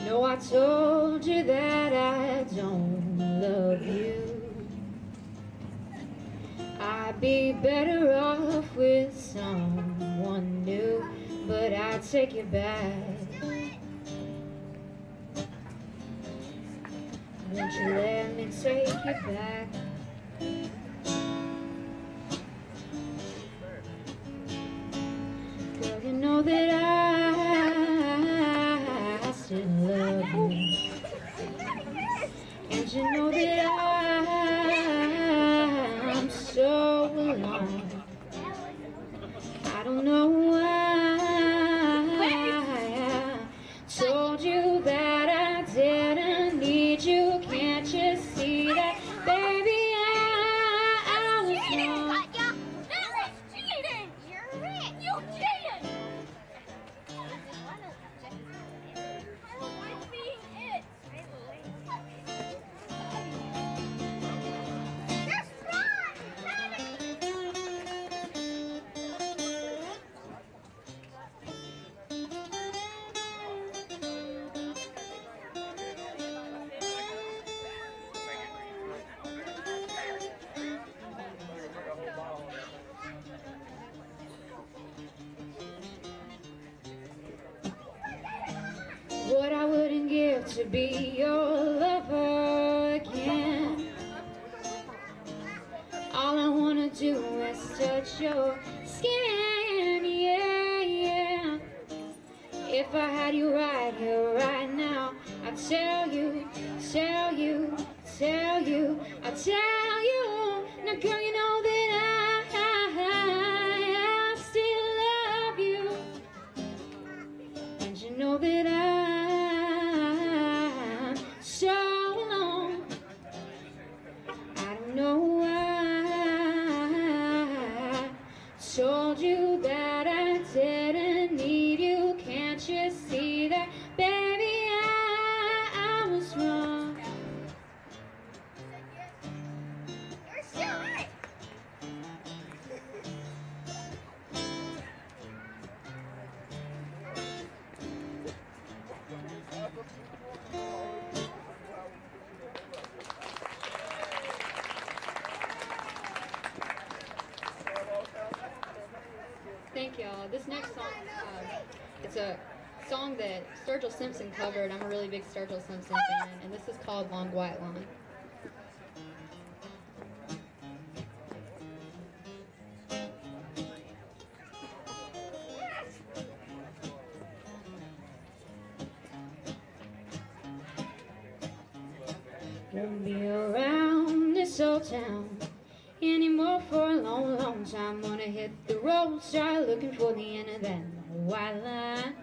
know I told you that I don't love you. I'd be better off with someone new, but I take it back. Won't you let me take it back? Girl, you know that I still love you, and you know that I'm so alone. I don't know why I told you that I didn't need you. Can't you see that, baby? I was wrong. That was cheating! You're right! You cheated! I'm being it! That's wrong! What I wouldn't give to be your lover again. All I wanna do is touch your skin, yeah, yeah. If I had you right here, right now, I'd tell you, tell you, tell you, I'd tell you. Now girl, you know that I still love you, and you know that I'm so alone. I don't know why I told you that I didn't need you. Can't you see that, baby? I was wrong. You're still right! Thank y'all. This next song, it's a song that Sturgill Simpson covered. I'm a really big Sturgill Simpson fan, and this is called Long White Line. Won't be around this old town anymore for a long, long time. Gonna hit the road, start looking for the end of that long white line.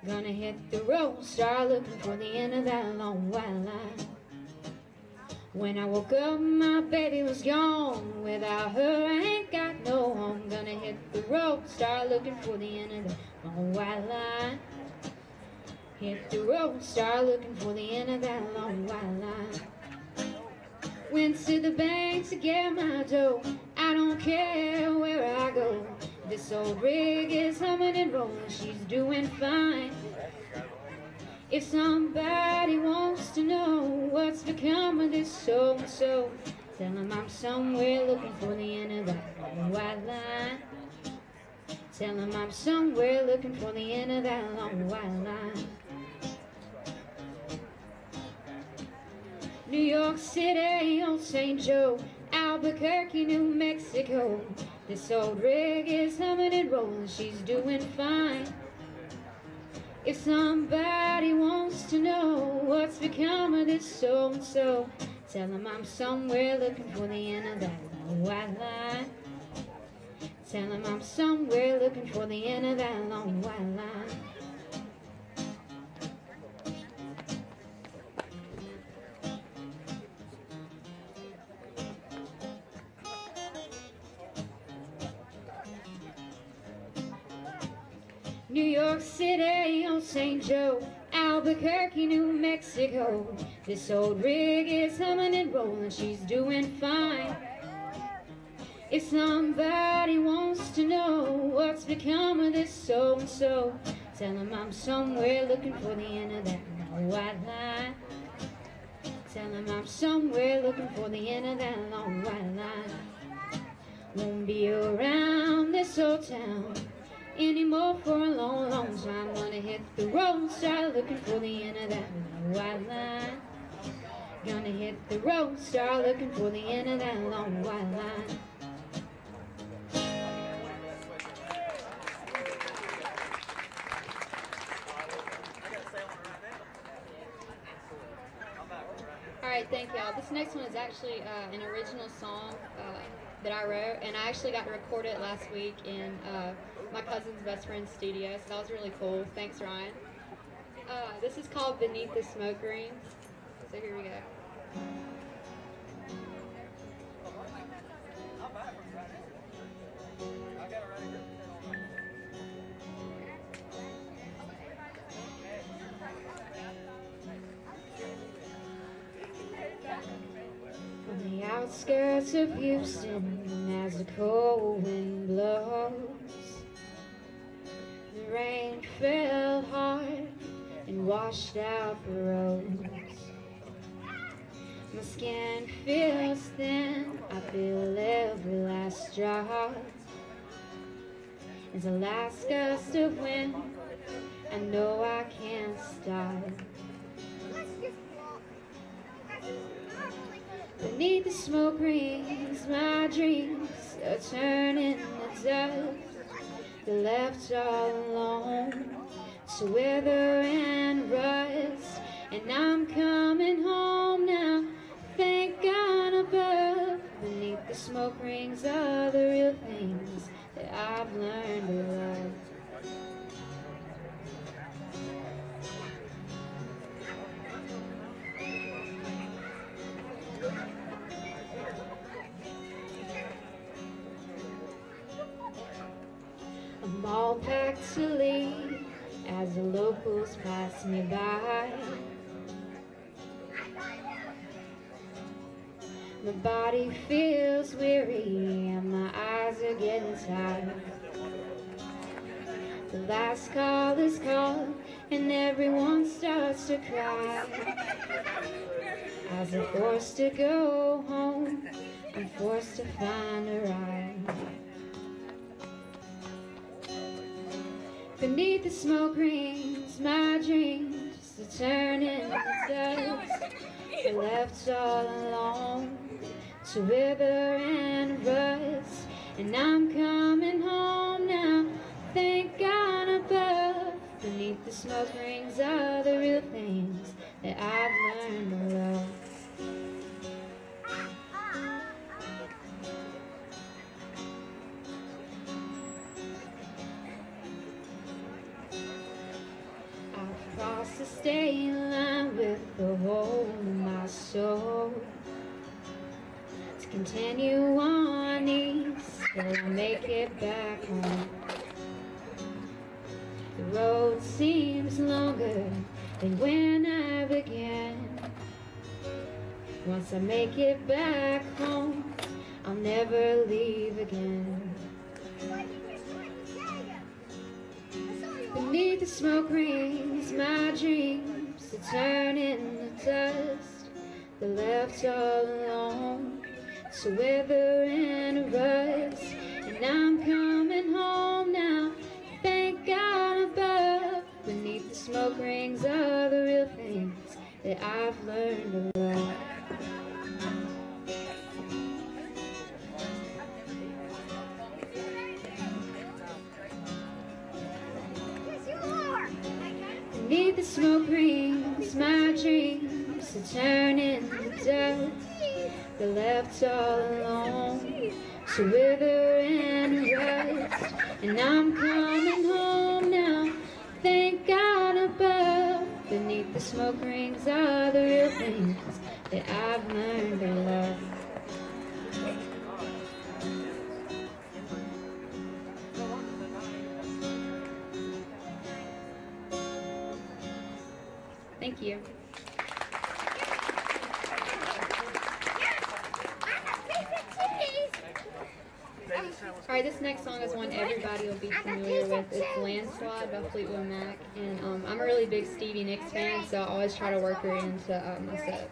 Gonna hit the road, start looking for the end of that long white line. When I woke up, my baby was gone. Without her, I ain't got no home. Gonna hit the road, start looking for the end of that long white line. Hit the road, start looking for the end of that long white line. Went to the bank to get my dough. I don't care where I go. This old rig is humming and rolling, she's doing fine. If somebody wants to know what's become of this so-and-so, tell them I'm somewhere looking for the end of that long white line. Tell them I'm somewhere looking for the end of that long white line. New York City, Old St. Joe, Albuquerque, New Mexico. This old rig is humming and rolling, she's doing fine. If somebody wants to know what's become of this so-and-so, tell them I'm somewhere looking for the end of that long white line. Tell them I'm somewhere looking for the end of that long white line. New York City, Old St. Joe, Albuquerque, New Mexico. This old rig is humming and rolling, she's doing fine. If somebody wants to know what's become of this so-and-so, Tell him I'm somewhere looking for the end of that long white line. Tell him I'm somewhere looking for the end of that long white line. Won't be around this old town anymore for a long, long time. Gonna hit the road, start looking for the end of that long white line. Gonna hit the road, start looking for the end of that long white line. Alright, thank y'all. This next one is actually an original song that I wrote, and I actually got to record it last week in my cousin's best friend's studio, so that was really cool. Thanks, Ryan. This is called Beneath the Smoke Rings, so here we go. On the outskirts of Houston, as the cold wind blows, the rain fell hard and washed out the roads. My skin feels thin, I feel every last drop. As the last gust of wind, I know I can't stop. Beneath the smoke rings, my dreams are turning to dust. They're left all alone to wither and rust. And I'm coming home now, thank God above. Beneath the smoke rings are the real things that I've learned to love. I'm all packed to leave as the locals pass me by. My body feels weary and my eyes are getting tired. The last call is called and everyone starts to cry. As I'm forced to go home, I'm forced to find a ride. Beneath the smoke rings, my dreams are turning to dust. They're left all alone to wither and rust. And I'm coming home now, thank God above. Beneath the smoke rings are the real things that I've learned to love. Across the state line with the hole in my soul, to continue on east till I make it back home. The road seems longer than when I began. Once I make it back home, I'll never leave again. Beneath the smoke rings, my dreams are turning to dust. They're left all alone to wither and rust. And I'm coming home now, thank God above. Beneath the smoke rings are the real things that I've learned to love. Beneath the smoke rings, my dreams are turning to dust. They're left all alone to wither and rust. And I'm coming home now, thank God above. Beneath the smoke rings are the real things that I've learned to love. Thank you. Alright, right, this next song is one everybody will be familiar with. It's Landslide by Fleetwood Mac. And I'm a really big Stevie Nicks fan, so I always try to work her into my set.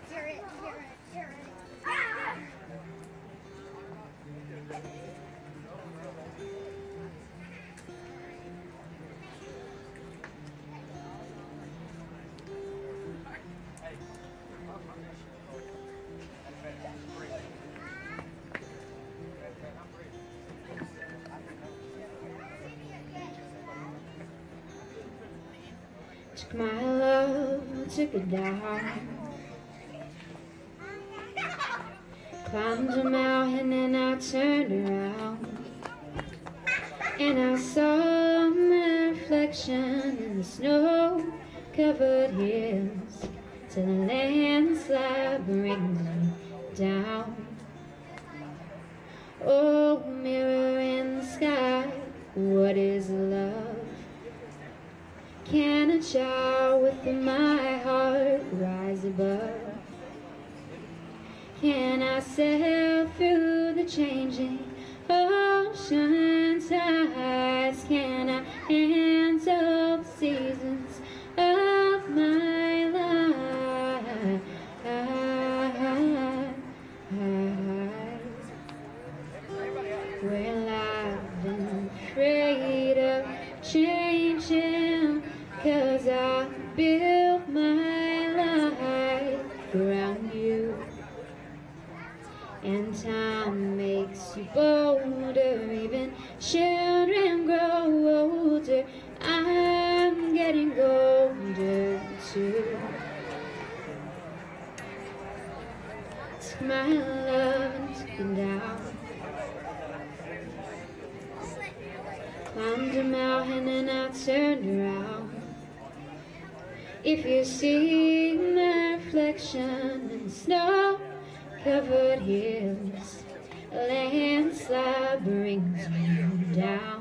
Took my love, took it down. Climbed a mountain and I turned around, and I saw my reflection in the snow-covered hills, till the landslide brings me down. Oh, mirror in the sky, what is love? Can a child within my heart rise above? Can I sail through the changing ocean tides? Can I handle the seasons of my life? Well, I've been afraid of changing, 'cause I built my life around you. And time makes you bolder, even children grow older. I'm getting older too. Took my love and took it down. Climbed a mountain and I turned around. If you see my reflection in the snow-covered hills, a landslide brings me down.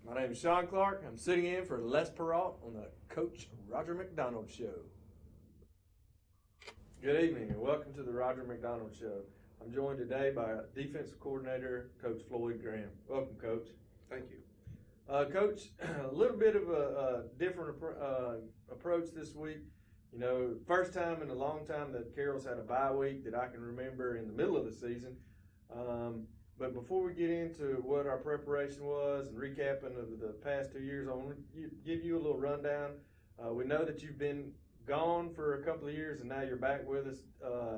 My name is Sean Clark. I'm sitting in for Les Perrault on the Coach Roger McDonald Show. Good evening and welcome to the Roger McDonald Show. I'm joined today by defensive coordinator, Coach Floyd Graham. Welcome, Coach. Thank you. Coach, a little bit of a different approach this week. You know, first time in a long time that Carroll's had a bye week that I can remember in the middle of the season. But before we get into what our preparation was and recapping of the past 2 years, I want to give you a little rundown. We know that you've been gone for a couple of years and now you're back with us,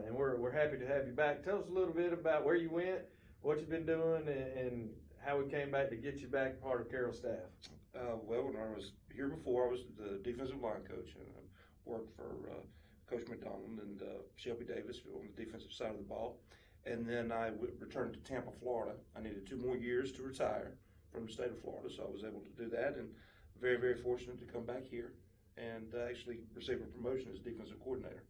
and we're happy to have you back. Tell us a little bit about where you went, what you've been doing, and how we came back to get you back part of Carroll staff. Well, when I was here before, I was the defensive line coach, and I worked for Coach McDonald and Shelby Davis on the defensive side of the ball. And then I returned to Tampa, Florida. I needed 2 more years to retire from the state of Florida, so I was able to do that, and very, very fortunate to come back here and actually receive a promotion as defensive coordinator.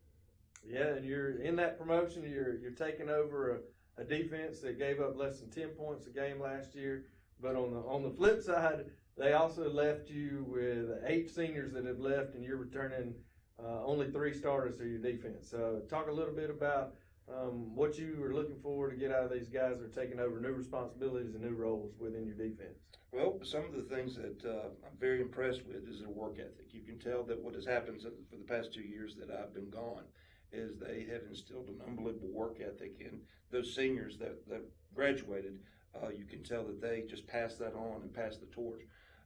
Yeah, and you're in that promotion. You're taking over a defense that gave up less than 10 points a game last year. But on the flip side, they also left you with 8 seniors that have left, and you're returning only 3 starters to your defense. So talk a little bit about what you are looking for to get out of these guys that are taking over new responsibilities and new roles within your defense? Well, some of the things that I'm very impressed with is their work ethic. You can tell that what has happened for the past 2 years that I've been gone is they have instilled an unbelievable work ethic in those seniors that graduated. You can tell that they just passed that on and passed the torch.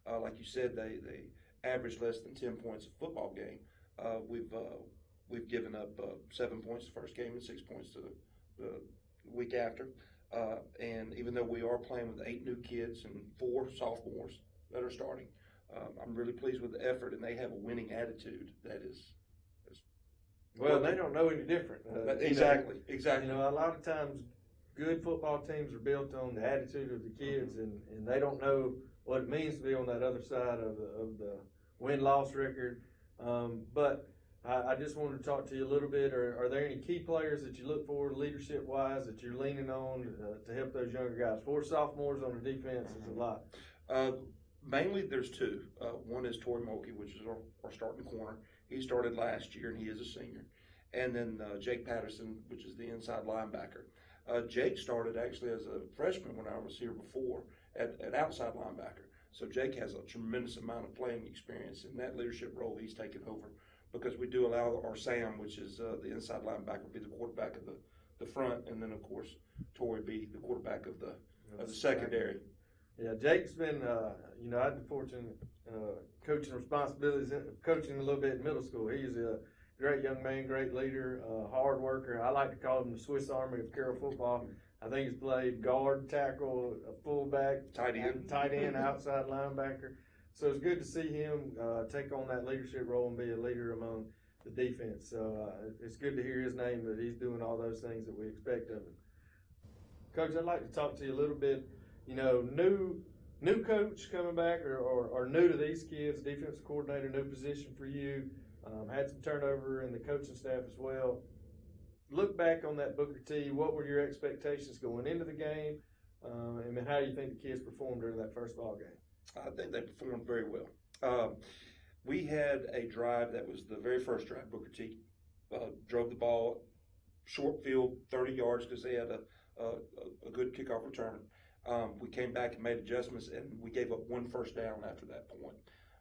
Like you said, they averaged less than 10 points a football game. We've given up 7 points the first game and 6 points the week after. And even though we are playing with 8 new kids and 4 sophomores that are starting, I'm really pleased with the effort, and they have a winning attitude that is well, they don't know any different. Exactly. You know, a lot of times good football teams are built on the attitude of the kids, and they don't know what it means to be on that other side of the win-loss record. But I just wanted to talk to you a little bit. Are there any key players that you look for leadership-wise that you're leaning on to help those younger guys? 4 sophomores on the defense is a lot. Mainly there's 2. One is Torrey Mulkey, which is our starting corner. He started last year, and he is a senior. And then Jake Patterson, which is the inside linebacker. Jake started actually as a freshman when I was here before at outside linebacker. So Jake has a tremendous amount of playing experience in that leadership role he's taken over, because we do allow our Sam, which is the inside linebacker, be the quarterback of the front, and then of course Torrey be the quarterback of the secondary. Yeah, Jake's been, you know, I had the fortune coaching responsibilities, coaching a little bit in middle school. He's a great young man, great leader, hard worker. I like to call him the Swiss Army of Carroll football. I think he's played guard, tackle, fullback, tight end, outside linebacker. So it's good to see him take on that leadership role and be a leader among the defense. So it's good to hear his name, that he's doing all those things that we expect of him. Coach, I'd like to talk to you a little bit. You know, new coach coming back, or new to these kids, defensive coordinator, new position for you. Had some turnover in the coaching staff as well. Look back on that Booker T. What were your expectations going into the game, and how do you think the kids performed during that first ball game? I think they performed very well. We had a drive that was the very first drive. Booker T drove the ball short field, 30 yards, because they had a good kickoff return. We came back and made adjustments, and we gave up 1 first down after that point.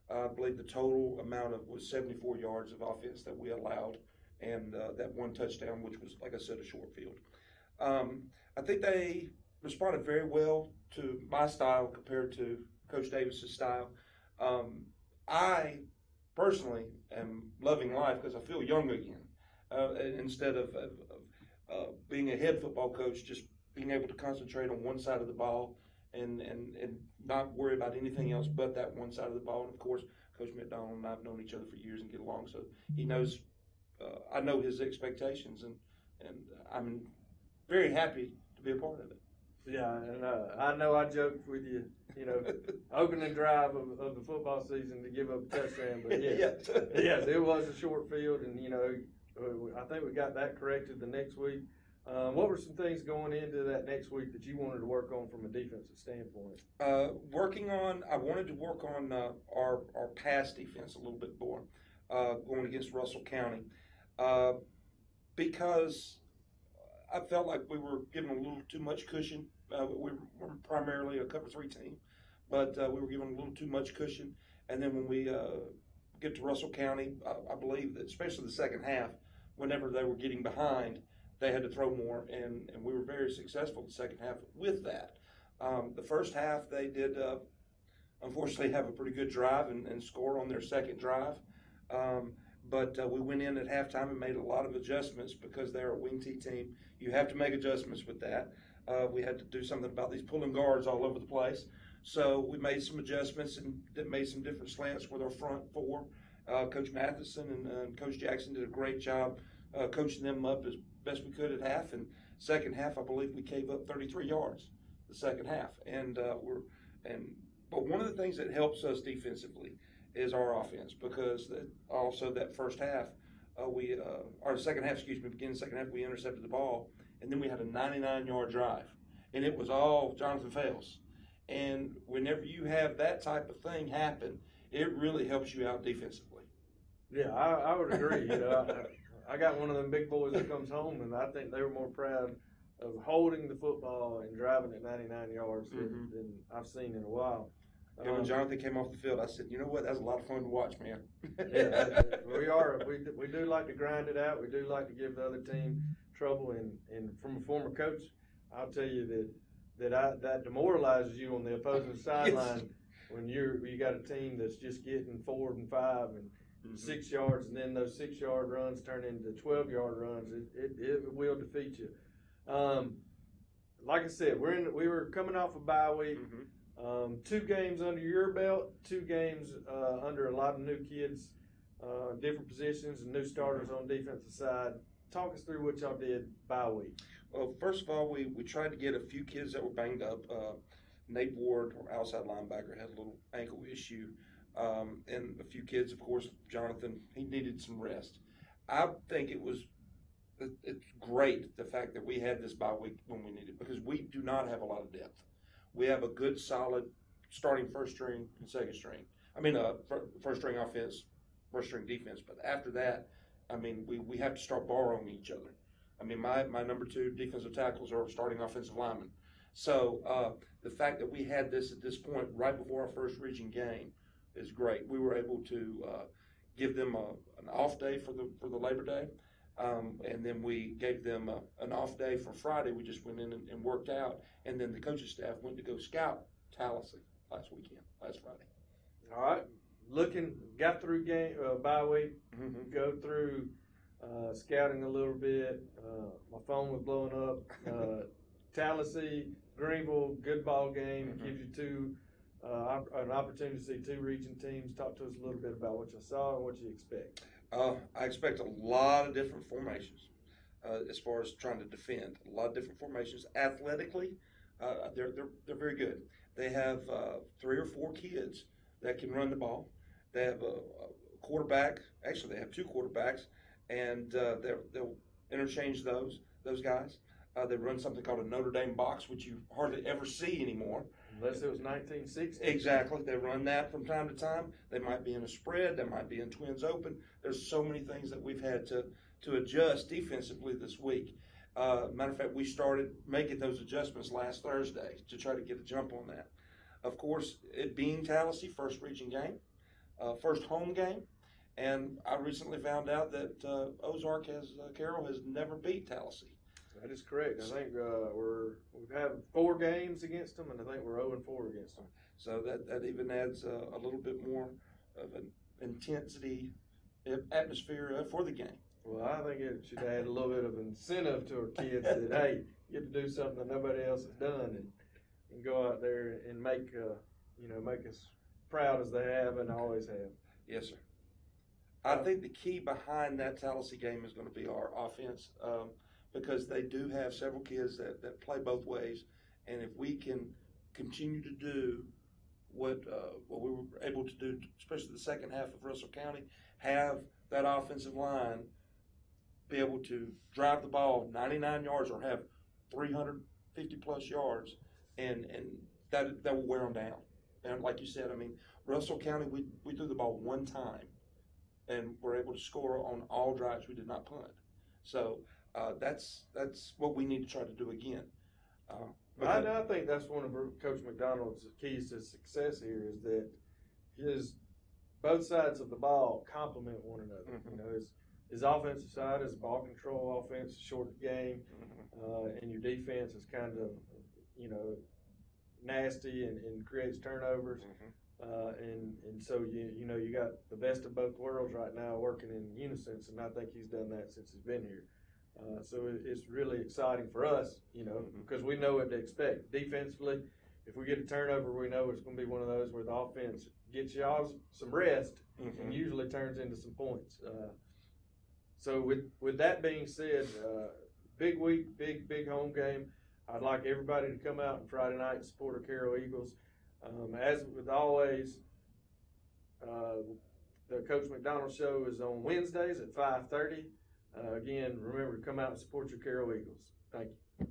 I believe the total amount was 74 yards of offense that we allowed, and that 1 touchdown, which was, like I said, a short field. I think they responded very well to my style compared to Coach Davis's style. I personally am loving life because I feel young again. Instead of being a head football coach, just being able to concentrate on one side of the ball and not worry about anything else but that one side of the ball. And of course, Coach McDonald and I have known each other for years and get along, so he knows. I know his expectations, and I'm very happy to be a part of it. Yeah, and I know I joked with you, you know, opening drive of the football season to give up a touchdown, but yes, it was a short field, and you know, I think we got that corrected the next week. What were some things going into that next week that you wanted to work on from a defensive standpoint? I wanted to work on our pass defense a little bit more, going against Russell County, because I felt like we were giving a little too much cushion. We were primarily a cover 3 team, but we were given a little too much cushion. And then when we get to Russell County, I believe that especially the second half, whenever they were getting behind, they had to throw more, and we were very successful the second half with that. The first half, they did unfortunately have a pretty good drive and score on their second drive. But we went in at halftime and made a lot of adjustments because they're a wing T team. You have to make adjustments with that. We had to do something about these pulling guards all over the place. So we made some adjustments and made some different slants with our front 4. Coach Matheson and Coach Jackson did a great job coaching them up as best we could at half. And second half, I believe we gave up 33 yards the second half. But one of the things that helps us defensively is our offense, because also that first half, our second half, beginning the second half, we intercepted the ball, and then we had a 99-yard drive, and it was all Jonathan Fales. And whenever you have that type of thing happen, it really helps you out defensively. Yeah, I would agree. You know, I got one of them big boys that comes home, and I think they were more proud of holding the football and driving it 99 yards than I've seen in a while. Yeah, when Jonathan came off the field, I said, you know what, that was a lot of fun to watch, man. Yeah, we are. We do like to grind it out. We do like to give the other team trouble. And from a former coach, I'll tell you that demoralizes you on the opposing sideline when you got a team that's just getting 4 and 5 and 6 yards, and then those 6-yard runs turn into 12-yard runs. It will defeat you. Like I said, we were coming off a bye week. 2 games under your belt, 2 games under a lot of new kids, different positions, and new starters on the defensive side. Talk us through what y'all did bye week. Well, first of all, we tried to get a few kids that were banged up. Nate Ward, our outside linebacker, had a little ankle issue. And a few kids, of course, Jonathan, he needed some rest. I think it's great the fact that we had this bye week when we needed it, because we do not have a lot of depth. We have a good, solid starting first string and second string. I mean, first string offense, first string defense. But after that, I mean, we have to start borrowing each other. I mean, my number 2 defensive tackles are starting offensive linemen. So the fact that we had this at this point right before our first region game is great. We were able to give them an off day for the Labor Day. And then we gave them an off day for Friday. We just went in and worked out. And then the coaching staff went to go scout Tallahassee last Friday. All right. Got through bye week, go through scouting a little bit. My phone was blowing up. Tallahassee, Greenville, good ball game. Gives you an opportunity to see 2 region teams. Talk to us a little bit about what you saw and what you expect. I expect a lot of different formations as far as trying to defend. A lot of different formations. Athletically, they're very good. They have 3 or 4 kids that can run the ball. They have a quarterback. Actually, they have 2 quarterbacks, and they'll interchange those guys. They run something called a Notre Dame box, which you hardly ever see anymore. Unless it was 1960. Exactly. They run that from time to time. They might be in a spread. They might be in twins open. There's so many things that we've had to adjust defensively this week. Matter of fact, we started making those adjustments last Thursday to try to get a jump on that. Of course, it being Tallahassee, first region game, first home game, and I recently found out that Ozark Carroll has never beat Tallahassee. That is correct. I think we've had 4 games against them, and I think we're 0-4 against them. So that even adds a little bit more of an intensity atmosphere for the game. Well, I think it should add a little bit of incentive to our kids that, hey, you get to do something that nobody else has done, and go out there and make us proud as they have and always have. Yes, sir. I think the key behind that Tallahassee game is going to be our offense. Because they do have several kids that play both ways, and if we can continue to do what we were able to do, especially the second half of Russell County, have that offensive line be able to drive the ball 99 yards or have 350-plus yards, and that will wear them down. And like you said, I mean, Russell County, we threw the ball 1 time, and were able to score on all drives. We did not punt. So that's what we need to try to do again. I think that's one of Coach McDonald's keys to success here is that both sides of the ball complement one another. You know, his offensive side is ball control offense, short game, and your defense is kind of, nasty and creates turnovers. And so you got the best of both worlds right now working in unison, and I think he's done that since he's been here. So it's really exciting for us, because we know what to expect. Defensively, if we get a turnover, we know it's going to be one of those where the offense gets y'all some rest and usually turns into some points. So with that being said, big week, big home game. I'd like everybody to come out on Friday night and support our Carroll Eagles. As with always, the Coach McDonald Show is on Wednesdays at 5:30. Again, remember to come out and support your Carroll Eagles. Thank you.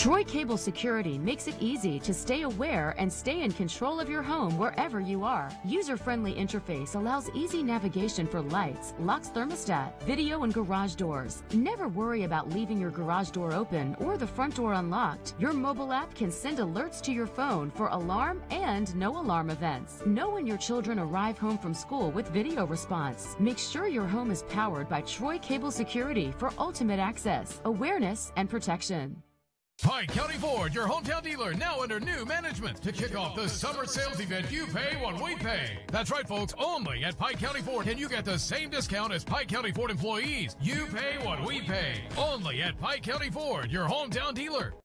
Troy Cable Security makes it easy to stay aware and stay in control of your home wherever you are. User-friendly interface allows easy navigation for lights, locks thermostat, video, and garage doors. Never worry about leaving your garage door open or the front door unlocked. Your mobile app can send alerts to your phone for alarm and no alarm events. Know when your children arrive home from school with video response. Make sure your home is powered by Troy Cable Security for ultimate access, awareness, and protection. Pike County Ford, your hometown dealer, now under new management. To kick off the summer sales event, you pay what we pay. That's right, folks, only at Pike County Ford can you get the same discount as Pike County Ford employees. You pay what we pay. Only at Pike County Ford, your hometown dealer.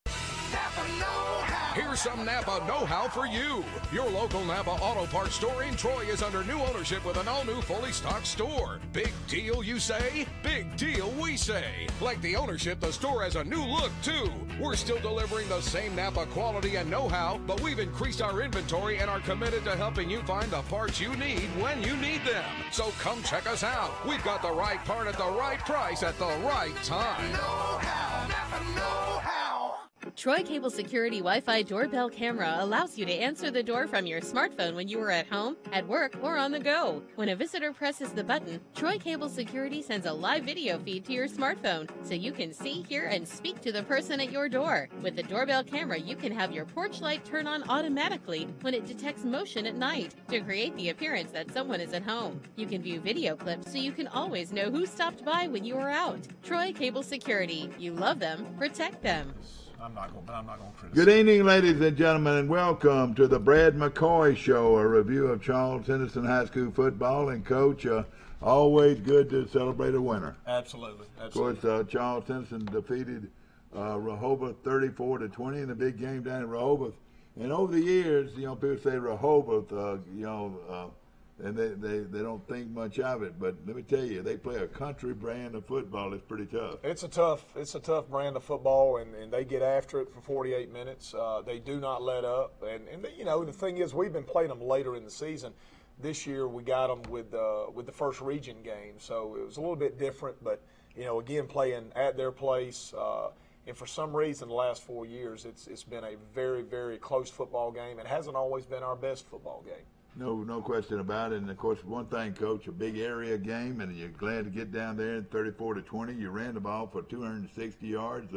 Here's some Napa know-how for you. Your local Napa Auto Parts store in Troy is under new ownership with an all-new fully stocked store. Big deal, you say? Big deal, we say. Like the ownership, the store has a new look, too. We're still delivering the same Napa quality and know-how, but we've increased our inventory and are committed to helping you find the parts you need when you need them. So come check us out. We've got the right part at the right price at the right time. Know-how, Napa know-how. Troy Cable Security Wi-Fi doorbell camera allows you to answer the door from your smartphone when you are at home, at work, or on the go. When a visitor presses the button, Troy Cable Security sends a live video feed to your smartphone so you can see, hear, and speak to the person at your door. With the doorbell camera, you can have your porch light turn on automatically when it detects motion at night to create the appearance that someone is at home. You can view video clips so you can always know who stopped by when you are out. Troy Cable Security. You love them, protect them. I'm not going to criticize. Good evening, ladies and gentlemen, and welcome to the Brad McCoy Show, a review of Charles Henderson High School football. And, Coach, always good to celebrate a winner. Absolutely. Of course, Charles Henderson defeated Rehoboth 34-20 in a big game down in Rehoboth. And over the years, people say Rehoboth, and they don't think much of it, but let me tell you, they play a country brand of football. It's pretty tough. It's a tough brand of football, and they get after it for 48 minutes. They do not let up, and the thing is, we've been playing them later in the season. This year we got them with the first region game, so it was a little bit different. But again, playing at their place. And for some reason, the last 4 years, it's been a very, very close football game. It hasn't always been our best football game. No question about it. And, of course, one thing, Coach, a big area game, and you're glad to get down there 34-20. You ran the ball for 260 yards.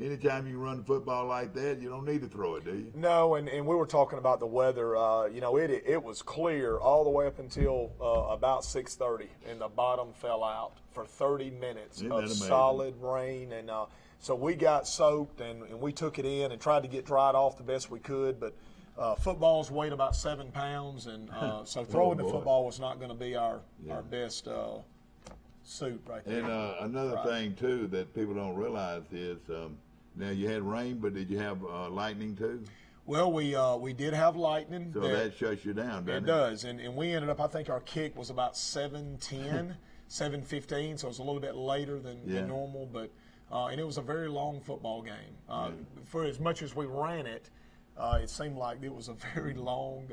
Anytime you run the football like that, you don't need to throw it, do you? No, and we were talking about the weather. It was clear all the way up until about 6:30, and the bottom fell out for 30 minutes of solid rain. And so we got soaked, and we took it in and tried to get dried off the best we could, but footballs weighed about 7 pounds, and so throwing the football was not going to be our best suit right there. And another thing, too, that people don't realize is now you had rain, but did you have lightning, too? Well, we did have lightning. So that shuts you down, doesn't it? It does, and we ended up, I think our kick was about 7:10, 7:15, so it was a little bit later than normal, but and it was a very long football game. For as much as we ran it, it seemed like it was a very long,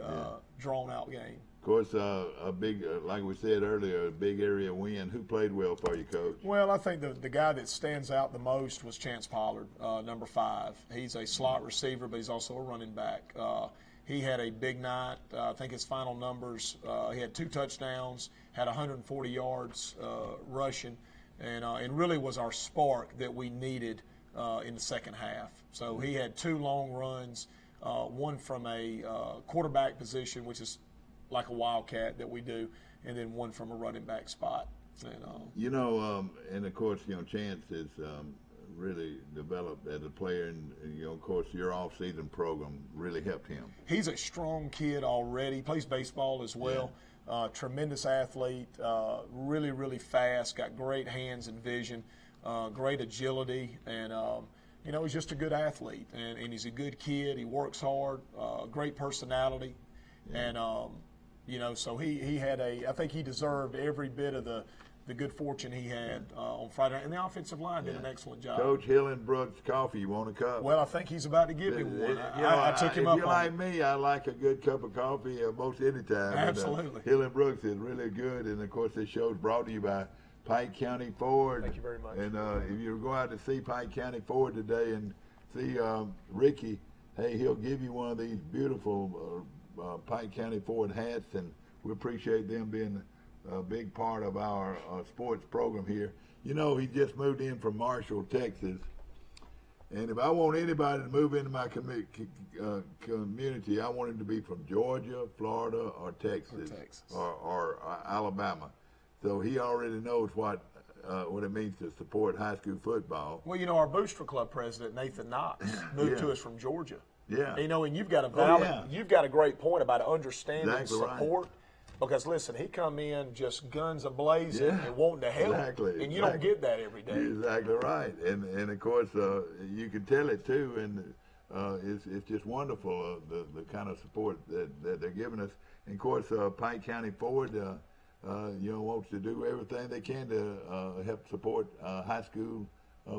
drawn-out game. Of course, a big, like we said earlier, a big area win. Who played well for you, Coach? Well, I think the guy that stands out the most was Chance Pollard, number 5. He's a slot receiver, but he's also a running back. He had a big night. I think his final numbers, he had 2 touchdowns, had 140 yards rushing, and really was our spark that we needed in the second half. So he had 2 long runs, one from a quarterback position, which is like a wildcat that we do, and then one from a running back spot. And, and of course, Chance is really developed as a player, and of course, your off-season program really helped him. He's a strong kid already. He plays baseball as well. Tremendous athlete, really, really fast, got great hands and vision, great agility, and he's just a good athlete, and he's a good kid. He works hard, great personality, and so he had I think he deserved every bit of the good fortune he had on Friday night. And the offensive line did an excellent job. Coach Hillenbrooks coffee, you want a cup? Well, I think he's about to give me one. I took him up on it. If you're like me, I like a good cup of coffee most any time. Absolutely. Hillenbrooks is really good, and of course this show is brought to you by Pike County Ford. Thank you very much. And if you go out to see Pike County Ford today and see Ricky, hey, he'll give you one of these beautiful Pike County Ford hats, and we appreciate them being a big part of our sports program here. You know, he just moved in from Marshall, Texas, and if I want anybody to move into my community, I want him to be from Georgia, Florida, or Texas, or Alabama. So he already knows what it means to support high school football. Well, you know, our Booster Club president, Nathan Knox, moved to us from Georgia. Yeah. You know, and you've got a great point about understanding support. Right. Because listen, he come in just guns a-blazing and wanting to help, and you don't get that every day. You're exactly right, and of course you can tell it too, and it's just wonderful the kind of support that they're giving us. And of course, Pike County Ford, wants to do everything they can to help support high school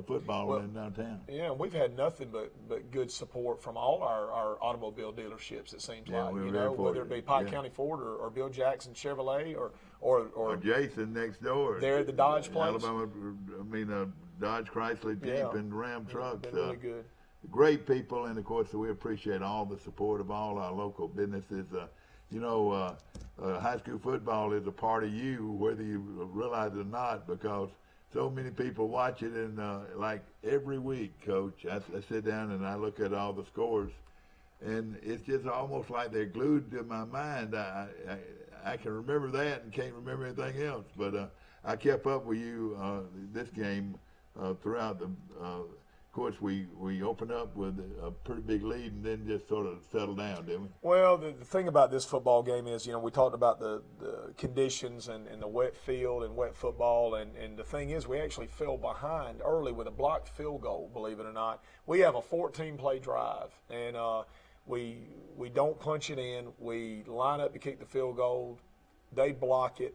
football in downtown. Yeah, and we've had nothing but good support from all our automobile dealerships, it seems like. You know, whether it be Pike County Ford or Bill Jackson Chevrolet or Jason next door. They're at the Dodge place. Alabama, Dodge, Chrysler, Jeep, and Ram trucks. Been really good. Great people, and of course we appreciate all the support of all our local businesses. High school football is a part of you, whether you realize it or not, because so many people watch it, and like every week, Coach, I sit down and I look at all the scores, and it's just almost like they're glued to my mind. I can remember that and can't remember anything else. But I kept up with you this game throughout the. Of course, we opened up with a pretty big lead and then just sort of settled down, didn't we? Well, the thing about this football game is, we talked about the conditions and the wet field and wet football, and the thing is we actually fell behind early with a blocked field goal, believe it or not. We have a 14-play drive, and we don't punch it in. We line up to kick the field goal. They block it.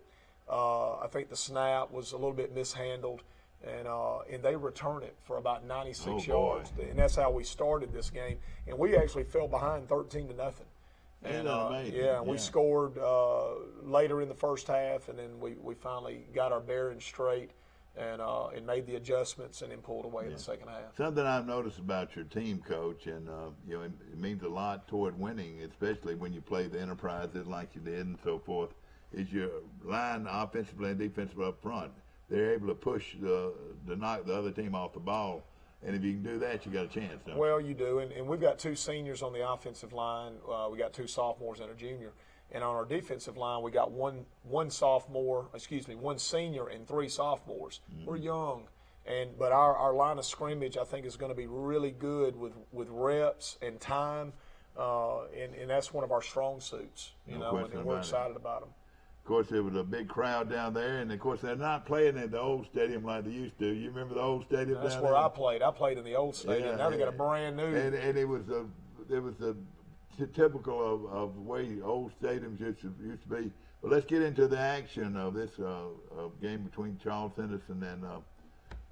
I think the snap was a little bit mishandled. And they return it for about 96 yards, and that's how we started this game. And we actually fell behind 13-0. And we scored later in the first half, and then we finally got our bearings straight and made the adjustments and then pulled away in the second half. Something I've noticed about your team, Coach, and it means a lot toward winning, especially when you play the Enterprises like you did and so forth, is your line offensively and defensively up front. They're able to push to knock the other team off the ball, and if you can do that, you got a chance. Well, you do, and we've got 2 seniors on the offensive line. We got 2 sophomores and a junior, and on our defensive line, we got one senior and 3 sophomores. Mm-hmm. We're young, but our line of scrimmage, I think, is going to be really good with reps and time, and that's one of our strong suits. And we're excited about them. Of course, there was a big crowd down there, and of course, they're not playing in the old stadium like they used to. You remember the old stadium? That's down where there? I played. I played in the old stadium. Yeah, now they got a brand new. And it was typical of the way old stadiums used to be. But let's get into the action of this game between Charles Henderson and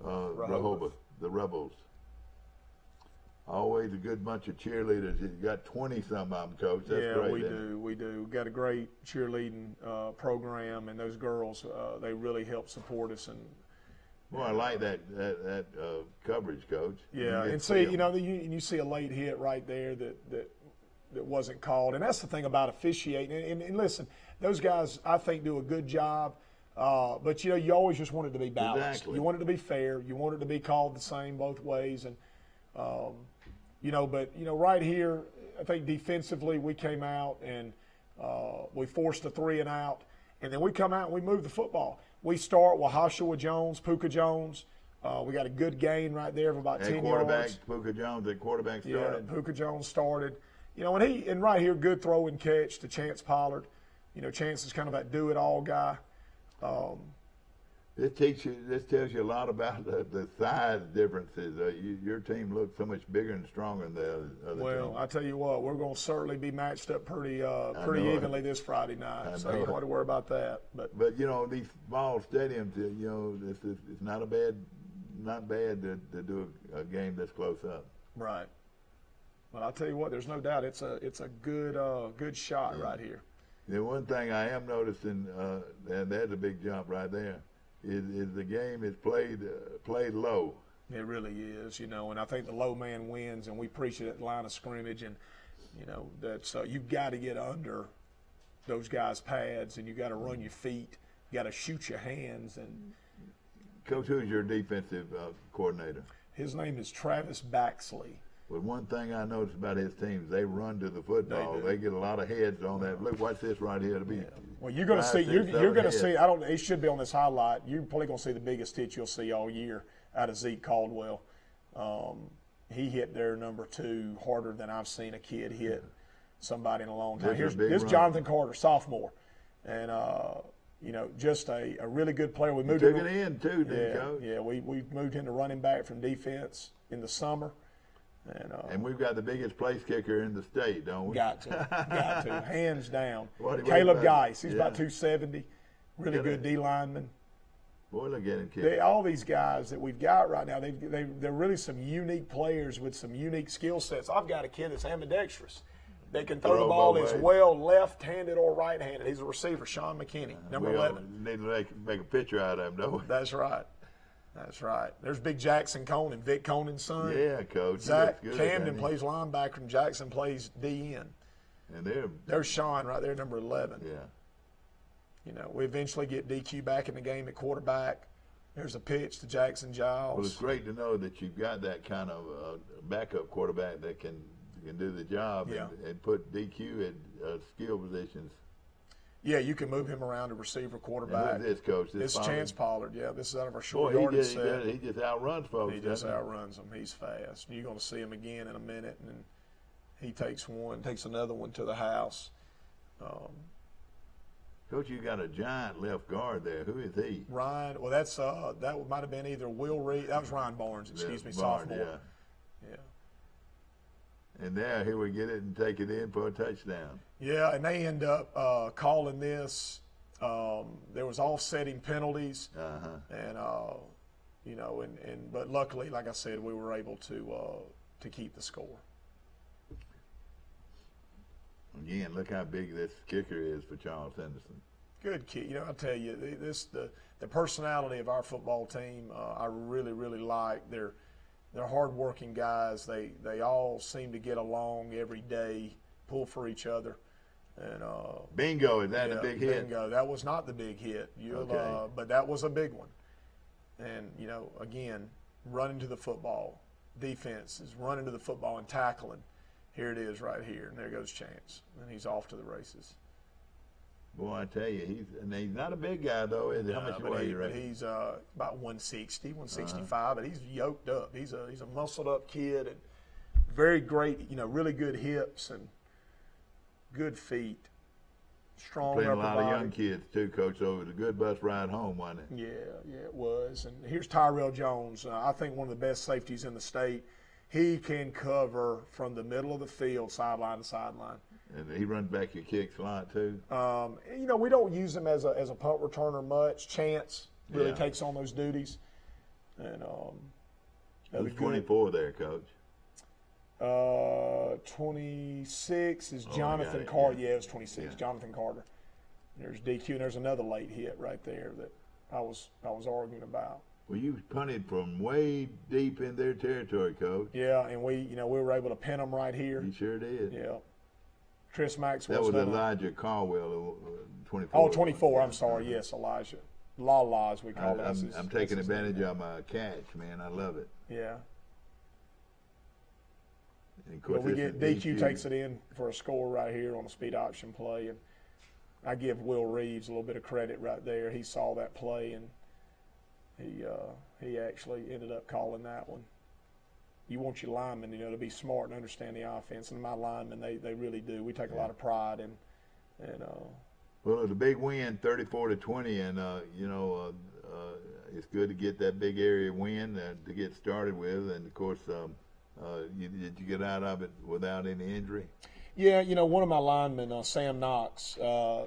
Rehoboth, the Rebels. Always a good bunch of cheerleaders. You got 20-some of them, Coach. That's great. We do. We got a great cheerleading program, and those girls, they really help support us. And well, I like that coverage, Coach. Yeah, and see, you see a late hit right there that wasn't called, and that's the thing about officiating. And listen, those guys, I think, do a good job. But you always just want it to be balanced. Exactly. You want it to be fair. You want it to be called the same both ways, and. Right here, I think defensively we came out and we forced a 3 and out, and then we come out and we move the football. We start with Joshua Jones, Puka Jones. We got a good gain right there of about 10 yards. Puka Jones, the quarterback started. Yeah, Puka Jones started. And right here, good throw and catch to Chance Pollard. Chance is kind of that do-it-all guy. This tells you a lot about the size differences. Your team looks so much bigger and stronger than the other team. Well, I tell you what, we're going to certainly be matched up pretty evenly this Friday night. So you don't have to worry about that. But these small stadiums, it's not bad to do a game this close up. Right. But I'll tell you what, there's no doubt it's a good shot right here. The one thing I am noticing, and there's a big jump right there. Is the game is played low. It really is, you know, and I think the low man wins, and we preach it at the line of scrimmage, and, you know, that's you've got to get under those guys' pads, and you got to run your feet, you got to shoot your hands. And Coach, who's your defensive coordinator? His name is Travis Baxley. Well, one thing I noticed about his teams, they run to the football. They get a lot of heads on that. Look, watch this right here. Well, you're going to see. You're going to see. I don't. It should be on this highlight. You're probably going to see the biggest hit you'll see all year out of Zeke Caldwell. He hit their number 2 harder than I've seen a kid hit somebody in a long time. Here's Jonathan Carter, sophomore, and you know, just a really good player. We moved took it in too, didn't you, Coach? Yeah, we moved him to running back from defense in the summer. And we've got the biggest place kicker in the state, don't we? Got to, hands down. Caleb Geis, he's about 270, really good D lineman. Boy, look at him kick. All these guys that we've got right now, they're really some unique players with some unique skill sets. I've got a kid that's ambidextrous. They can throw the ball as well left-handed or right-handed. He's a receiver, Sean McKinney, number 11. Need to make a picture out of him, don't we? That's right. That's right. There's Big Jackson Conan, Vic Conan's son. Yeah, Coach. Zach Camden plays linebacker, and Jackson plays DN. And there's Sean right there, number 11. Yeah. You know, we eventually get DQ back in the game at quarterback. There's a pitch to Jackson Giles. Well, it's great to know that you've got that kind of backup quarterback that can do the job and put DQ at skill positions. Yeah, you can move him around to receiver, quarterback. And who's this, Coach? This is Chance Pollard. Yeah, this is out of our short Boy, yardage set. He just outruns folks. He just outruns them. He's fast. You're going to see him again in a minute, and then he takes another one to the house. Coach, you got a giant left guard there. Who is he? Ryan. Well, that might have been either Will Reed. That was Ryan Barnes. Excuse me, sophomore. Yeah. And now here we get it and take it in for a touchdown. Yeah, and they end up calling this. There was offsetting penalties, and you know, but luckily, like I said, we were able to keep the score. Again, look how big this kicker is for Charles Henderson. Good kid. You know, I tell you, the personality of our football team, I really, really like. They're hardworking guys. They all seem to get along every day, pull for each other. And bingo, is that a big hit? Bingo. That was not the big hit. But that was a big one. And, you know, again, running to the football. Defense is running to the football and tackling. Here it is right here, and there goes Chance. And he's off to the races. Boy, I tell you, he's not a big guy, though, is he? How much you weigh, you reckon? He's about 160, 165, but he's yoked up. He's a muscled-up kid and very great, you know, really good hips and good feet. Strong playing upper a lot body. of young kids, too, Coach, so it was a good bus ride home, wasn't it? Yeah, it was. And here's Tyrell Jones, I think one of the best safeties in the state. He can cover from the middle of the field, sideline to sideline. And he runs back your kicks a lot, too? You know, we don't use him as a punt returner much. Chance really takes on those duties. And who's 24 there, Coach? 26 is Jonathan Carter. Yeah, it was 26, Jonathan Carter. There's DQ, and there's another late hit right there that I was arguing about. Well, you punted from way deep in their territory, Coach. Yeah, and we were able to pin them right here. You sure did. Yeah. Chris Maxwell. That was Elijah Caldwell, 24. Oh, 24. I'm sorry. Yes, Elijah. La, as we call it. I'm taking advantage of my catch, man. I love it. Yeah. And of course, we get DQ takes it in for a score right here on a speed option play, and I give Will Reeves a little bit of credit right there. He saw that play, and he actually ended up calling that one. You want your linemen, to be smart and understand the offense, and my linemen, they really do. We take a lot of pride in. Well, it was a big win, 34-20, and it's good to get that big area win to get started with, and of course, did you get out of it without any injury? Yeah, one of my linemen, Sam Knox,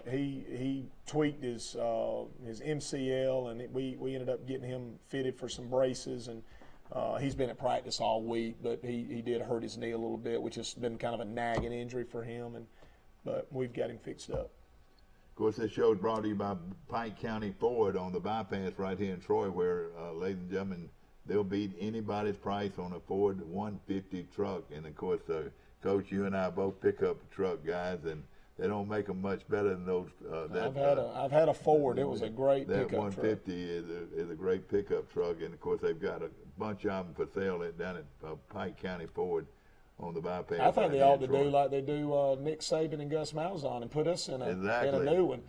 he tweaked his MCL, and we ended up getting him fitted for some braces, and he's been at practice all week, but he did hurt his knee a little bit, which has been kind of a nagging injury for him, but we've got him fixed up. Of course, this show is brought to you by Pike County Ford on the bypass right here in Troy, where, ladies and gentlemen, they'll beat anybody's price on a Ford 150 truck. And of course, Coach, you and I both pick up truck guys, and they don't make them much better than those. I've had a Ford. It was a great that pickup 150 is a great pickup truck, and of course they've got a bunch of them for sale down at Pike County Ford on the bypass. I think they ought to do like they do Nick Saban and Gus Malzahn and put us in a new one.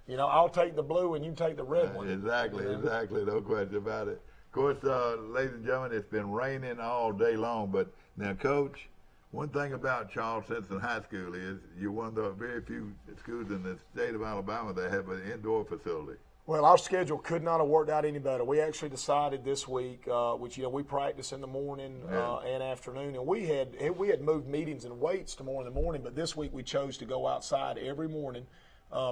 You know, I'll take the blue and you take the red one. Exactly, no question about it. Of course, ladies and gentlemen, it's been raining all day long, but now, Coach, one thing about Charles Simpson High School is you're one of the very few schools in the state of Alabama that have an indoor facility. Well, our schedule could not have worked out any better. We actually decided this week, which we practice in the morning and afternoon, and we had moved meetings and weights to more in the morning, but this week we chose to go outside every morning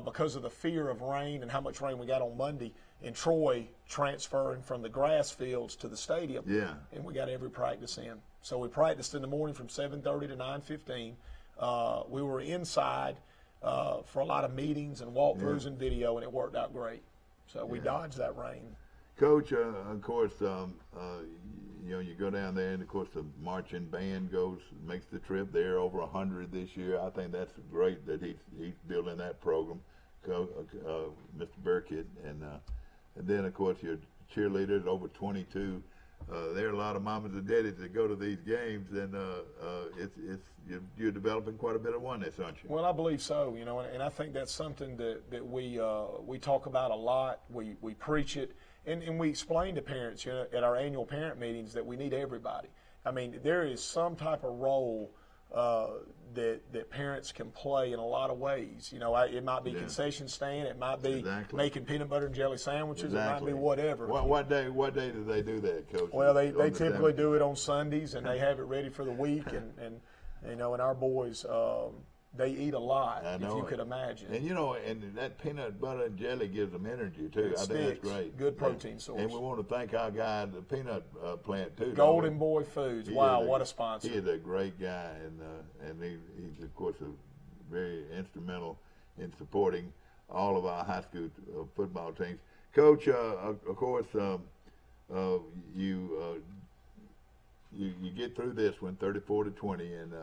because of the fear of rain and how much rain we got on Monday in Troy, transferring from the grass fields to the stadium. Yeah. And we got every practice in. So we practiced in the morning from 7:30 to 9:15. We were inside for a lot of meetings and walkthroughs and video, and it worked out great. So we dodged that rain. Coach, of course, you go down there, and of course the marching band makes the trip there, over 100 this year. I think that's great that he's building that program, Mr. Burkett, and then of course your cheerleaders, over 22. There are a lot of mamas and daddies that go to these games, and you're developing quite a bit of oneness, aren't you? Well, I believe so. And I think that's something that we talk about a lot. We preach it, and we explain to parents at our annual parent meetings that we need everybody. I mean, there is some type of role that parents can play in a lot of ways. It might be concession stand, it might be making peanut butter and jelly sandwiches, it might be whatever. What day do they do that, Coach? Well, they typically do it on Sundays, and they have it ready for the week, and our boys, they eat a lot, if you could imagine. And and that peanut butter and jelly gives them energy too. I think that's great. Good protein source. And we want to thank our guy at the peanut plant too. Golden Boy Foods. Wow, what a sponsor! He is a great guy, and he's of course very instrumental in supporting all of our high school football teams. Coach, of course, you get through this one 34-20, and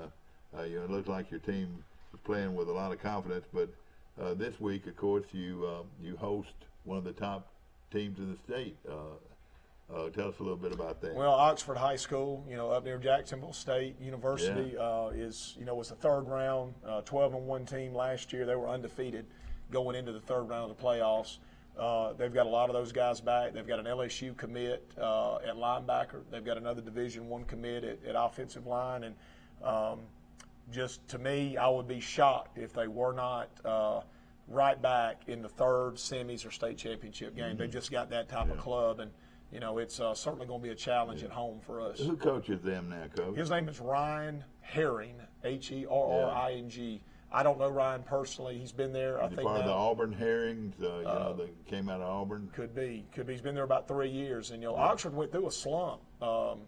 it looks like your team is playing with a lot of confidence. But this week, of course, you host one of the top teams in the state. Tell us a little bit about that. Well, Oxford High School, up near Jacksonville State University, was the third round, 12-1 team last year. They were undefeated going into the third round of the playoffs. They've got a lot of those guys back. They've got an LSU commit at linebacker. They've got another Division I commit at offensive line. And just to me, I would be shocked if they were not right back in the third semis or state championship game. They've just got that type of club. And it's certainly going to be a challenge at home for us. Who coaches them now, Coach? His name is Ryan Herring, Herring. I don't know Ryan personally. He's been there. I think part of the Auburn Herrings, that came out of Auburn. Could be. He's been there about 3 years. And Oxford went through a slump a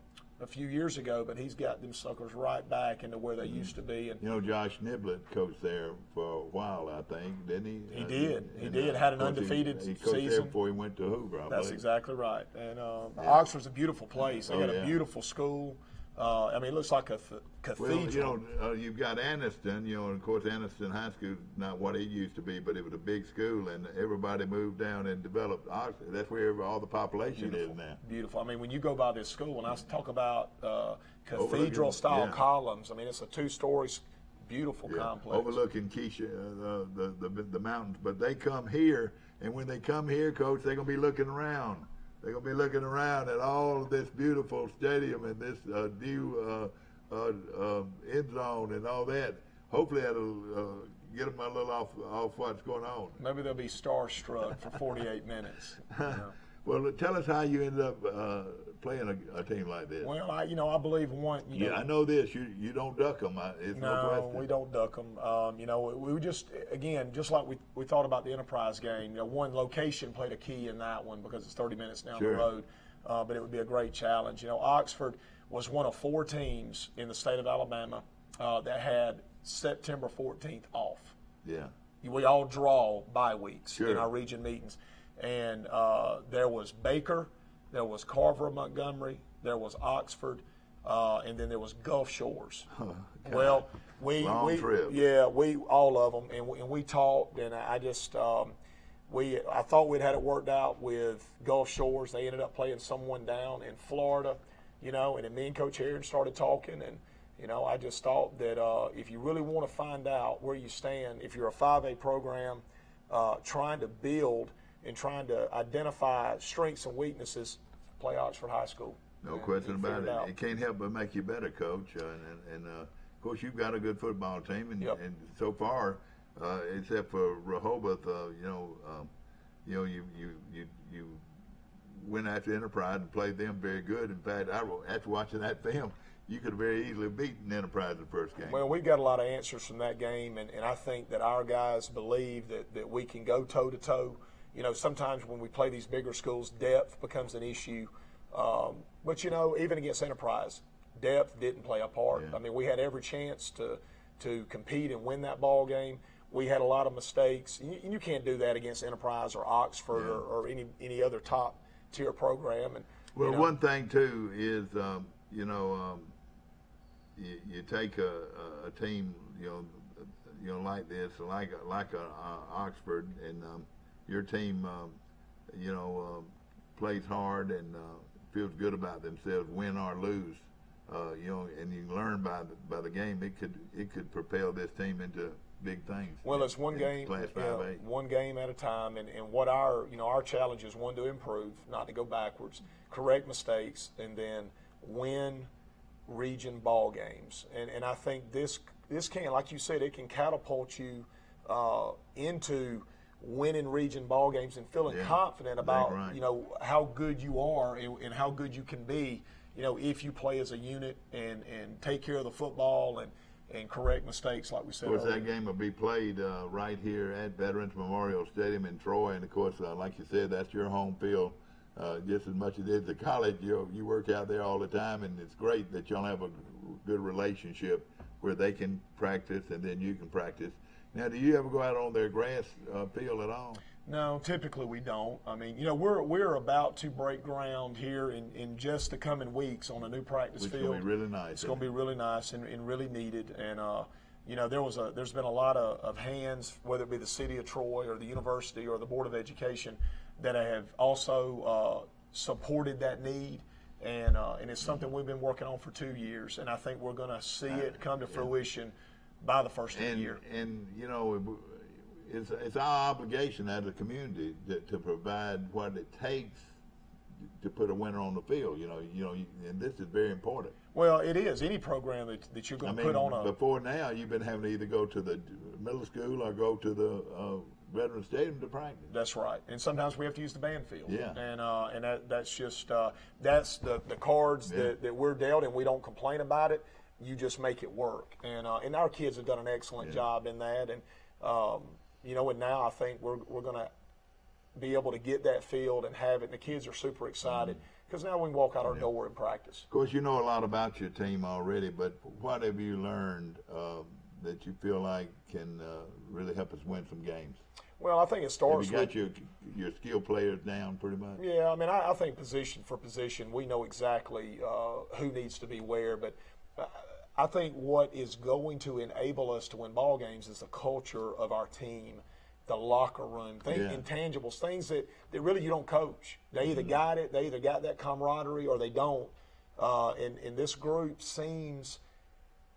few years ago, but he's got them suckers right back into where they used to be. And Josh Niblett coached there for a while, I think, didn't he? He did. He did. Had an undefeated season. He coached season there before he went to Hoover, I That's believe. exactly right. And Oxford's a beautiful place. They got a beautiful school. It looks like a cathedral. Well, you've got Anniston, and of course Anniston High School is not what it used to be, but it was a big school, and everybody moved down and developed Oxford. That's where all the population is now. Beautiful. When you go by this school, and I talk about cathedral-style columns, it's a two-story, beautiful complex. Overlooking Keisha, the mountains. But they come here, and when they come here, Coach, they're going to be looking around. They're going to be looking around at all of this beautiful stadium and this new end zone and all that. Hopefully that'll get them a little off what's going on. Maybe they'll be starstruck for 48 minutes. Well, tell us how you ended up playing a team like this. Well, I believe one. I know this. You don't duck them. It's no question. We don't duck them. We just, again, just like we thought about the Enterprise game. One location played a key in that one because it's 30 minutes down the road. But it would be a great challenge. Oxford was one of 4 teams in the state of Alabama that had September 14th off. Yeah. We all draw bye weeks in our region meetings. And there was Baker, there was Carver of Montgomery, there was Oxford, and then there was Gulf Shores. Well, we all of them, and we talked, and I just I thought we'd had it worked out with Gulf Shores. They ended up playing someone down in Florida, and then me and Coach Herron started talking, and I just thought that if you really want to find out where you stand, if you're a 5A program, trying to build and trying to identify strengths and weaknesses, play Oxford High School. No question about it. It can't help but make you better, Coach. And of course, you've got a good football team, and so far, except for Rehoboth, you went after Enterprise and played them very good. In fact, after watching that film, you could have very easily beaten Enterprise in the first game. Well, we got a lot of answers from that game, and I think that our guys believe that we can go toe-to-toe. Sometimes when we play these bigger schools, depth becomes an issue. But, even against Enterprise, depth didn't play a part. Yeah. I mean, we had every chance to compete and win that ball game. We had a lot of mistakes. You can't do that against Enterprise or Oxford or any other top-tier program. And one thing, too, is, you take a team, like this, like Oxford, and your team, plays hard and feels good about themselves, win or lose, and you learn by the game. It could propel this team into big things. Well, it's one game, one game at a time, and what our challenge is: one, to improve, not to go backwards, correct mistakes, and then win region ball games. And I think this can, like you said, it can catapult you into winning region ball games and feeling confident about how good you are and how good you can be, if you play as a unit and take care of the football and correct mistakes, like we said. Of course, that game will be played right here at Veterans Memorial Stadium in Troy, and of course, like you said, that's your home field. Just as much as it is the college, you work out there all the time, and it's great that y'all have a good relationship where they can practice and then you can practice. Now, do you ever go out on their grass field at all? No, typically we don't. I mean, we're about to break ground here in just the coming weeks on a new practice field. It's going to be really nice. It's going to be really nice and really needed. And there's been a lot of hands, whether it be the city of Troy or the university or the Board of Education, that have also supported that need, and it's something we've been working on for 2 years, and I think we're going to see it come to fruition by the first of the year. And it's our obligation as a community to provide what it takes to put a winner on the field. And this is very important. Well, it is. Any program that you're going to put on a. Before now, you've been having to either go to the middle school or go to the Veterans Stadium to practice. That's right, and sometimes we have to use the band field. Yeah. And that's just that's the cards that we're dealt, and we don't complain about it. You just make it work, and our kids have done an excellent job in that, and and now I think we're going to be able to get that field and have it, and the kids are super excited because now we can walk out our door and practice. Of course, you know a lot about your team already, but what have you learned that you feel like can really help us win some games? Well, I think it starts with. Have you got your skill players down pretty much? Yeah, I mean, I think position for position, we know exactly who needs to be where, but I think what is going to enable us to win ball games is the culture of our team, the locker room, intangibles, things that really you don't coach. They either got it, they either got that camaraderie or they don't. And this group seems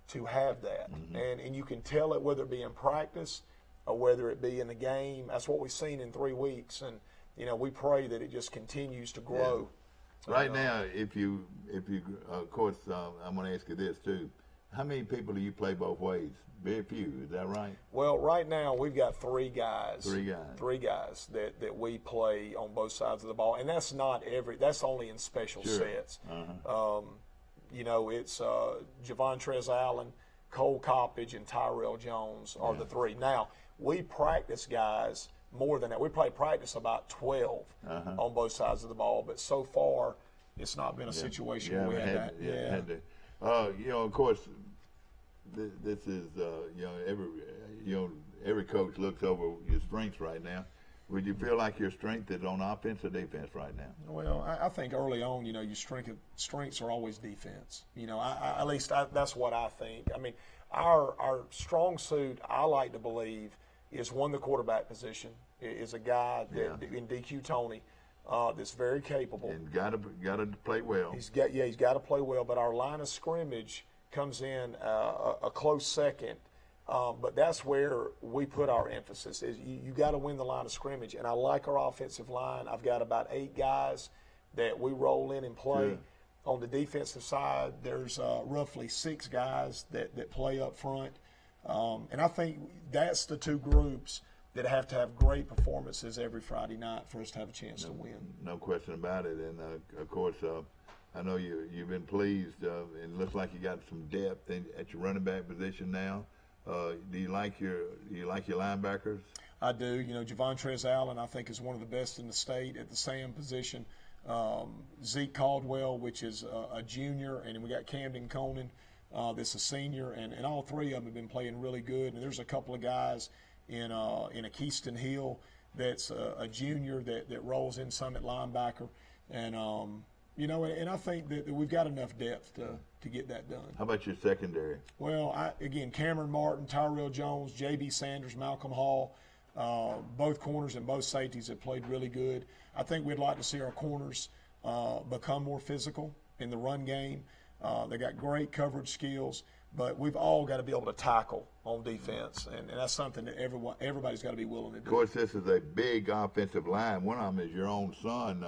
to have that. And you can tell it whether it be in practice or whether it be in the game. That's what we've seen in 3 weeks. And, we pray that it just continues to grow. Yeah. Right now, if you, of course, I'm going to ask you this too. How many people do you play both ways? Very few, is that right? Well, right now we've got 3 guys. 3 guys. 3 guys that we play on both sides of the ball, and that's not that's only in special sets. It's Javon Trez Allen, Cole Coppage, and Tyrell Jones are the 3. Now, we practice guys more than that. We probably practice about 12 on both sides of the ball, but so far it's not been a situation where we had that. Of course, this is every coach looks over your strengths right now. Would you feel like your strength is on offense or defense right now? Well, I think early on, you know, your strengths are always defense. You know, at least that's what I think. I mean, our strong suit, I like to believe, is one, the quarterback position, is a guy that in DQ Tony that's very capable. And got to play well. He's got to play well. But our line of scrimmage comes in a close second. But that's where we put our emphasis. Is you got to win the line of scrimmage. And I like our offensive line. I've got about 8 guys that we roll in and play. Sure. On the defensive side, there's roughly 6 guys that play up front. And I think that's the 2 groups that have to have great performances every Friday night for us to have a chance to win. No question about it. And, of course, I know you've been pleased. It looks like you got some depth at your running back position now. Do you like your linebackers? I do. You know, Javontrez Allen, I think, is one of the best in the state at the Sam position. Zeke Caldwell, which is a junior, and we got Camden Conan, that's a senior, and all 3 of them have been playing really good. And there's a couple of guys in a Keyston Hill that's a junior that rolls in some at linebacker, and you know, and I think that we've got enough depth to get that done. How about your secondary? Well, again, Cameron Martin, Tyrell Jones, J.B. Sanders, Malcolm Hall, both corners and both safeties have played really good. I think we'd like to see our corners become more physical in the run game. They got great coverage skills, but we've all got to be able to tackle on defense, and that's something that everybody's got to be willing to do. Of course, this is a big offensive line. One of them is your own son.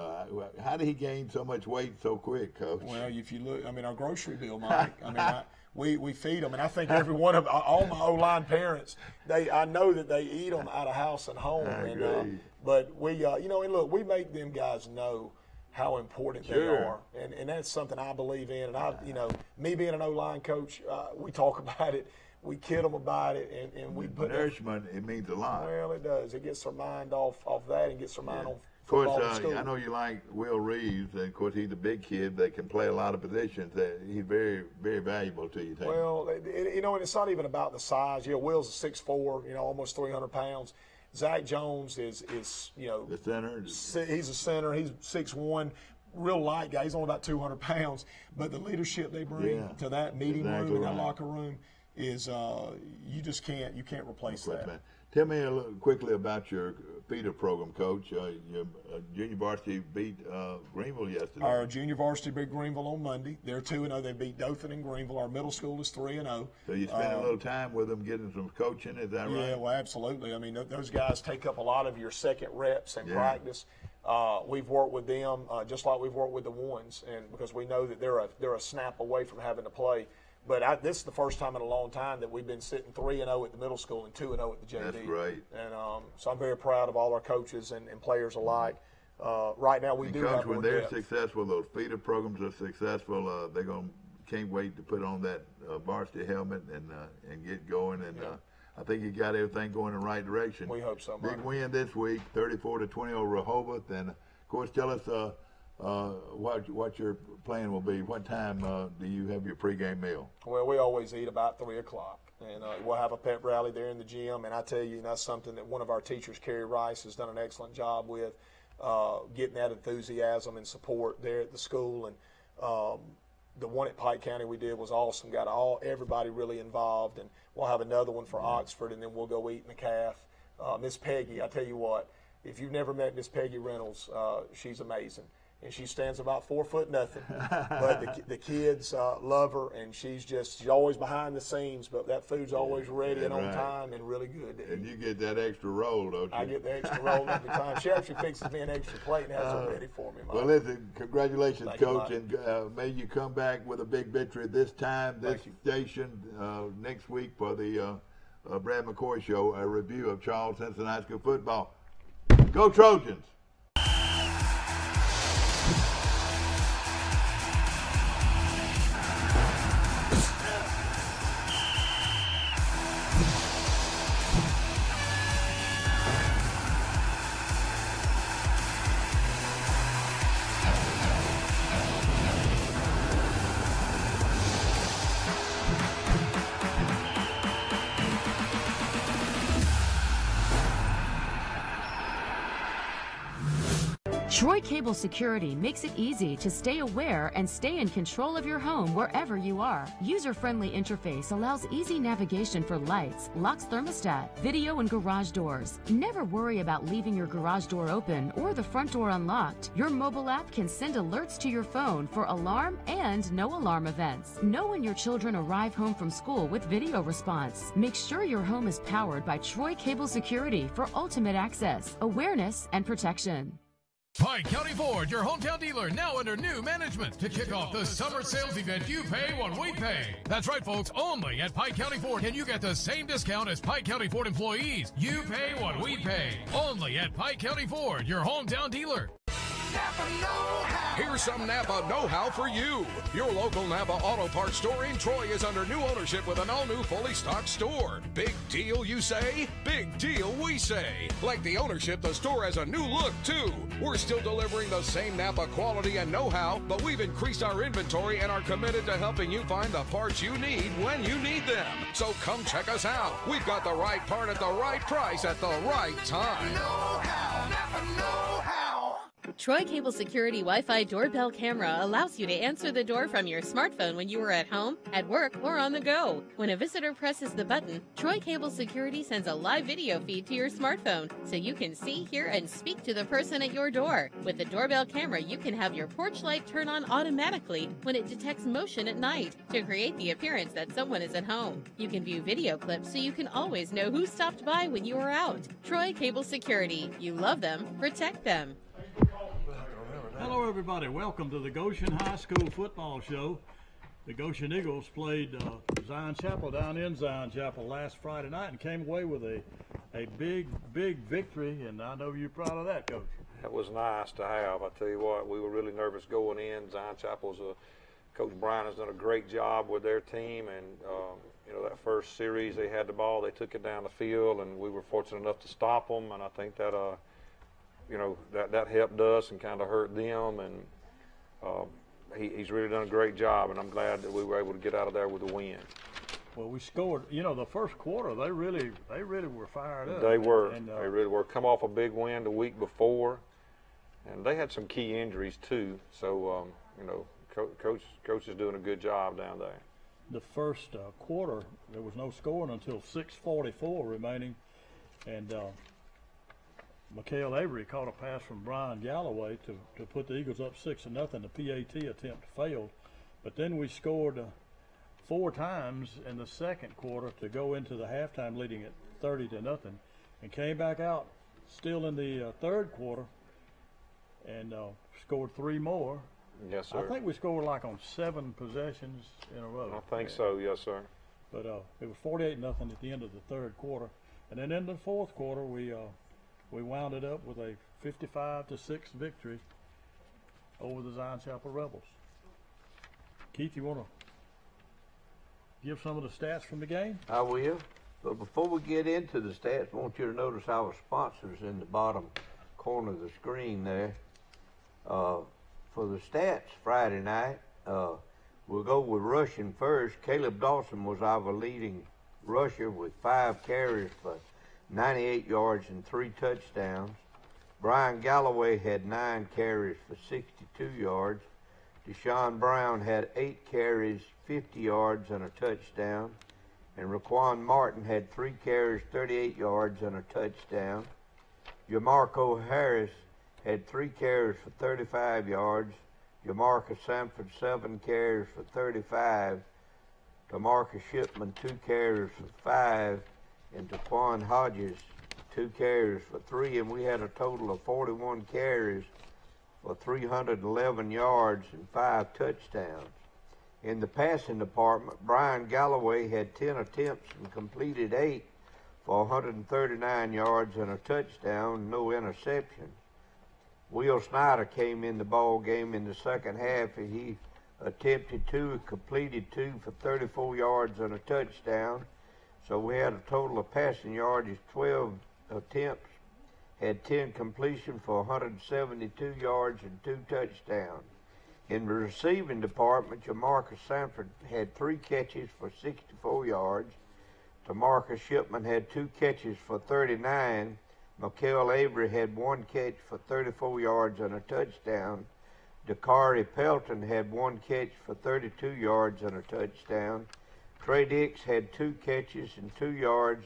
How did he gain so much weight so quick, Coach? Well, if you look, I mean, our grocery bill, Mike. I mean, we feed them, and I think every one of all my O-line parents, I know that they eat them out of house and home. But we, you know, and look, we make them guys know how important they are, and that's something I believe in. And you know, me being an O-line coach, we talk about it, we kid them about it, and we put nourishment. It means a lot. Well, it does. It gets their mind off that and gets their mind on. Of course, I know you like Will Reeves, and of course he's a big kid that can play a lot of positions. He's very, very valuable to you. Well, you know, and it's not even about the size. You know, Will's a 6'4", you know, almost 300 pounds. Zach Jones is you know, the center. He's a center. He's 6'1", real light guy. He's only about 200 pounds. But the leadership they bring to that meeting room and that locker room is you just can't replace that. Man. Tell me a little quickly about your feeder program, Coach. Your junior varsity beat Greenville yesterday. Our junior varsity beat Greenville on Monday. They're 2-0. They beat Dothan and Greenville. Our middle school is 3-0. So you spend a little time with them, getting some coaching. Is that right? Yeah, well, absolutely. I mean, those guys take up a lot of your second reps in practice. We've worked with them just like we've worked with the ones, and because we know that they're a snap away from having to play. But this is the first time in a long time that we've been sitting 3-0 at the middle school and 2-0 at the JV. That's great. And so I'm very proud of all our coaches and players alike. Right now we do have when they're successful, those feeder programs are successful. They're can't wait to put on that varsity helmet and get going. And I think you got everything going in the right direction. We hope so. Big win this week, 34-20 over Rehoboth. And of course, tell us what your plan will be. What time do you have your pregame meal? Well, we always eat about 3 o'clock, and we'll have a pep rally there in the gym. And I tell you, that's something that one of our teachers, Kerry Rice, has done an excellent job with, getting that enthusiasm and support there at the school. And the one at Pike County we did was awesome. Got everybody really involved, and we'll have another one for Oxford, and then we'll go eat in the calf. Miss Peggy, I tell you what, if you've never met Miss Peggy Reynolds, she's amazing. And she stands about 4'0", but the kids love her, and she's always behind the scenes, but that food's always ready and on time and really good to eat. And you get that extra roll, don't you? I get the extra roll every time. She actually fixes me an extra plate and has it ready for me, Mike. Well, listen, congratulations, Thank Coach, you, and may you come back with a big victory this time, this station, next week for the Brad McCoy Show, a review of Charles Henson High School football. Go Trojans! Troy Cable Security makes it easy to stay aware and stay in control of your home wherever you are. User-friendly interface allows easy navigation for lights, locks thermostat, video, and garage doors. Never worry about leaving your garage door open or the front door unlocked. Your mobile app can send alerts to your phone for alarm and no alarm events. Know when your children arrive home from school with video response. Make sure your home is powered by Troy Cable Security for ultimate access, awareness, and protection. Pike County Ford, your hometown dealer, now under new management. To kick off the summer sales event, you pay what we pay. That's right, folks, only at Pike County Ford can you get the same discount as Pike County Ford employees. You pay what we pay. Only at Pike County Ford, your hometown dealer. Here's some Napa know-how for you. Your local Napa Auto Parts store in Troy is under new ownership with an all-new fully stocked store. Big deal, you say? Big deal, we say. Like the ownership, the store has a new look, too. We're still delivering the same Napa quality and know-how, but we've increased our inventory and are committed to helping you find the parts you need when you need them. So come check us out. We've got the right part at the right price at the right time. Know-how, Napa know-how. Troy Cable Security Wi-Fi doorbell camera allows you to answer the door from your smartphone when you are at home, at work, or on the go. When a visitor presses the button, Troy Cable Security sends a live video feed to your smartphone so you can see, hear, and speak to the person at your door. With the doorbell camera, you can have your porch light turn on automatically when it detects motion at night to create the appearance that someone is at home. You can view video clips so you can always know who stopped by when you are out. Troy Cable Security. You love them, protect them. Hello everybody, welcome to the Goshen High School football show. The Goshen Eagles played Zion Chapel down in Zion Chapel last Friday night and came away with a big victory, and I know you're proud of that, Coach. That was nice to have. I tell you what, we were really nervous going in. Zion Chapel's Coach Brian has done a great job with their team, and you know, that first series they had the ball, they took it down the field, and we were fortunate enough to stop them, and I think that you know, that helped us and kind of hurt them, and he's really done a great job, and I'm glad that we were able to get out of there with a win. Well, we scored, you know, the first quarter, they really were fired up. They were. They really were. Come off a big win the week before, and they had some key injuries too. So, you know, coach is doing a good job down there. The first quarter, there was no scoring until 6:44 remaining, and Mikhail Avery caught a pass from Brian Galloway to put the Eagles up 6-0. The PAT attempt failed, but then we scored 4 times in the second quarter to go into the halftime leading at 30-0, and came back out still in the third quarter and scored 3 more. Yes, sir. I think we scored like on 7 possessions in a row. I think so, yes, sir. But it was 48-0 at the end of the third quarter, and then in the fourth quarter we wound it up with a 55-6 victory over the Zion Chapel Rebels. Keith, you want to give some of the stats from the game? I will. But before we get into the stats, I want you to notice our sponsors in the bottom corner of the screen there. For the stats Friday night, we'll go with rushing first. Caleb Dawson was our leading rusher with 5 carries for 98 yards and 3 touchdowns. Brian Galloway had 9 carries for 62 yards. Deshaun Brown had 8 carries, 50 yards and a touchdown. And Raquan Martin had 3 carries, 38 yards and a touchdown. Jamarco Harris had 3 carries for 35 yards. Jamarcus Sanford 7 carries for 35. DeMarcus Shipman 2 carries for 5. And Taquan Hodges 2 carries for 3, and we had a total of 41 carries for 311 yards and 5 touchdowns. In the passing department, Brian Galloway had 10 attempts and completed 8 for 139 yards and a touchdown, no interceptions. Will Snyder came in the ball game in the second half, and he attempted 2 and completed 2 for 34 yards and a touchdown. So we had a total of passing yardage, 12 attempts, had 10 completion for 172 yards and 2 touchdowns. In the receiving department, Jamarcus Sanford had 3 catches for 64 yards. DeMarcus Shipman had 2 catches for 39. McHale Avery had 1 catch for 34 yards and a touchdown. Dakari Pelton had 1 catch for 32 yards and a touchdown. Trey Dix had 2 catches and 2 yards,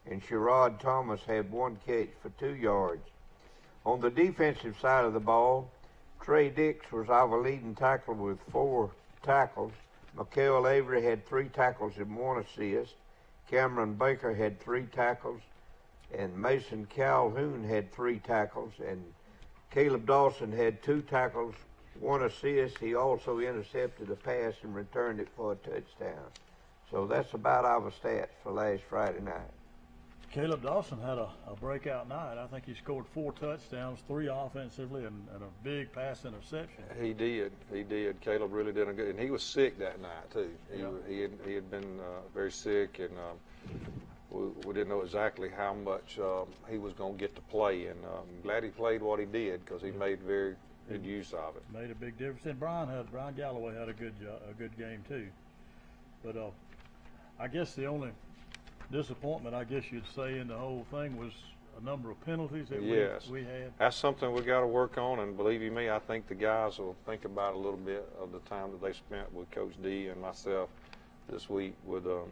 and Sherrod Thomas had 1 catch for 2 yards. On the defensive side of the ball, Trey Dix was our leading tackler with 4 tackles. McHale Avery had 3 tackles and 1 assist. Cameron Baker had 3 tackles, and Mason Calhoun had 3 tackles, and Caleb Dawson had 2 tackles, 1 assist. He also intercepted a pass and returned it for a touchdown. So that's about our stats for last Friday night. Caleb Dawson had a breakout night. I think he scored 4 touchdowns, 3 offensively, and a big pass interception. He did. Caleb really did a good, and he was sick that night too. He had been very sick, and we didn't know exactly how much he was going to get to play. And I'm glad he played what he did because he made very good use of it. Made a big difference. And Brian Galloway had a good game too. But I guess the only disappointment, I guess you'd say, in the whole thing was a number of penalties that we had. That's something we got to work on, and believe you me, I think the guys will think about a little bit of the time that they spent with Coach D and myself this week with the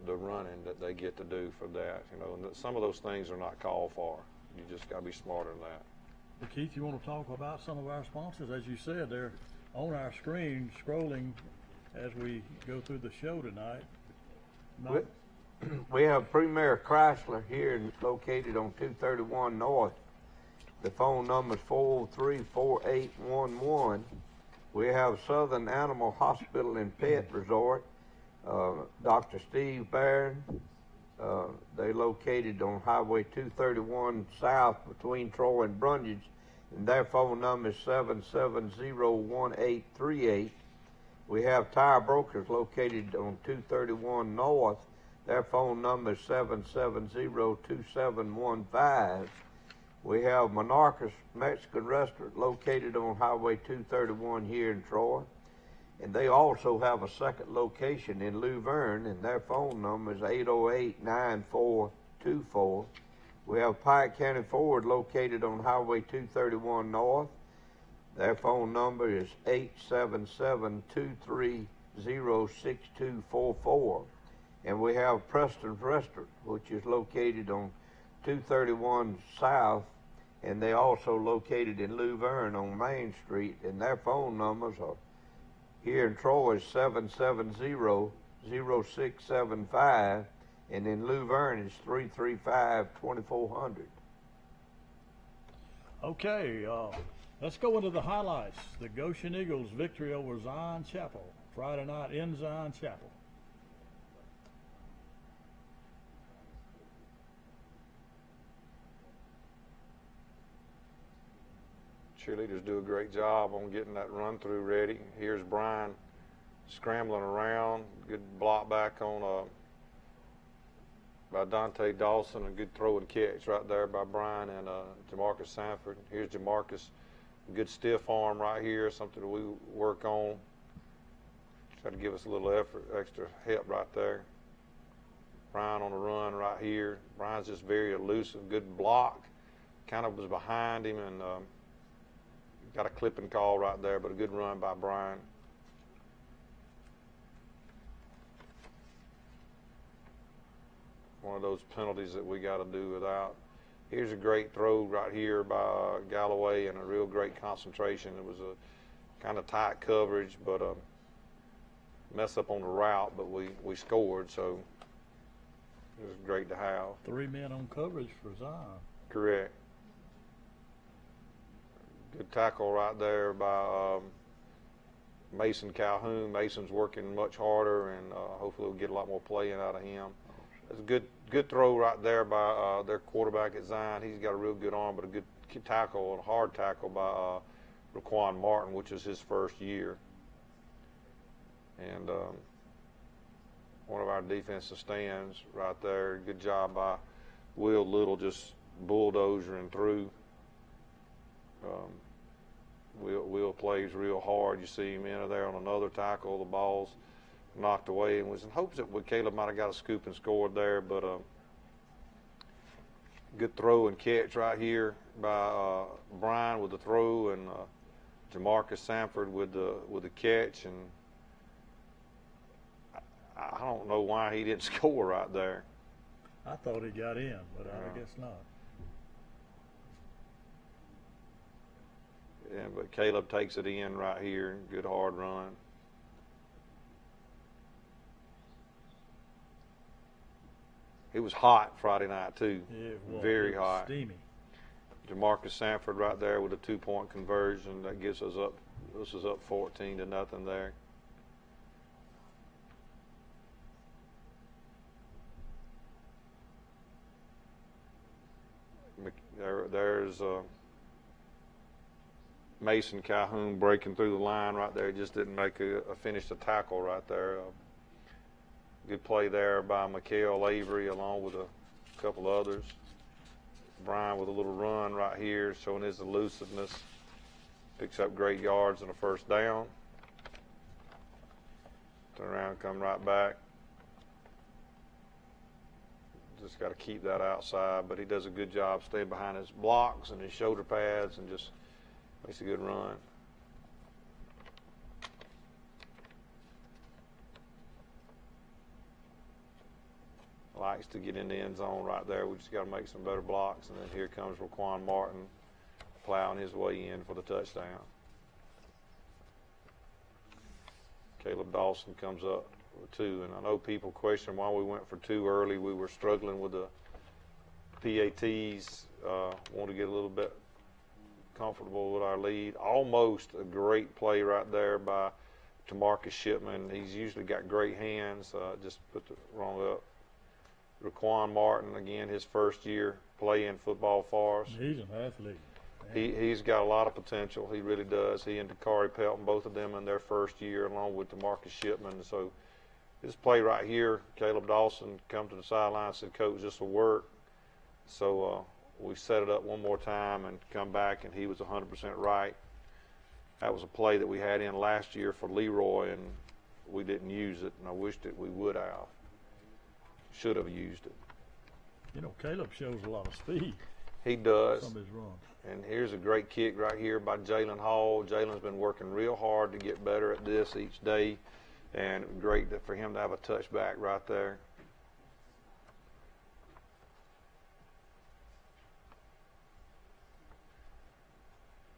running that they get to do for that. You know, and some of those things are not called for. You just got to be smarter than that. Well, Keith, you want to talk about some of our sponsors? As you said, they're on our screen scrolling as we go through the show tonight. We have Premier Chrysler here located on 231 North. The phone number is 403-4811. We have Southern Animal Hospital and Pet Resort, Dr. Steve Barron. They located on Highway 231 South between Troy and Brundage, and their phone number is 770-1838. We have Tire Brokers located on 231 North. Their phone number is 770-2715. We have Monarchus Mexican Restaurant located on Highway 231 here in Troy. And they also have a second location in Luverne, and their phone number is 808-9424. We have Pike County Ford located on Highway 231 North. Their phone number is 877-230-6244. And we have Preston's Restaurant, which is located on 231 South, and they also located in Luverne on Main Street, and their phone numbers are here in Troy is 770-0675, and in Luverne is 335-2400. Okay, let's go into the highlights. The Goshen Eagles' victory over Zion Chapel, Friday night in Zion Chapel. Cheerleaders do a great job on getting that run through ready. Here's Brian scrambling around. Good block back on by Dante Dawson. A good throw and catch right there by Brian and Jamarcus Sanford. Here's Jamarcus. Good stiff arm right here, something that we work on. Try to give us a little effort, extra help right there. Brian on the run right here. Brian's just very elusive. Good block. Kind of was behind him and got a clipping call right there, but a good run by Brian. One of those penalties that we got to do without. Here's a great throw right here by Galloway and a real great concentration. It was a kind of tight coverage, but a mess up on the route, but we scored, so it was great to have. 3 men on coverage for Zion. Correct. Good tackle right there by Mason Calhoun. Mason's working much harder, and hopefully we'll get a lot more playing out of him. It's a good throw right there by their quarterback at Zion. He's got a real good arm, but a good tackle, a hard tackle by Raquan Martin, which is his first year. And one of our defensive stands right there. Good job by Will Little, just bulldozing through. Will plays real hard. You see him in there on another tackle. The ball's knocked away, and was in hopes that Caleb might have got a scoop and scored there, but Good throw and catch right here by Brian with the throw, and Jamarcus Sanford with the catch. And I don't know why he didn't score right there. I thought he got in, but I guess not. Yeah, but Caleb takes it in right here. Good hard run. It was hot Friday night too. Yeah, it was. Very It was hot. steamy. Jamarcus Sanford right there with a 2-point conversion that gives us up. This is up 14-0 there. There's Mason Calhoun breaking through the line right there. Just didn't make finish the tackle right there. Good play there by Mikael Avery along with a couple others. Brian with a little run right here, showing his elusiveness. Picks up great yards and a first down. Turn around, come right back. Just got to keep that outside, but he does a good job staying behind his blocks and his shoulder pads and just makes a good run. Likes to get in the end zone right there. We just got to make some better blocks. And then here comes Raquan Martin plowing his way in for the touchdown. Caleb Dawson comes up with 2. And I know people question why we went for 2 early. We were struggling with the PATs. Want to get a little bit comfortable with our lead. Almost a great play right there by Tamarcus Shipman. He's usually got great hands. Just put the wrong up. Raquan Martin, again, his first year playing football for us. He's an athlete. He's got a lot of potential. He really does. He and Dakari Pelton, both of them in their first year, along with Tamarcus Shipman. So this play right here, Caleb Dawson come to the sideline and said, "Coach, this will work." So we set it up one more time and come back, and he was 100% right. That was a play that we had in last year for Leroy, and we didn't use it, and I wished that we would have. Should have used it. You know, Caleb shows a lot of speed. He does. Some of his runs. And here's a great kick right here by Jalen Hall. Jalen's been working real hard to get better at this each day, and great for him to have a touchback right there.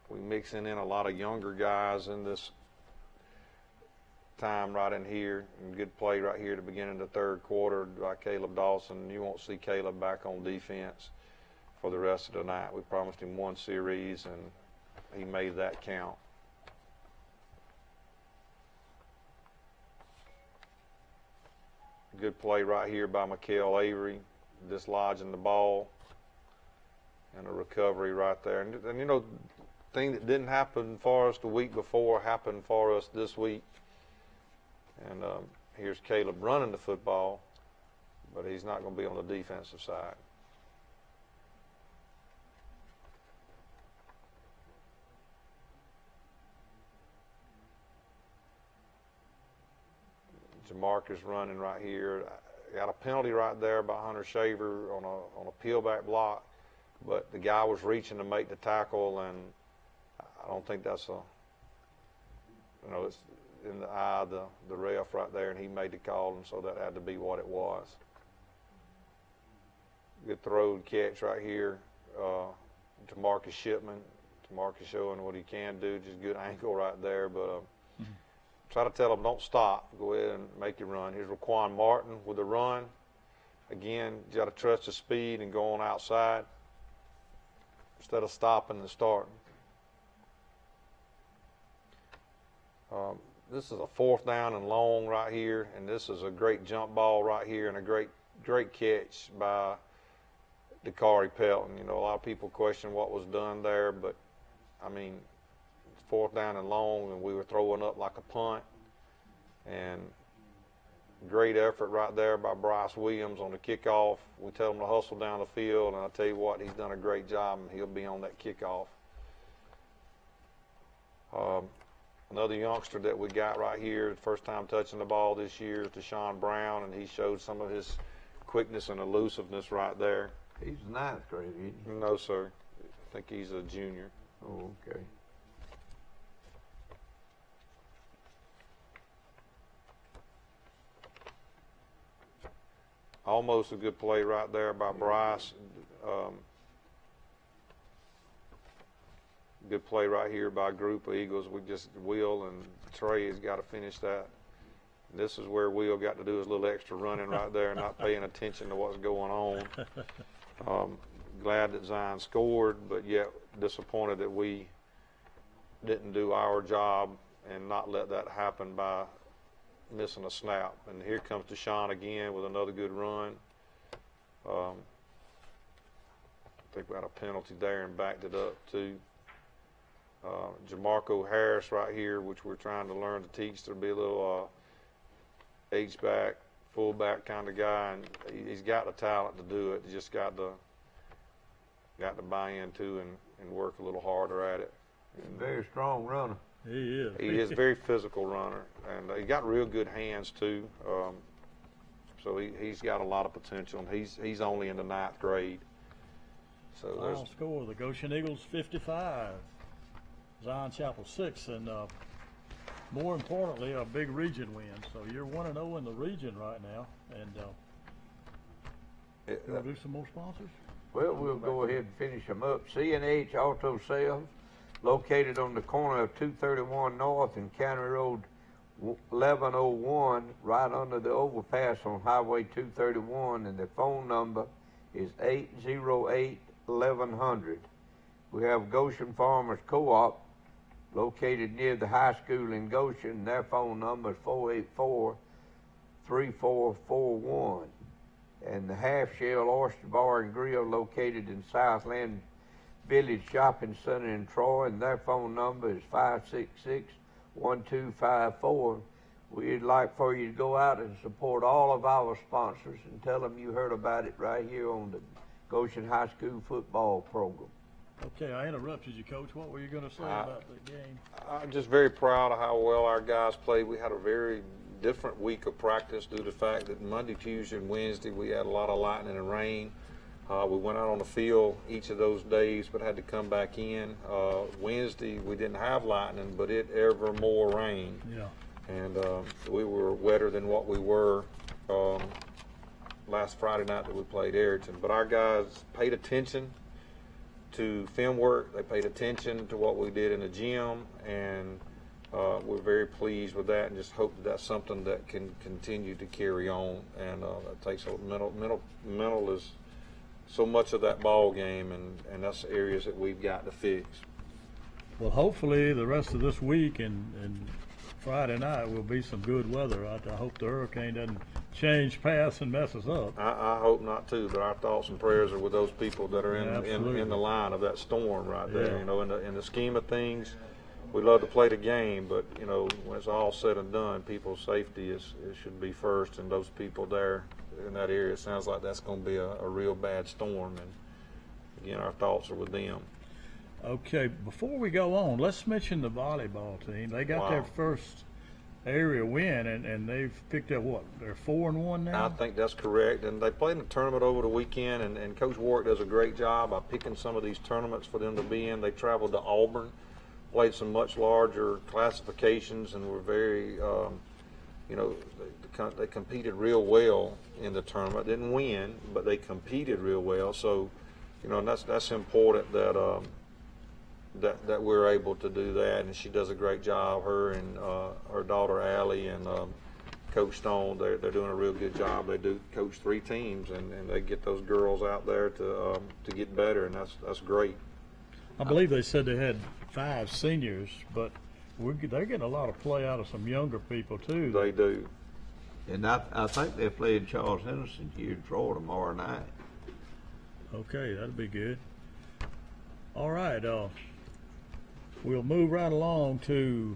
We mixing in a lot of younger guys in this time right in here, and good play right here to begin in the third quarter by Caleb Dawson. You won't see Caleb back on defense for the rest of the night. We promised him 1 series, and he made that count. Good play right here by Mikael Avery, dislodging the ball, and a recovery right there. And you know, thing that didn't happen for us the week before happened for us this week. And here's Caleb running the football, but he's not going to be on the defensive side. Jamarcus running right here. Got a penalty right there by Hunter Shaver on a peelback block, but the guy was reaching to make the tackle, and I don't think that's it's in the eye of the ref right there, and he made the call, and so that had to be what it was. Good throw and catch right here to Marcus Shipman. Tamarcus showing what he can do, just good ankle right there, but try to tell him don't stop. Go ahead and make your run. Here's Raquan Martin with a run. Again, you got to trust the speed and go on outside instead of stopping and starting. This is a 4th down and long right here, and this is a great jump ball right here and a great catch by Dakari Pelton. You know, a lot of people question what was done there, but I mean, 4th down and long, and we were throwing up like a punt. And great effort right there by Bryce Williams on the kickoff. We tell him to hustle down the field, and I tell you what, he's done a great job, and he'll be on that kickoff. Another youngster that we got right here, first time touching the ball this year, is Deshaun Brown, and he showed some of his quickness and elusiveness right there. He's the 9th grade, isn't he? No, sir. I think he's a junior. Oh, okay. Almost a good play right there by Bryce. Good play right here by a group of Eagles. We just, Will and Trey has got to finish that. This is where Will got to do his little extra running right there, not paying attention to what's going on. Glad that Zion scored, but yet disappointed that we didn't do our job and not let that happen by missing a snap. And here comes Deshaun again with another good run. I think we had a penalty there and backed it up too. Jamarco Harris right here, which we're trying to learn to teach to be a little H-back, fullback kind of guy, and he's got the talent to do it. He just got to buy into and work a little harder at it. He's a very strong runner. He is. He is a very physical runner, and he got real good hands too. So he's got a lot of potential. And he's only in the 9th grade. So Final score: the Goshen Eagles 55, Zion Chapel 6, and more importantly, a big region win. So you're 1-0 in the region right now, and you want to do some more sponsors? Well, we'll go ahead and finish them up. C&H Auto Sales, located on the corner of 231 North and County Road 1101, right under the overpass on Highway 231, and the phone number is 808-1100. We have Goshen Farmers Co-op, located near the high school in Goshen. Their phone number is 484-3441. And the Half Shell Oyster Bar and Grill, located in Southland Village Shopping Center in Troy, and their phone number is 566-1254. We'd like for you to go out and support all of our sponsors and tell them you heard about it right here on the Goshen High School football program. Okay, I interrupted you, Coach. What were you going to say about the game? I'm just very proud of how well our guys played. We had a very different week of practice due to the fact that Monday, Tuesday, and Wednesday we had a lot of lightning and rain. We went out on the field each of those days but had to come back in. Wednesday we didn't have lightning, but it ever more rained. Yeah. And we were wetter than what we were last Friday night that we played Ayrton. But our guys paid attention to film work. They paid attention to what we did in the gym, and we're very pleased with that, and just hope that that's something that can continue to carry on. And that takes a mental is so much of that ball game, and that's the areas that we've got to fix. Well, hopefully the rest of this week and Friday night will be some good weather. I hope the hurricane doesn't change paths and mess us up. I hope not too, but our thoughts and prayers are with those people that are in the line of that storm right there. Yeah. You know, in the scheme of things, we love to play the game, but you know, when it's all said and done, people's safety should be first, and those people there in that area, it sounds like that's going to be a real bad storm, and again, our thoughts are with them. Okay, before we go on, let's mention the volleyball team. They got their first area win, and they've picked up what? They're 4-1 now? I think that's correct, and they played in a tournament over the weekend, and Coach Warwick does a great job by picking some of these tournaments for them to be in. They traveled to Auburn, played some much larger classifications, and were very, you know, they competed real well in the tournament. Didn't win, but they competed real well. So, you know, and that's important that that we're able to do that, and she does a great job. Her and her daughter Allie and Coach Stone, they're doing a real good job. They do coach 3 teams, and they get those girls out there to get better, and that's great. I believe they said they had 5 seniors, but they're getting a lot of play out of some younger people too. They do. And I think they're playing Charles Henderson here in Troy tomorrow night. Okay, that'll be good. All right, we'll move right along to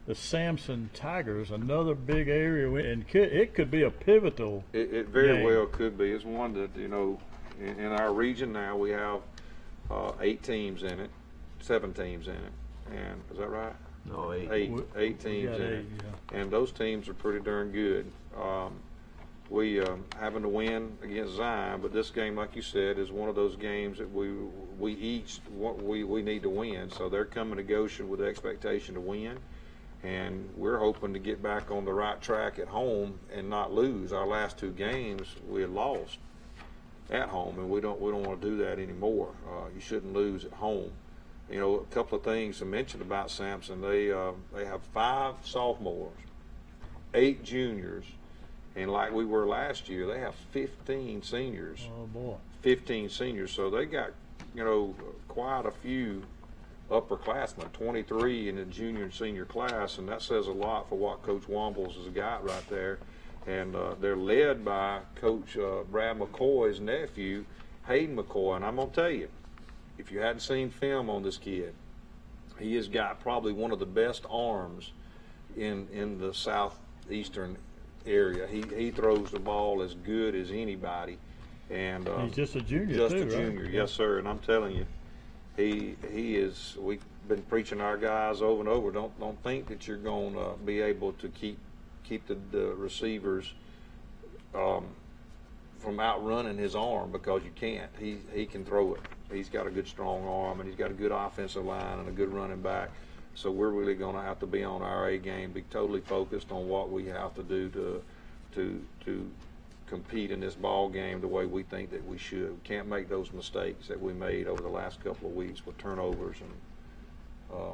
the Samson Tigers, another big area, and it could be a pivotal It very game. well could be. It's one that, you know, in our region now we have 8 teams in it, 7 teams in it, and is that right? No, 8. 8 teams in it, yeah. and those teams are pretty darn good. we having to win against Zion, but this game, like you said, is one of those games that we need to win. So they're coming to Goshen with the expectation to win, and we're hoping to get back on the right track at home and not lose. Our last 2 games we had lost at home, and we don't want to do that anymore. You shouldn't lose at home. You know, a couple of things to mention about Samson. They have 5 sophomores, 8 juniors. And like we were last year, they have 15 seniors. Oh, boy. 15 seniors. So they got, you know, quite a few upperclassmen, 23 in the junior and senior class, and that says a lot for what Coach Wombles has got right there. And they're led by Coach Brad McCoy's nephew, Hayden McCoy. And I'm going to tell you, if you hadn't seen film on this kid, he has got probably one of the best arms in the southeastern area. He throws the ball as good as anybody, and he's just a junior. Just too, a junior, right? Yes, sir. And I'm telling you, he is. We've been preaching our guys over and over. Don't think that you're going to be able to keep the receivers from outrunning his arm, because you can't. He can throw it. He's got a good strong arm, and he's got a good offensive line and a good running back. So we're really going to have to be on our A game, be totally focused on what we have to do to compete in this ball game the way we think that we should. We can't make those mistakes that we made over the last couple of weeks with turnovers and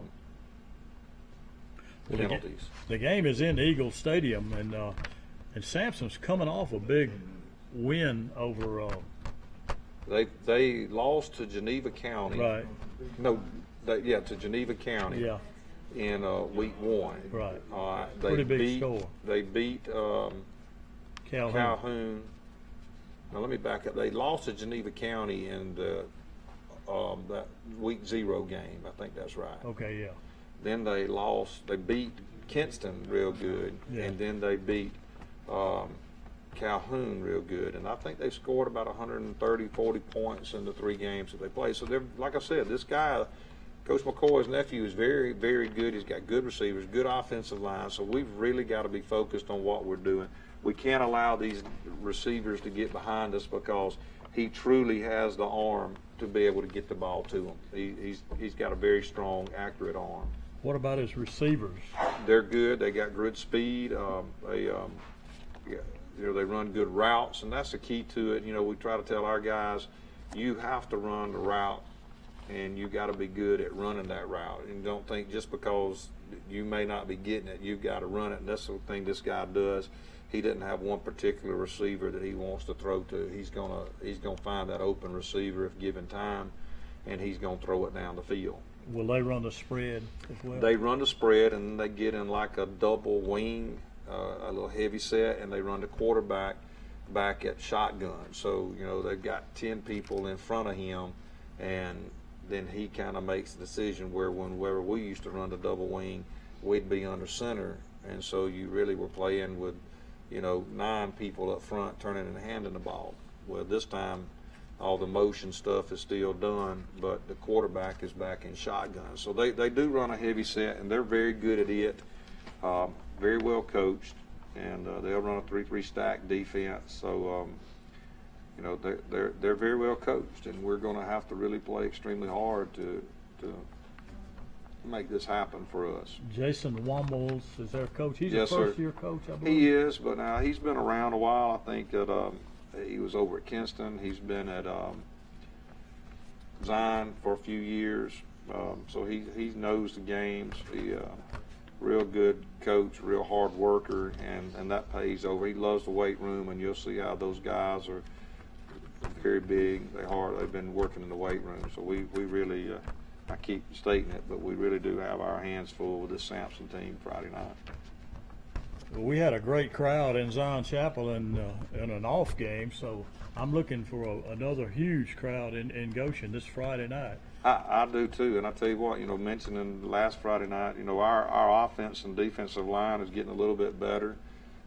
penalties. The game is in Eagle Stadium, and Samson's coming off a big win over. They lost to Geneva County. Right. No. To Geneva County. Yeah. In week 1. Right. Pretty big score. They beat Calhoun. Now let me back up. They lost to Geneva County in that week 0 game. I think that's right. Okay. Yeah. Then they beat Kinston real good, and then they beat Calhoun real good, and I think they scored about 130, 40 points in the 3 games that they played. So they're, like I said, this guy, Coach McCoy's nephew, is very, very good. He's got good receivers, good offensive line, so we've really got to be focused on what we're doing. We can't allow these receivers to get behind us, because he truly has the arm to be able to get the ball to him. He's got a very strong, accurate arm. What about his receivers? They're good. They got good speed. They run good routes, and that's the key to it. You know, we try to tell our guys, you have to run the route, and you got to be good at running that route. And don't think just because you may not be getting it, you've got to run it. And that's the thing this guy does. He doesn't have one particular receiver that he wants to throw to. He's gonna find that open receiver if given time, and he's gonna throw it down the field. Will they run the spread as well? They run the spread, and they get in like a double wing, a little heavy set, and they run the quarterback back at shotgun. So, you know, they've got 10 people in front of him, and then he kind of makes the decision where whenever we used to run the double wing, we'd be under center. And so you really were playing with, you know, 9 people up front turning and handing the ball. Well, this time all the motion stuff is still done, but the quarterback is back in shotgun. So they do run a heavy set, and they're very good at it. Very well coached, and they'll run a 3-3 stack defense. So, you know, they're very well coached, and we're going to have to really play extremely hard to make this happen for us. Jason Wombles is their coach. He's yes, a first-year coach, I believe. He is, but now he's been around a while. I think that he was over at Kinston. He's been at Zion for a few years, so he knows the games. He real good coach, real hard worker, and that pays over. He loves the weight room, and you'll see how those guys are very big. They've been working in the weight room, so we really, I keep stating it, but we really do have our hands full with this Samson team Friday night. Well, we had a great crowd in Zion Chapel in an off game, so I'm looking for another huge crowd in Goshen this Friday night. I do too, and I tell you what, you know, mentioning last Friday night, you know, our offense and defensive line is getting a little bit better.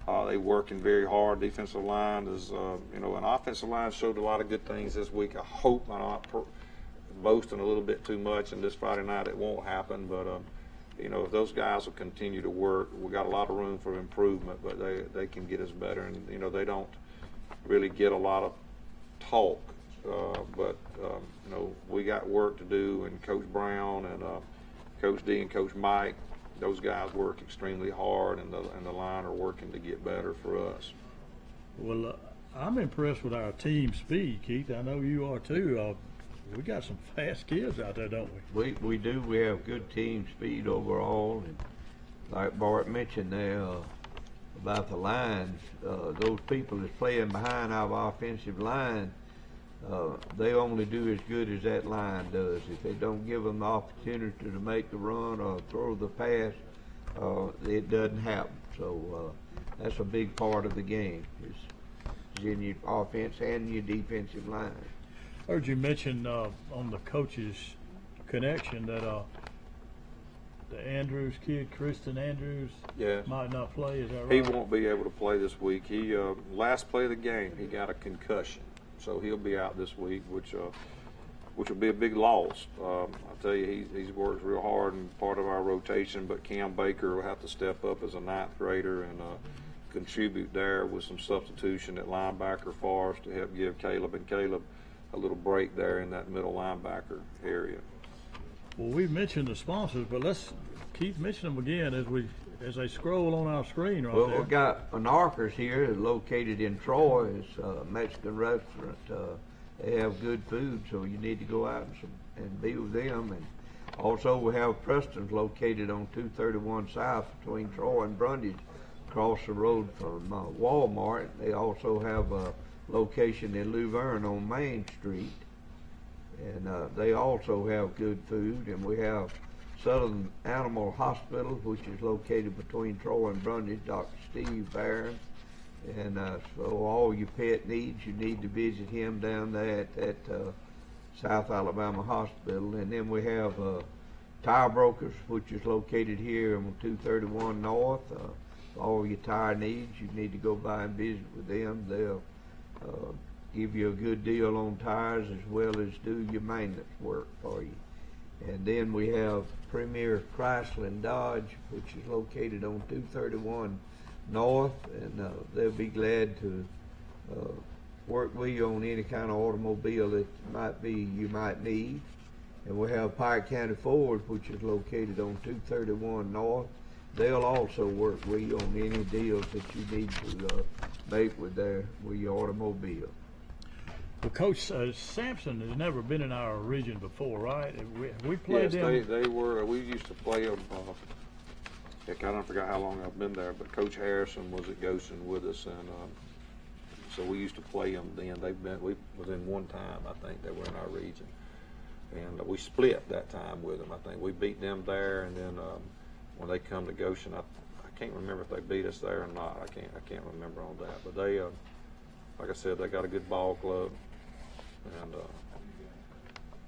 They working very hard. Defensive line is, you know, an offensive line showed a lot of good things this week. I hope I'm not boasting a little bit too much, and this Friday night it won't happen, but you know, if those guys will continue to work, we got a lot of room for improvement, but they can get us better. And, you know, they don't really get a lot of talk, but, you know, we got work to do, and Coach Brown and Coach D and Coach Mike, those guys work extremely hard, and the line are working to get better for us. Well, I'm impressed with our team speed, Keith. I know you are too. We got some fast kids out there, don't we? We do. We have good team speed overall, and like Bart mentioned there about the lines, those people that's playing behind our offensive line, they only do as good as that line does. If they don't give them the opportunity to make the run or throw the pass, it doesn't happen. So that's a big part of the game, is in your offense and your defensive line. I heard you mention on the coaches' connection that the Andrews kid, Kristen Andrews, might not play. Is that right? He won't be able to play this week. He last play of the game, he got a concussion, so he'll be out this week, which will be a big loss. I tell you, he's worked real hard and part of our rotation, but Cam Baker will have to step up as a 9th grader and contribute there with some substitution at linebacker for us to help give Caleb a little break there in that middle linebacker area. Well, we've mentioned the sponsors, but let's keep mentioning them again as they scroll on our screen right there. Well, we've got Anarchers here, located in Troy. It's a Mexican restaurant. They have good food, so you need to go out and be with them. And also we have Preston's, located on 231 South between Troy and Brundage, across the road from Walmart. They also have a location in Luverne on Main Street, and they also have good food. And we have Southern Animal Hospital, which is located between Troy and Brundage, Dr. Steve Barron. And so all your pet needs, you need to visit him down there at South Alabama Hospital. And then we have Tire Brokers, which is located here on 231 North. All your tire needs, you need to go by and visit with them. They'll give you a good deal on tires, as well as do your maintenance work for you. And then we have Premier Chrysler and Dodge, which is located on 231 North, and they'll be glad to work with you on any kind of automobile that you might need. And we have Pike County Ford, which is located on 231 North. They'll also work with you on any deals that you need to make with your automobile. Well, Coach, Sampson has never been in our region before, right? We played them. Yes, they were. We used to play them. I don't forget how long I've been there, but Coach Harrison was at Goshen with us, and so we used to play them then. We was in one time, I think, they were in our region, and we split that time with them. I think we beat them there, and then when they come to Goshen, I can't remember if they beat us there or not. I can't remember on that. But they, like I said, they got a good ball club, and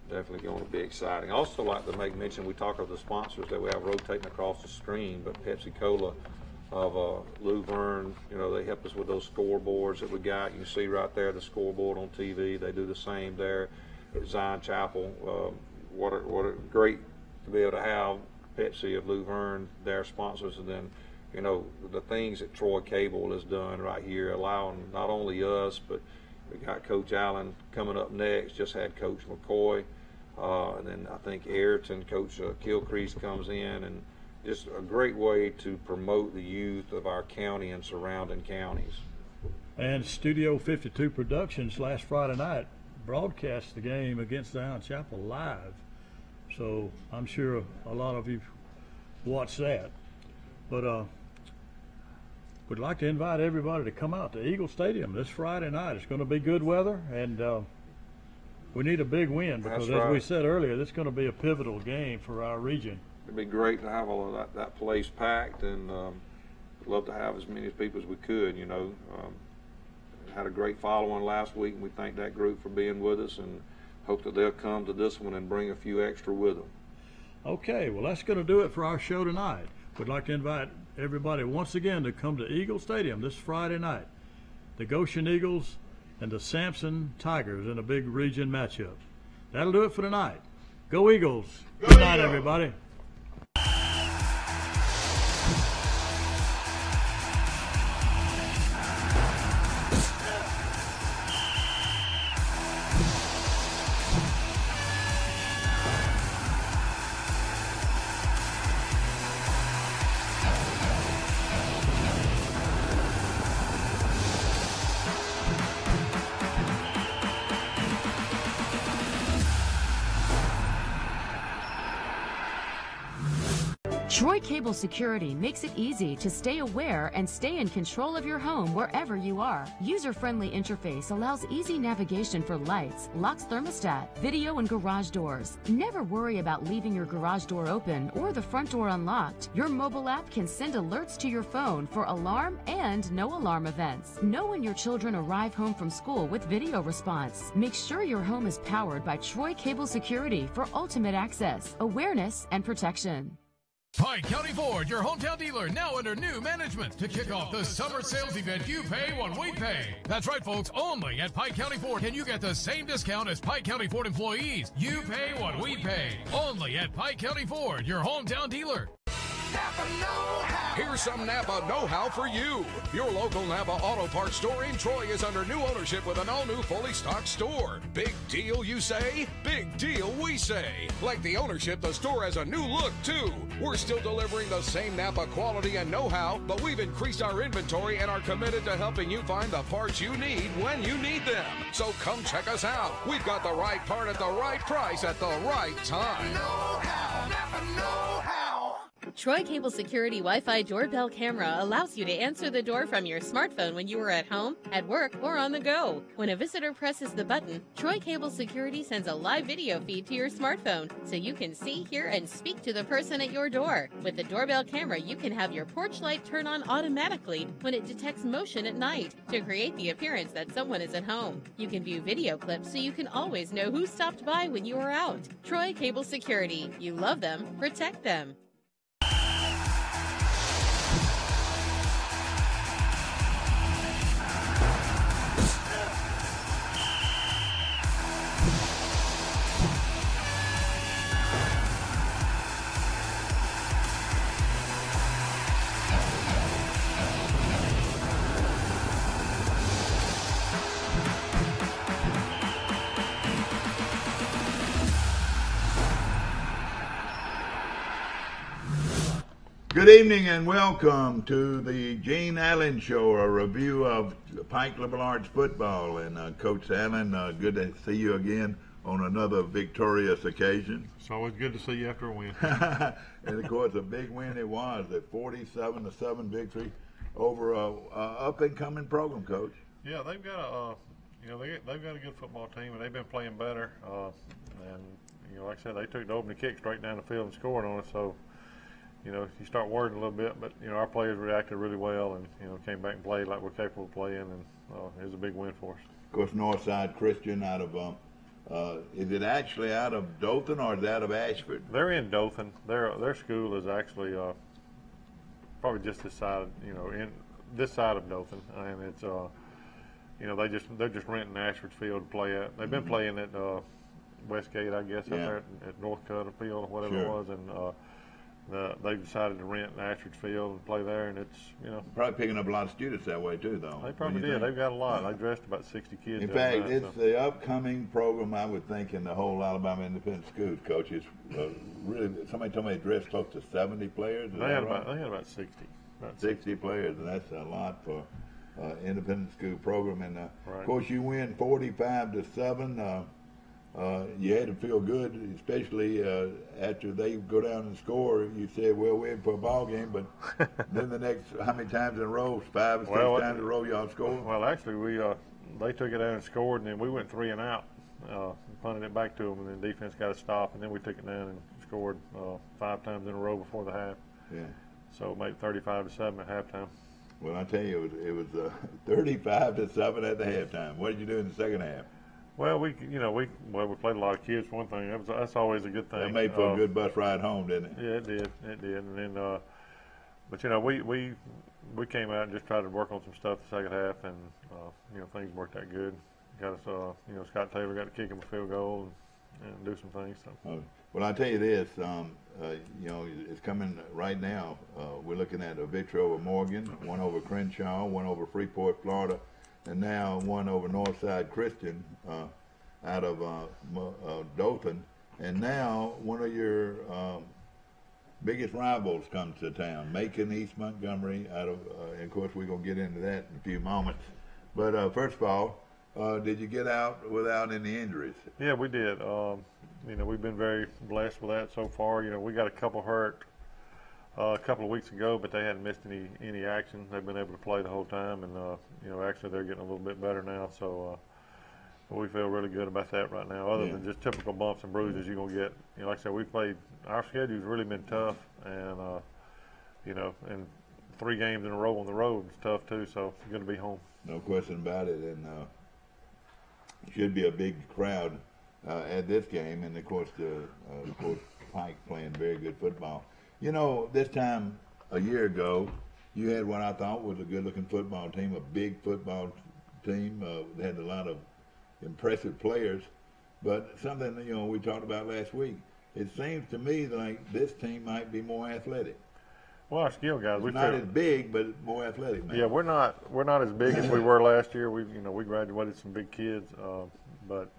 definitely going to be exciting. I also like to make mention, we talk of the sponsors that we have rotating across the screen, but Pepsi Cola of Luverne, you know, they help us with those scoreboards that we got. You can see right there the scoreboard on TV. They do the same there at Zion Chapel. What a great to be able to have Pepsi of Luverne, their sponsors, and then, you know, the things that Troy Cable has done right here, allowing not only us, but we got Coach Allen coming up next, just had Coach McCoy, and then I think Ayrton, Coach Gilcrease comes in, and just a great way to promote the youth of our county and surrounding counties. And Studio 52 Productions last Friday night broadcast the game against Zion Chapel live. So I'm sure a lot of you watched that. But we'd like to invite everybody to come out to Eagle Stadium this Friday night. It's going to be good weather, and we need a big win because, as we said earlier, this is going to be a pivotal game for our region. It'd be great to have all of that place packed, and we'd love to have as many people as we could, you know. Had a great following last week, and we thank that group for being with us, and hope that they'll come to this one and bring a few extra with them. Okay, well, that's going to do it for our show tonight. We'd like to invite everybody once again to come to Eagle Stadium this Friday night. The Goshen Eagles and the Sampson Tigers in a big region matchup. That'll do it for tonight. Go Eagles. Good night, everybody. Troy Cable Security makes it easy to stay aware and stay in control of your home wherever you are. User-friendly interface allows easy navigation for lights, locks thermostat, video and garage doors. Never worry about leaving your garage door open or the front door unlocked. Your mobile app can send alerts to your phone for alarm and no alarm events. Know when your children arrive home from school with video response. Make sure your home is powered by Troy Cable Security for ultimate access, awareness, and protection. Pike County Ford, your hometown dealer, now under new management. To kick off the summer sales event, you pay what we pay. That's right, folks, only at Pike County Ford can you get the same discount as Pike County Ford employees. You pay what we pay. Only at Pike County Ford, your hometown dealer. Napa know-how. Here's some Napa know-how for you. Your local Napa Auto Parts store in Troy is under new ownership with an all-new fully stocked store. Big deal, you say? Big deal, we say. Like the ownership, the store has a new look, too. We're still delivering the same Napa quality and know-how, but we've increased our inventory and are committed to helping you find the parts you need when you need them. So come check us out. We've got the right part at the right price at the right time. Know-how. Napa know-how. Troy Cable Security Wi-Fi doorbell camera allows you to answer the door from your smartphone when you are at home, at work, or on the go. When a visitor presses the button, Troy Cable Security sends a live video feed to your smartphone so you can see, hear, and speak to the person at your door. With the doorbell camera, you can have your porch light turn on automatically when it detects motion at night to create the appearance that someone is at home. You can view video clips so you can always know who stopped by when you are out. Troy Cable Security. You love them, protect them. Good evening and welcome to the Gene Allen Show, a review of Pike Liberal Arts football. And Coach Allen, good to see you again on another victorious occasion. It's always good to see you after a win. And of course, a big win it was, a 47-7 victory over a up and coming program, Coach. Yeah, they've got a they've got a good football team, and they've been playing better. And like I said, they took the opening kick straight down the field and scored on us. So. You start worrying a little bit, but, our players reacted really well and, came back and played like we're capable of playing, and it was a big win for us. Of course, Northside Christian out of, is it actually out of Dothan or is it out of Ashford? They're in Dothan. Their school is actually probably just this side, in this side of Dothan, and it's, they're just renting Ashford Field to play at. They've been playing at Westgate, I guess, up there at Northcutt Field or whatever it was, and they've decided to rent Ashford Field and play there, and it's, Probably picking up a lot of students that way, too, though. They probably did. They've got a lot. They dressed about 60 kids. In fact, it's the upcoming program, I would think, in the whole Alabama Independent Schools, Coach. It's really, somebody told me they dressed close to 70 players. They had about 60. About 60 players, and that's a lot for independent school program. And, of course, you win 45-7. You had to feel good, especially after they go down and score. You said, well, we're in for a ball game, but then the next, how many times in a row? 5 or 6 times in a row y'all scored? Well, actually, they took it down and scored, and then we went 3 and out, punted it back to them, and then defense got a stop, and then we took it down and scored 5 times in a row before the half. Yeah. So it made it 35-7 at halftime. Well, I tell you, it was 35-7 at the halftime. What did you do in the second half? Well, we played a lot of kids for one thing. That's always a good thing. That made for a good bus ride home, didn't it? Yeah, it did. And then, but we came out and just tried to work on some stuff the second half, and things worked out good. Got us, Scott Taylor got to kick him a field goal and do some things. So. Well, I tell you this, it's coming right now. We're looking at a victory over Morgan, one over Crenshaw, one over Freeport, Florida. And now one over Northside Christian out of Dothan. And now one of your biggest rivals comes to town, Macon East Montgomery. And of course, we're going to get into that in a few moments. But first of all, did you get out without any injuries? Yeah, we did. We've been very blessed with that so far. We got a couple hurt a couple of weeks ago, but they hadn't missed any action. They've been able to play the whole time, and you know, actually they're getting a little bit better now. So we feel really good about that right now. Other than just typical bumps and bruises you're gonna get. You know, like I said, we played. Our schedule's really been tough, and you know, and 3 games in a row on the road is tough too. So it's going to be home. No question about it, and should be a big crowd at this game, and of course Pike playing very good football. You know, this time a year ago, you had what I thought was a good-looking football team, a big football team. They had a lot of impressive players, but something, you know, we talked about last week. It seems to me like this team might be more athletic. Well, our skill guys, we're not as big, but more athletic. Man. Yeah, we're not as big as we were last year. We graduated some big kids, but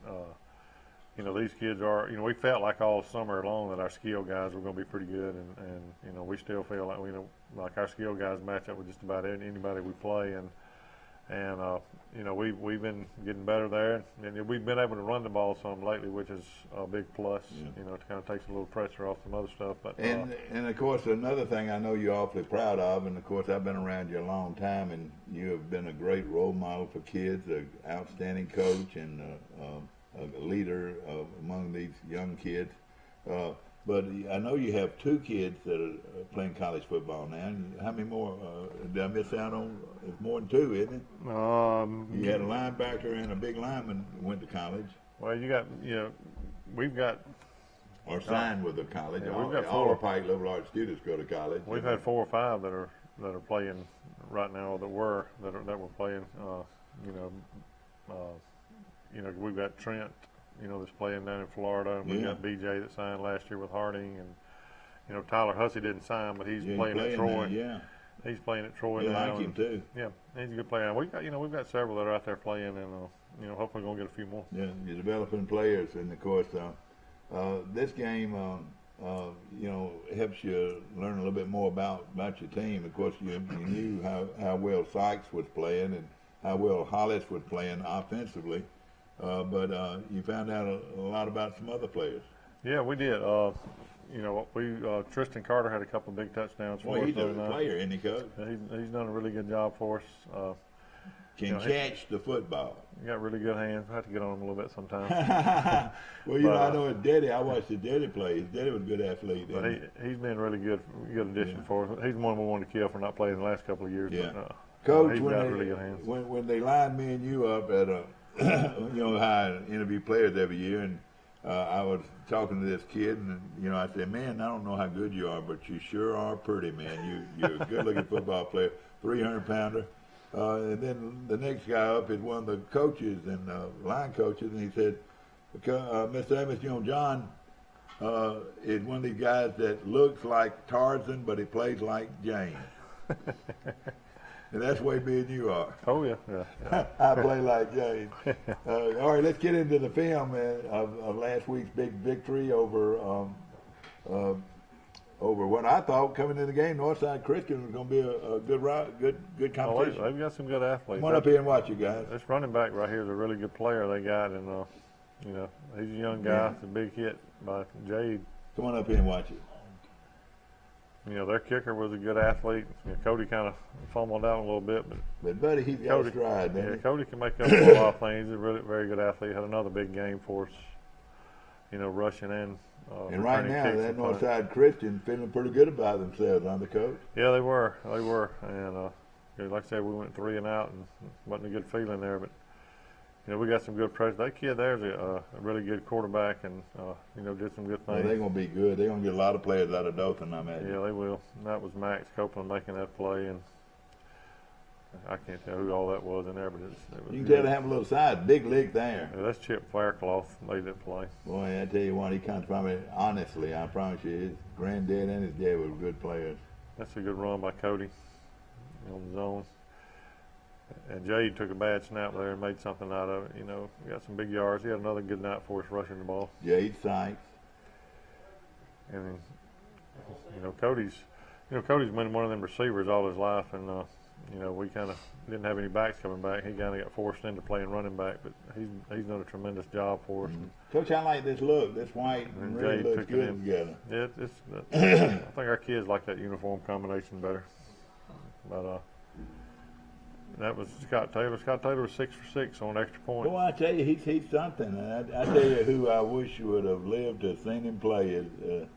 you know, these kids are. You know, we felt like all summer long that our skill guys were going to be pretty good, and you know, we still feel like like our skill guys match up with just about anybody we play, and you know, we've been getting better there, and we've been able to run the ball some lately, which is a big plus. Yeah. You know, it kind of takes a little pressure off some other stuff. But and of course, another thing I know you're awfully proud of, and of course I've been around you a long time, and you have been a great role model for kids, an outstanding coach, and a leader among these young kids. But I know you have 2 kids that are playing college football now. How many more? Did I miss out on? It's more than 2, isn't it? You had a linebacker and a big lineman went to college. Well, we've got. Or signed with a college. Yeah, all our Pike Liberal Arts students go to college. We've had 4 or 5 that are playing right now that were playing. We've got Trent. You know, that's playing down in Florida. And we got BJ that signed last year with Harding, and you know, Tyler Hussey didn't sign, but he's playing at Troy. He's playing at Troy now. Like him too. Yeah, he's a good player. We've got several that are out there playing, and you know, hopefully we're gonna get a few more. Yeah, you're developing players, and of course, this game, you know, helps you learn a little bit more about your team. Of course, you knew how well Sykes was playing and how well Hollis was playing offensively. But you found out a lot about some other players. Yeah, we did. You know, Tristan Carter had a couple of big touchdowns for us. Well, he's a player, isn't he, Coach? He's done a really good job for us. Can catch the football. He got really good hands. I have to get on him a little bit sometimes. Well, you know, I know his daddy. I watched his daddy play. His daddy was a good athlete. But he's been a really good addition for us. He's the one we wanted to kill for not playing the last couple of years. Yeah. But, Coach, he's got really good hands. When they lined me and you up at you know how I interview players every year, and I was talking to this kid, and you know, I said, "Man, I don't know how good you are, but you sure are pretty, man. You're a good-looking football player, 300-pounder." And then the next guy up is one of the coaches and line coaches, and he said, "Mr. Evans, you know, John is one of these guys that looks like Tarzan, but he plays like James." And that's the way me and you are. Oh, yeah. I play like James. All right, let's get into the film of last week's big victory over what I thought coming in the game. Northside Christian was going to be a good competition. They've got some good athletes. Come on up here and watch you guys. This running back right here is a really good player they got, and you know, he's a young guy. It's a big hit by Jade. Come on up here and watch it. You know, their kicker was a good athlete. You know, Cody kind of fumbled out a little bit, but buddy, he's got a stride. Yeah, Cody can make up for a lot of things. He's a really very good athlete. Had another big game for us. You know, rushing in. And right now, that Northside Christian feeling pretty good about themselves, aren't they, Coach? Yeah, they were, and like I said, we went 3 and out, and wasn't a good feeling there, but. You know, we got some good pressure. That kid there's a really good quarterback, and you know, did some good things. Well, they're gonna be good. They're gonna get a lot of players out of Dothan, I imagine. Yeah, they will. And that was Max Copeland making that play, and I can't tell who all that was in there, but it was. You can tell they have a little size, big leg there. Yeah, that's Chip Faircloth made that play. Boy, I tell you what, he comes from it. Honestly, I promise you, his granddad and his dad were good players. That's a good run by Cody on the zone. And Jade took a bad snap there and made something out of it. You know, he got some big yards. He had another good night for us rushing the ball. Jade Sykes. And then, Cody's been one of them receivers all his life, and you know, we kind of didn't have any backs coming back. He kind of got forced into playing running back, but he's done a tremendous job for us. Coach, I like this look. This white And really Jade looks took it good in. together. Yeah, I think our kids like that uniform combination better. But that was Scott Taylor. Scott Taylor was 6 for 6 on extra point. Well, I tell you, he's something. And I tell you who I wish would have lived to have seen him play is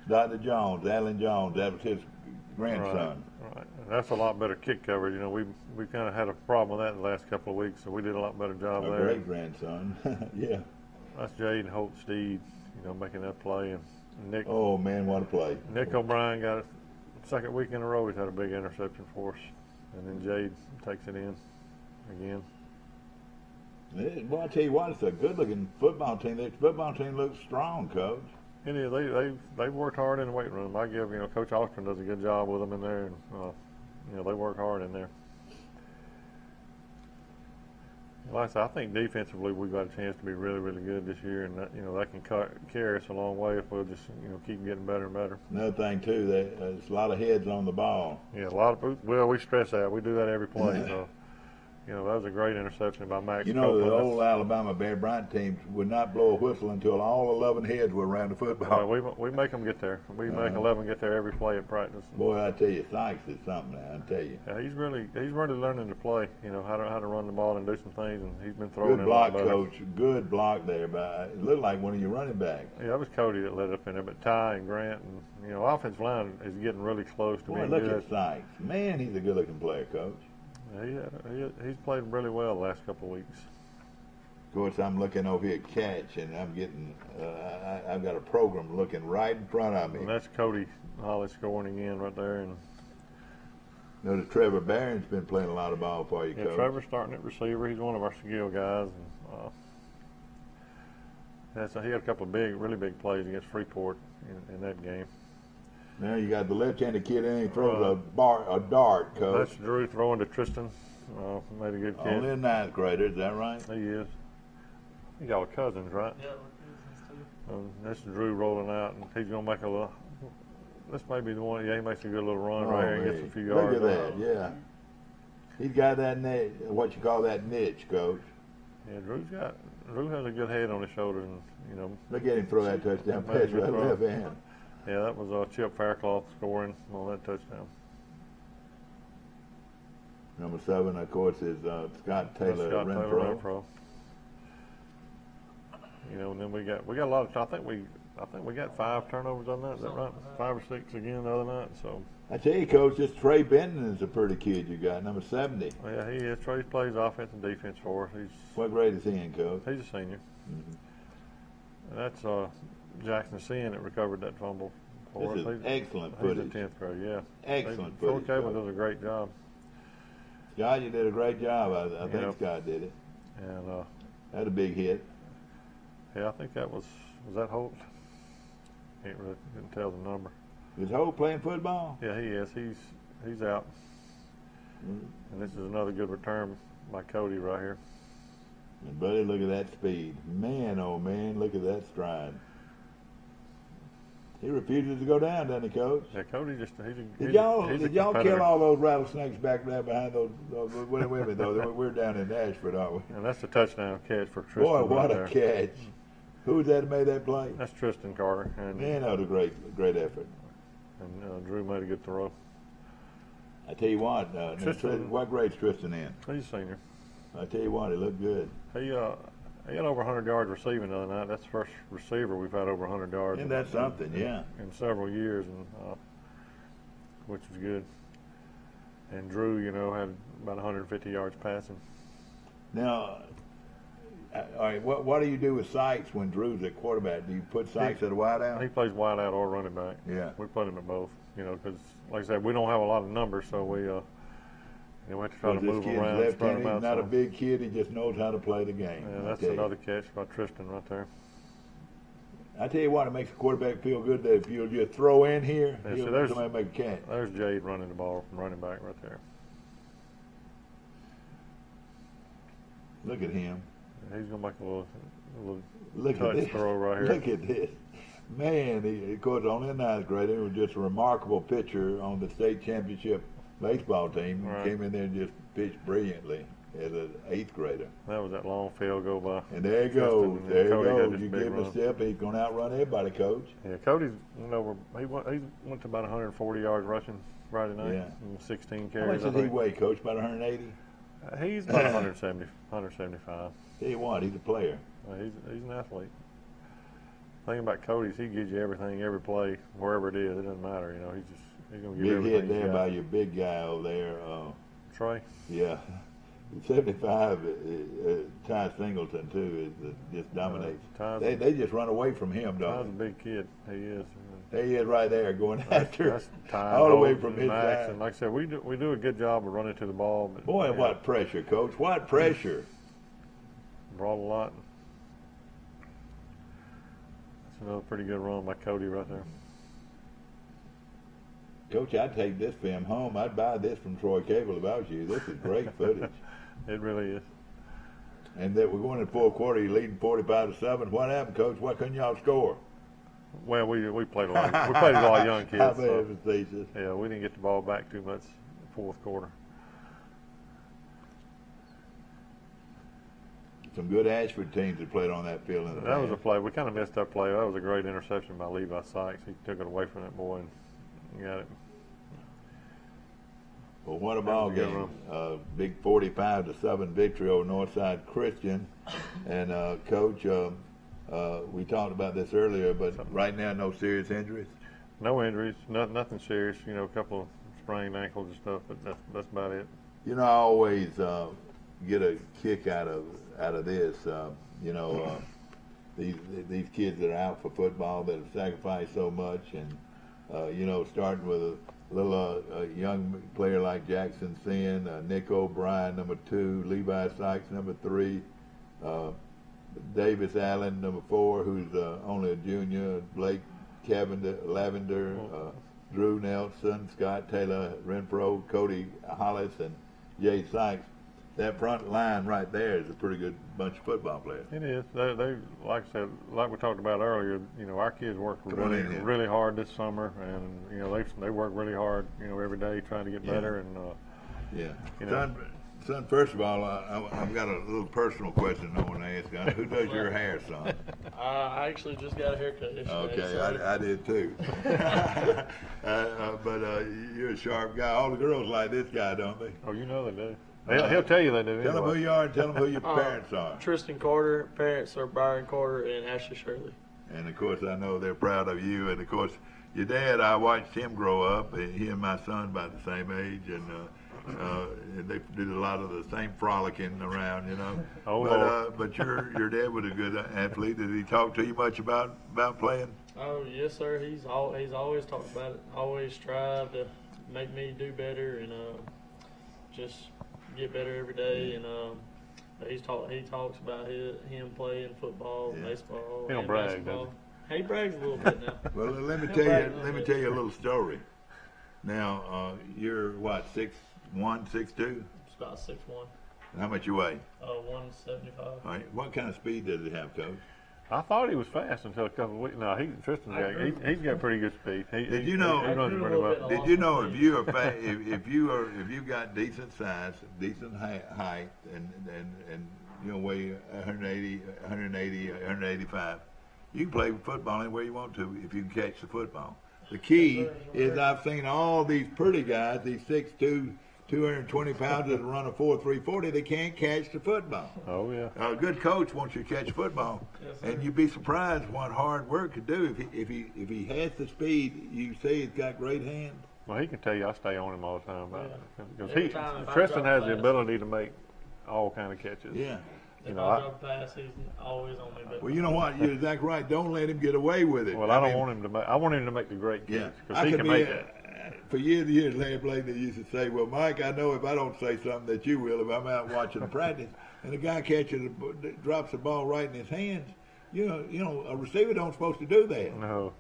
Dr. Jones, Alan Jones. That was his grandson. Right. That's a lot better kick coverage. You know, we kind of had a problem with that the last couple of weeks, so we did a lot better job A there. great grandson. Yeah. That's Jade Holt Steed, you know, making that play, and Nick. Oh man, what a play! Nick O'Brien got it second week in a row. He's had a big interception for us, and then Jade takes it in again. Well, I tell you what, it's a good-looking football team. This football team looks strong, Coach. It is. They worked hard in the weight room. I give Coach Austin does a good job with them in there, and they work hard in there. Like I said, I think defensively we've got a chance to be really, really good this year, and that can carry us a long way if we'll just keep getting better and better. Another thing too, there's a lot of heads on the ball. Yeah, we stress that. We do that every play. So, that was a great interception by Max. The old Alabama Bear Bryant teams would not blow a whistle until all 11 heads were around the football. We make them get there. We make 11 get there every play at practice. Boy, I tell you, Sykes is something now. I tell you. Yeah, he's really learning to play. How to run the ball and do some things, and he's been throwing good it block, a lot better. Coach. Good block there, but it looked like one of your running backs. Yeah, that was Cody that led up in there, but Ty and Grant and offensive line is getting really close to being look good. at Sykes. Man, he's a good-looking player, Coach. He's played really well the last couple of weeks. Of course, I'm looking over here at catch, and I'm getting. I've got a program looking right in front of me. And that's Cody Holly scoring again right there. And notice Trevor Barron's been playing a lot of ball for you, yeah, Coach. Trevor's starting at receiver. He's one of our skill guys. And he had a couple of really big plays against Freeport in that game. Now you got the left-handed kid in. He throws a dart, Coach. That's Drew throwing to Tristan. Made a good catch. Only a ninth grader, is that right? He is. You got cousins, right? Yeah, we're cousins too. That's Drew rolling out, and he's gonna make a little. This may be the one. Yeah, he makes a good little run right here and gets a few yards. Look at that, yeah. He's got that what you call that niche, Coach. Yeah, Drew has a good head on his shoulders, and Look at him throw that touchdown pass right left hand. Yeah, that was Chip Faircloth scoring on that touchdown. Number 7, of course, is Scott Taylor Renfro. And then we got a lot of. I think we got 5 turnovers on that. Is that right? 5 or 6 again the other night. So I tell you, Coach, this Trey Benton is a pretty kid you got, number 70. Yeah, he is. Trey plays offense and defense for us. What grade is he in, Coach? He's a senior. And that's Jackson Sin that recovered that fumble for us. This is excellent footage. He's in 10th grade, yeah. Excellent footage. Coach Cable does a great job. Scott, you did a great job. I think Scott did it. And had a big hit. Yeah, I think that was that Holt? Didn't tell the number. Is Holt playing football? Yeah, he is. He's out. And this is another good return by Cody right here. And buddy, look at that speed. Man, oh man, look at that stride. He refuses to go down, doesn't he, Coach? Yeah, Cody Did y'all kill all those rattlesnakes back there behind those wait a minute, though. We're down in Ashford, aren't we? And that's the touchdown catch for Tristan. Boy, what right a there. catch. Who was that who made that play? That's Tristan Carter. And man, that was a great effort. And Drew made a good throw. I tell you what, what grade's Tristan in? He's a senior. I tell you what, he looked good. He had over 100 yards receiving the other night. That's the first receiver we've had over 100 yards. And that's something, yeah. In several years, and which is good. And Drew, had about 150 yards passing. Now, all right, what do you do with Sykes when Drew's at quarterback? Do you put Sykes at a wideout? He plays wideout or running back. Yeah. We put him at both, because, like I said, we don't have a lot of numbers, so we have to try to move around, spread them out. He's not a big kid. He just knows how to play the game. Yeah, that's another catch by Tristan right there. I tell you what, it makes the quarterback feel good that if you'll just throw in here, somebody make a catch. There's Jade running the ball from running back right there. Look at him. He's going to make a little touch throw right here. Look at this. Man, of course, only a ninth grader. It was just a remarkable picture on the state championship baseball team. Right. Came in there and just pitched brilliantly as an 8th grader. That was that long field goal by. And there you Tristan, go. and There you Cody had go. this You big give him a run. step, he's going to outrun everybody, Coach. Yeah, Cody's he went to about 140 yards rushing Friday night. Yeah. And 16 How carries. much does he weigh, Coach? About 180? He's about 170, 175. Tell you what, he's a player. He's an athlete. The thing about Cody is he gives you everything, every play, wherever it is. It doesn't matter. You know, he's going to give you Big everything. hit there he's by got. your big guy over there. Trey. Yeah. 75, Ty Singleton, too, just dominates. They just run away from him, Ty's a don't big kid. He is. they? He is right there going after That's Ty, all the way Holt, from and his Max, side. and like I said, we do a good job of running to the ball. But, Boy, yeah, what pressure, Coach. What pressure. brought a lot. That's another pretty good run by Cody right there. Coach, I'd take this film home. I'd buy this from Troy Cable if I was you. This is great footage. It really is. And that we're going in the fourth quarter, you're leading 45-7. What happened, Coach? Why couldn't y'all score? Well, we played a lot. We played a lot of young kids. I bet So, it was thesis. yeah, we didn't get the ball back too much in the fourth quarter. Some good Ashford teams that played on that field. In the That was a past. play. We kind of messed up play. That was a great interception by Levi Sykes. He took it away from that boy and got it. Well, what a That ball was a good game. Big 45-7 victory over Northside Christian. And, Coach, we talked about this earlier, but right now, no serious injuries? No injuries, nothing serious. You know, a couple of sprained ankles and stuff, but that's about it. You know, I always get a kick out of this. These kids that are out for football that have sacrificed so much, and starting with a little young player like Jackson Sin, Nick O'Brien, number 2, Levi Sykes, number 3, Davis Allen, number 4, who's only a junior, Blake Lavender, Drew Nelson, Scott Taylor, Renfro, Cody Hollis, and Jay Sykes. That front line right there is a pretty good bunch of football players. It is. They like I said, like we talked about earlier. You know, our kids work really hard this summer, and they work really hard. Every day trying to get better. And Son, first of all, I've got a little personal question I want to ask. Who does your hair, son? I actually just got a haircut yesterday. Okay, so. I did too. But you're a sharp guy. All the girls like this guy, don't they? Oh, you know they do. He'll tell you they do. Tell them who you are and tell them who your parents are. Tristan Carter, parents are Byron Carter and Ashley Shirley. And of course, I know they're proud of you. And of course, your dad, I watched him grow up. He and my son about the same age, and they did a lot of the same frolicking around, But your dad was a good athlete. Did he talk to you much about playing? Oh yes, sir. He's always talked about it. Always strive to make me do better and just get better every day. And he talks about him playing football, baseball, He don't and brag, basketball. does He brags a little bit now. Well, let me He'll tell you a little story. Now, you're what, 6'1", 6'2"? It's about 6'1". How much you weigh? 175. All right. What kind of speed does it have, Coach? I thought he was fast until a couple of weeks. No, he's got pretty good speed. Did you know? He runs pretty well. Did you know if you got decent size, decent height, and weigh 180, 185, you can play football anywhere you want to if you can catch the football. The key is I've seen all these pretty guys, these 6'2", 220 pounds that run a 4.340, they can't catch the football. Oh, yeah. A good coach wants you to catch football, and you'd be surprised what hard work could do. If he has the speed, you say he's got great hands. Well, he can tell you I stay on him all the time about it. Every Because time if I Tristan drop has a the pass. ability to make all kind of catches. Yeah. If I drop a pass, he's always on me. But Well, you know what? You're exactly right. Don't let him get away with it. Well, I want him to make. I want him to make the great Yeah. catch because he can make that. For years and years, Larry Blakely used to say, well, Mike, I know if I don't say something that you will if I'm out watching a practice, and the guy drops the ball right in his hands, you know, a receiver don't supposed to do that. No.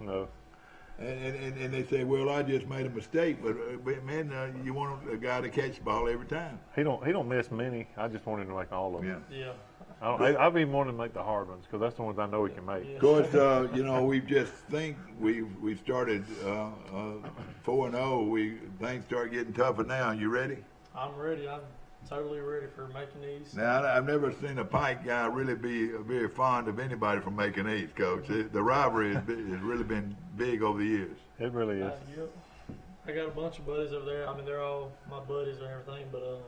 And they say, well, I just made a mistake, but man, you want a guy to catch the ball every time. He don't miss many. I just want him to make all of them. Yeah. yeah, I'd be wanting to make the hard ones because that's the ones I know he can make. Of course, we just think we started 4-0. Things start getting tougher now. You ready? I'm ready. I'm totally ready for Macon East. Now, I've never seen a Pike guy really be very fond of anybody from Macon East, Coach. The rivalry has really been big over the years. It really is. Yep. I got a bunch of buddies over there. I mean, they're all my buddies and everything, but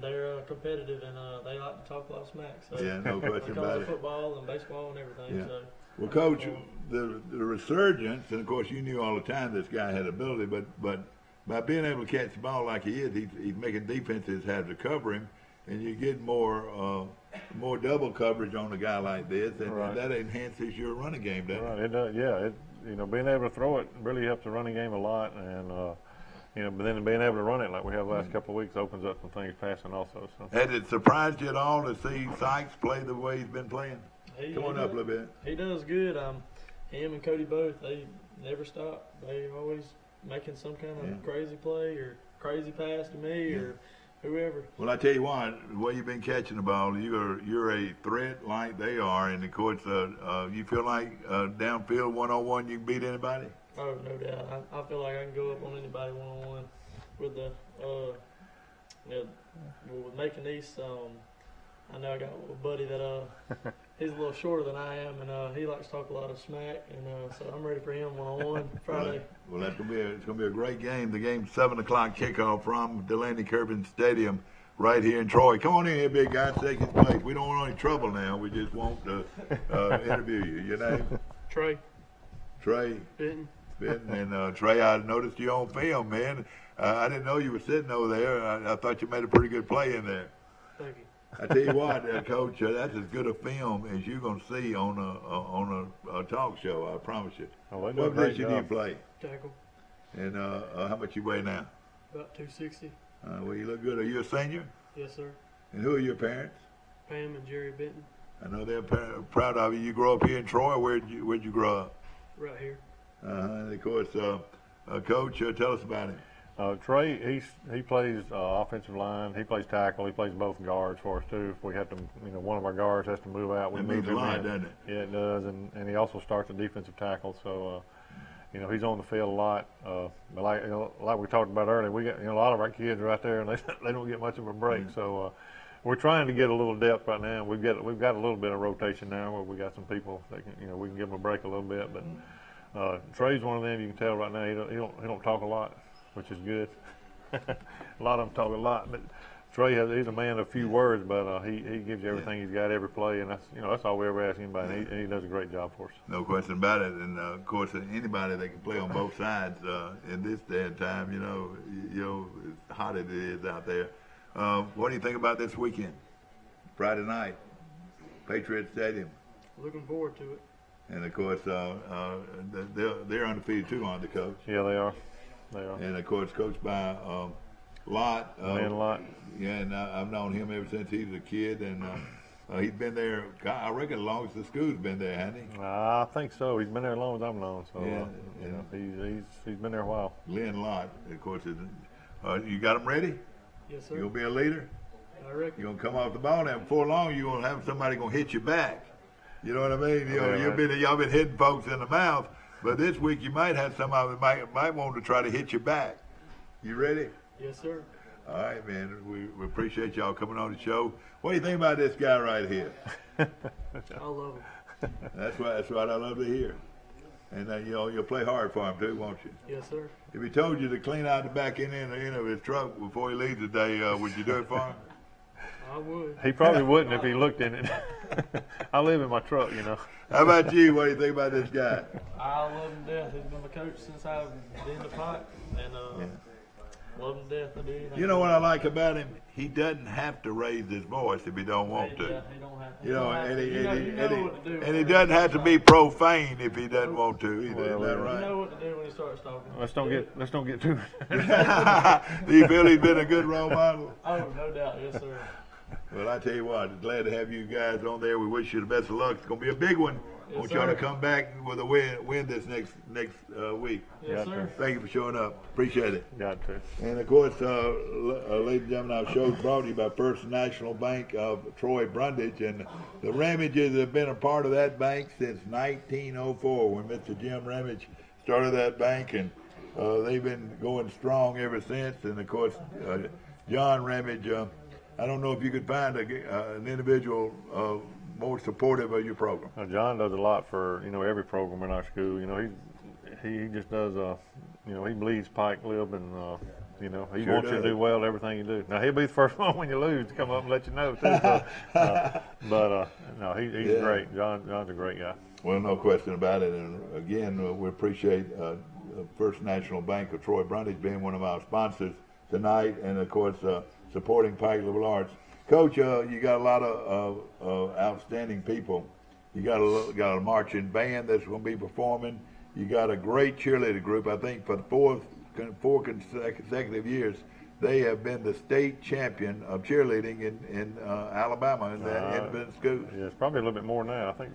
they're competitive and they like to talk a lot of smack. So yeah, no question about it. Football and baseball and everything. Yeah. So. Well, Coach, the resurgence, and of course you knew all the time this guy had ability, but by being able to catch the ball like he is, he's making defenses have to cover him, and you get more double coverage on a guy like this, and that enhances your running game, doesn't it? It does. Yeah, being able to throw it really helps the running game a lot, and but then being able to run it like we have the last couple of weeks opens up some things passing also. So. Has it surprised you at all to see Sykes play the way he's been playing? Come on up a little bit. He does good. Him and Cody both, they never stop. They always making some kind of crazy play or crazy pass to me or whoever. Well, I tell you what, the way you've been catching the ball, you're a threat like they are, and of course, you feel like downfield 1-on-1 you can beat anybody? Oh, no doubt. I feel like I can go up on anybody 1-on-1 with the with Macon East. I know I got a buddy that he's a little shorter than I am, and he likes to talk a lot of smack, and so I'm ready for him 1-on-1 Friday. Well, it's gonna be a great game. The game's 7 o'clock kickoff from Delaney Kirby Stadium right here in Troy. Come on in here, big guy. Take his place. We don't want any trouble now. We just want to interview you. Your name? Trey. Trey. Benton. And Trey, I noticed you on film, man. I didn't know you were sitting over there. I thought you made a pretty good play in there. Thank you. I tell you what, Coach, that's as good a film as you're going to see on a talk show. I promise you. Oh, what position do you play? Tackle. And how much you weigh now? About 260. Well, you look good. Are you a senior? Yes, sir. And who are your parents? Pam and Jerry Benton. I know they're proud of you. You grew up here in Troy. Where'd you grow up? Right here. And of course, Coach, tell us about him. Trey, he plays offensive line. He plays tackle. He plays both guards for us too. If we have to, one of our guards has to move out, we move him in. Doesn't it? Yeah, it does. And he also starts a defensive tackle. So, he's on the field a lot. But like we talked about earlier, we got a lot of our kids right there, and they don't get much of a break. So. We're trying to get a little depth right now. We've got a little bit of rotation now where we got some people that can, we can give them a break a little bit. But Trey's one of them. You can tell right now he don't talk a lot, which is good. A lot of them talk a lot, but he's a man of few words. But he gives you everything he's got every play, and that's all we ever ask anybody. And he does a great job for us. No question about it. And of course, anybody that can play on both sides in this day and time, as hot as it is out there. What do you think about this weekend? Friday night, Patriot Stadium. Looking forward to it. And of course, they're undefeated too, aren't they, Coach? Yeah, they are. They are. And of course, coached by Lott. Lott. Yeah, and I've known him ever since he was a kid, and he's been there. I reckon as long as the school's been there, hasn't he? I think so. He's been there as long as I've known. So he's been there a while. Lynn Lott, of course. You got him ready? Yes, sir. You gonna be a leader? I reckon. You're gonna come off the ball, and before long, you're gonna have somebody gonna hit you back. You know what I mean? Y'all been hitting folks in the mouth, but this week you might have somebody that might want to try to hit you back. You ready? Yes, sir. All right, man. We appreciate y'all coming on the show. What do you think about this guy right here? I love him. That's what I love to hear. And you'll play hard for him too, won't you? Yes, sir. If he told you to clean out the back end of his truck before he leaves today, would you do it for him? I would. He probably wouldn't if he looked in it. I live in my truck, How about you? What do you think about this guy? I love him to death. He's been my coach since I've been to Pike, and love him to death. I do. You know what I like about him? He doesn't have to raise his voice if he don't want to. Yeah, he don't have to. And he doesn't have to be profane if he doesn't want to either. Isn't that right? You know what to do when he starts talking. Let's don't get too. Do you feel he's been a good role model? Oh, no doubt, yes, sir. Well, I tell you what, glad to have you guys on there. We wish you the best of luck. It's going to be a big one. Yes, Want y'all to come back with a win this next week. Yes, sir. Thank you for showing up. Appreciate it. Got to. And of course, ladies and gentlemen, our show is brought to you by First National Bank of Troy Brundage, and the Ramages have been a part of that bank since 1904 when Mr. Jim Ramage started that bank, and they've been going strong ever since. And of course, John Ramage, I don't know if you could find an individual more supportive of your program. John does a lot for every program in our school. He just does he bleeds Pike Lib, and he Sure wants you to does. do well at everything you do. Now he'll be the first one when you lose to come up and let you know too. So, but no, he's great. John's a great guy. Well, no question about it. And again, we appreciate First National Bank of Troy Brundage being one of our sponsors tonight, and of course supporting Pike Liberal Arts. Coach, you got a lot of outstanding people. You got a marching band that's going to be performing. You got a great cheerleader group. I think for the four consecutive years, they have been the state champion of cheerleading in Alabama in that independent school. Yeah, it's probably a little bit more now. I think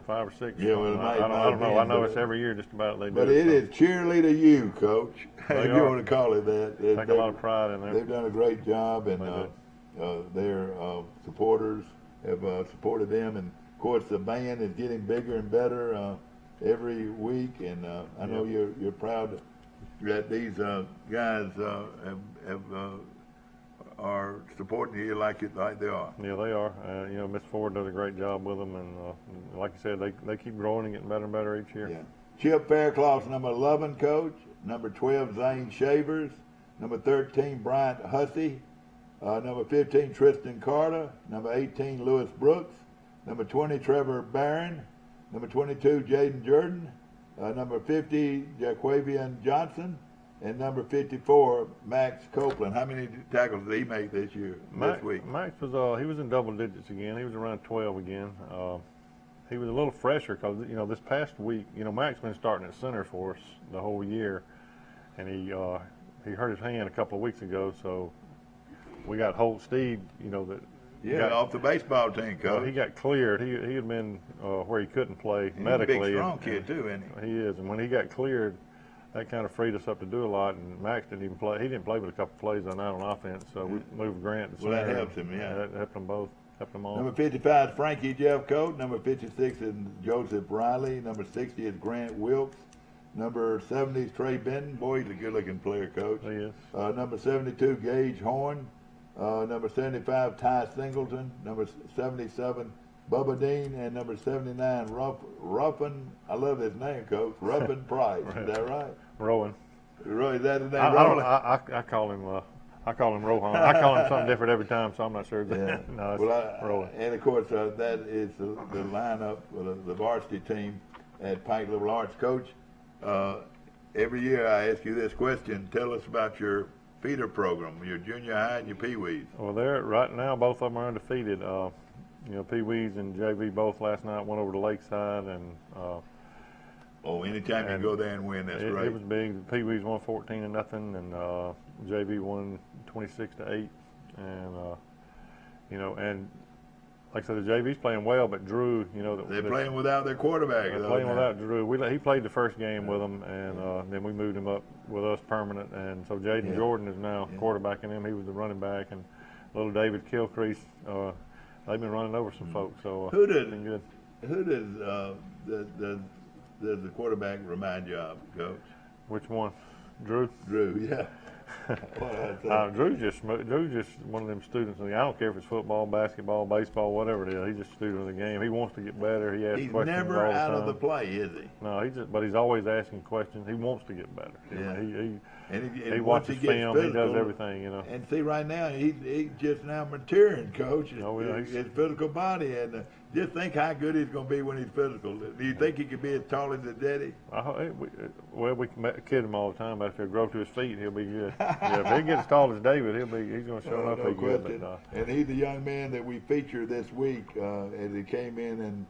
5 or 6. Yeah, well, I don't know. I know it's every year just about they do. But it is cheerleader you, Coach. If you want to call it that. Take a lot of pride in there. They've done a great job, and their supporters have supported them. And of course, the band is getting bigger and better every week. And I know you're proud that these guys are supporting you like they are. Yeah, they are. Miss Ford does a great job with them, and like you said, they keep growing and getting better and better each year. Yeah. Chip Faircloth's number 11 coach, number 12 Zane Shavers, number 13 Bryant Hussey, number 15 Tristan Carter, number 18 Lewis Brooks, number 20 Trevor Barron, number 22 Jaden Jordan, number 50 Jaquavian Johnson, and number 54 Max Copeland. How many tackles did he make this week? Max was he was in double digits again. He was around 12 again. He was a little fresher because this past week, Max been starting at center for us the whole year, and he hurt his hand a couple of weeks ago. So we got Holt Steve, off the baseball team, coach. He got cleared. He had been where he couldn't play medically. He's a big, strong kid too, isn't he? He is, and when he got cleared, that kind of freed us up to do a lot. And Max didn't even play. He didn't play but a couple plays on offense. So we moved Grant to center. Well, that helps him, yeah. That helped them both. Helped them all. Number 55 is Frankie Jeff Coate. Number 56 is Joseph Riley. Number 60 is Grant Wilkes. Number 70 is Trey Benton. Boy, he's a good-looking player, Coach. He is. Number 72, Gage Horn. Number 75, Ty Singleton. Number 77, Bubba Dean. And number 79, Ruffin. I love his name, Coach. Ruffin Price. Right. Is that right? Rowan. Is that his name? I call him. I call him Rohan. I call him something different every time, so I'm not sure. Yeah. No, it's Rowan. And of course, that is the lineup for the varsity team at Pike Liberal Arts. Coach, every year I ask you this question. Tell us about your feeder program, your junior high and your pee-wees. Well, they're right now. Both of them are undefeated. Pee-wees and JV both last night went over to Lakeside, and anytime you go there and win, that's great. It was big. Pee-wees won 14-0, and JV won 26-8, and and like I said, the JV's playing well, but Drew, they're playing without their quarterback. They're playing without Drew. He played the first game with them, and then we moved him up with us permanent, and so Jaden Jordan is now quarterbacking him. He was the running back, and little David Kilcrease. They've been running over some folks, so Who it's been good. Does the quarterback remind you of, Coach? Which one? Drew? Drew, yeah. Drew's just one of them students. I don't care if it's football, basketball, baseball, whatever it is. He's just a student of the game. He wants to get better. He asks questions never all the out time. of the play, is he? No, but he's always asking questions. He wants to get better. Yeah. He watches film. He does everything. And see, right now he's just now maturing, Coach. His physical body, and just think how good he's going to be when he's physical. Do you think he could be as tall as his daddy? We kid him all the time. But if he'll grow to his feet, he'll be good. If he gets as tall as David, he's going to show up No be good. question. And he's the young man that we featured this week as he came in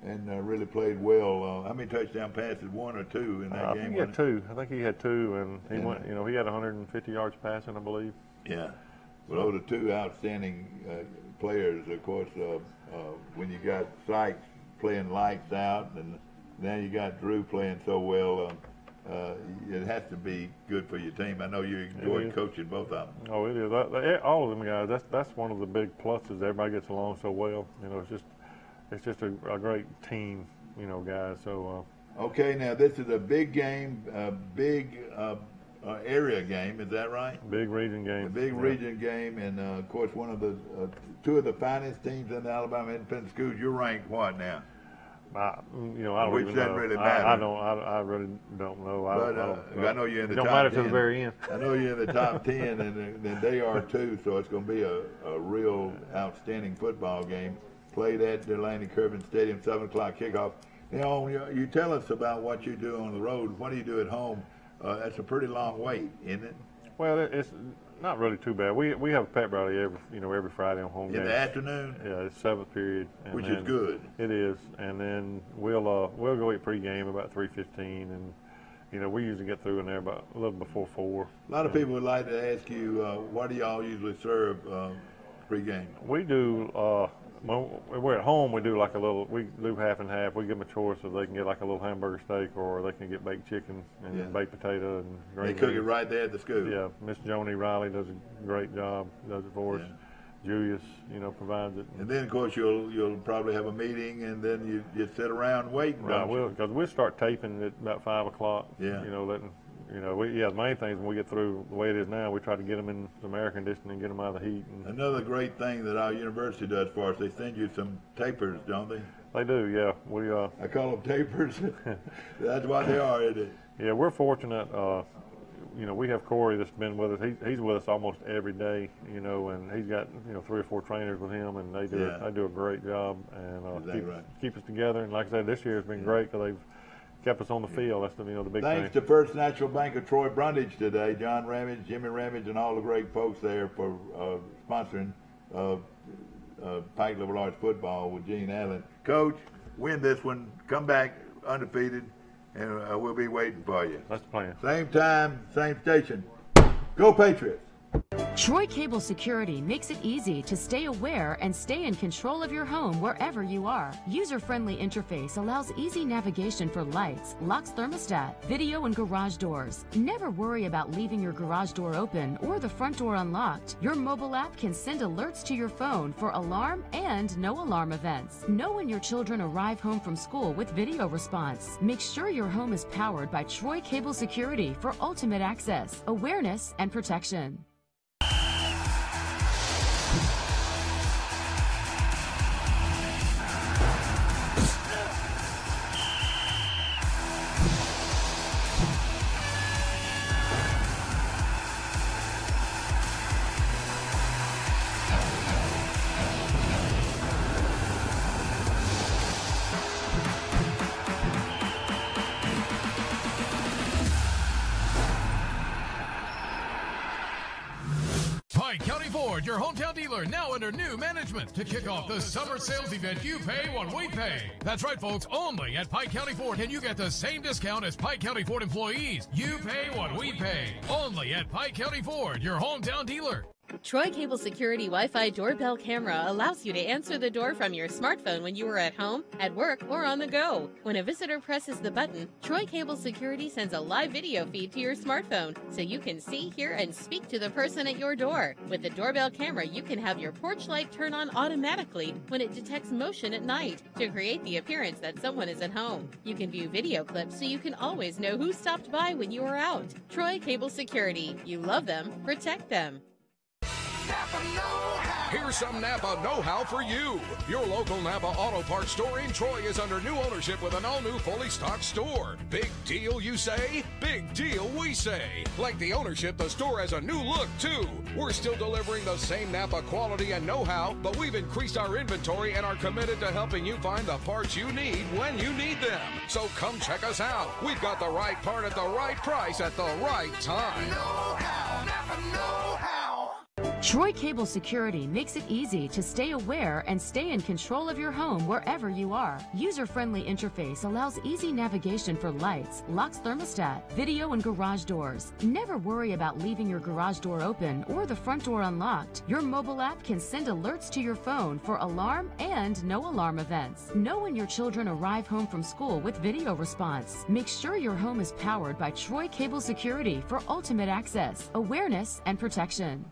and really played well. How many touchdown passes? One or two in that game? I think he had two. I think he had two, and he went. He had 150 yards passing, I believe. Yeah. Well, those are two outstanding players. Of course, when you got Sykes playing lights out, and now you got Drew playing so well, it has to be good for your team. I know you enjoyed coaching both of them. Oh, it is. All of them guys. That's one of the big pluses. Everybody gets along so well. You know, it's just a great team. You know, guys. So. Okay, now this is a big game, big area game. Is that right? Big region game. A big region game, and of course, one of the two of the finest teams in the Alabama Independent Schools. You're ranked what now? I don't Which even doesn't know. really matter. I really don't know. I know you're in the top 10. Don't matter to the very end. I know you're in the top 10, and they are too. So it's going to be a real outstanding football game. Played at Delaney Kirby Stadium, 7 o'clock kickoff. You know, you tell us about what you do on the road. What do you do at home? That's a pretty long wait, isn't it? Well, it's not really too bad. We have a pep rally every Friday on home games. In the afternoon? Yeah, it's 7th period. Which is good. It is, and then we'll go eat pregame about 3:15, and we usually get through in there about a little before 4. A lot of people would like to ask you, what do y'all usually serve pregame? We do. When we're at home, we do we do half and half. We give them a choice so they can get like a little hamburger steak, or they can get baked chicken and baked potato and gravy. They cook it right there at the school. Yeah, Miss Joni Riley does a great job, does it for us. Julius, provides it. And then, of course, you'll probably have a meeting, and then you sit around waiting. Right, because we'll start taping at about 5 o'clock. Yeah. The main thing is when we get through the way it is now, we try to get them in some air conditioning and get them out of the heat. Another great thing that our university does for us, they send you some tapers, don't they? They do, yeah. I call them tapers. That's what they are, isn't it? Yeah, we're fortunate. We have Corey that's been with us. He's with us almost every day, and he's got 3 or 4 trainers with him, and they do a great job and keep us together. And like I said, this year has been great because they've kept us on the field. That's the big thing. Thanks to First National Bank of Troy Brundage today, John Ramage, Jimmy Ramage, and all the great folks there for sponsoring Pike Liberal Arts football with Gene Allen. Coach, win this one, come back undefeated, and we'll be waiting for you. That's the plan. Same time, same station. Go Patriots! Troy Cable Security makes it easy to stay aware and stay in control of your home wherever you are. User-friendly interface allows easy navigation for lights, locks thermostat, video, and garage doors. Never worry about leaving your garage door open or the front door unlocked. Your mobile app can send alerts to your phone for alarm and no alarm events. Know when your children arrive home from school with video response. Make sure your home is powered by Troy Cable Security for ultimate access, awareness, and protection. Your hometown dealer now under new management. To kick off the summer sales event, you pay what we pay. That's right, folks. Only at Pike County Ford can you get the same discount as Pike County Ford employees. You pay what we pay. Only at Pike County Ford, your hometown dealer. Troy Cable Security Wi-Fi doorbell camera allows you to answer the door from your smartphone when you are at home, at work, or on the go. When a visitor presses the button, Troy Cable Security sends a live video feed to your smartphone so you can see, hear, and speak to the person at your door. With the doorbell camera, you can have your porch light turn on automatically when it detects motion at night to create the appearance that someone is at home. You can view video clips so you can always know who stopped by when you are out. Troy Cable Security. You love them, protect them. Here's some Napa know-how for you. Your local Napa Auto Parts store in Troy is under new ownership with an all-new fully stocked store. Big deal, you say? Big deal, we say. Like the ownership, the store has a new look, too. We're still delivering the same Napa quality and know-how, but we've increased our inventory and are committed to helping you find the parts you need when you need them. So come check us out. We've got the right part at the right price at the right time. Know-how, Napa know-how. Troy Cable Security makes it easy to stay aware and stay in control of your home wherever you are. User-friendly interface allows easy navigation for lights, locks thermostat, video and garage doors. Never worry about leaving your garage door open or the front door unlocked. Your mobile app can send alerts to your phone for alarm and no alarm events. Know when your children arrive home from school with video response. Make sure your home is powered by Troy Cable Security for ultimate access, awareness, and protection.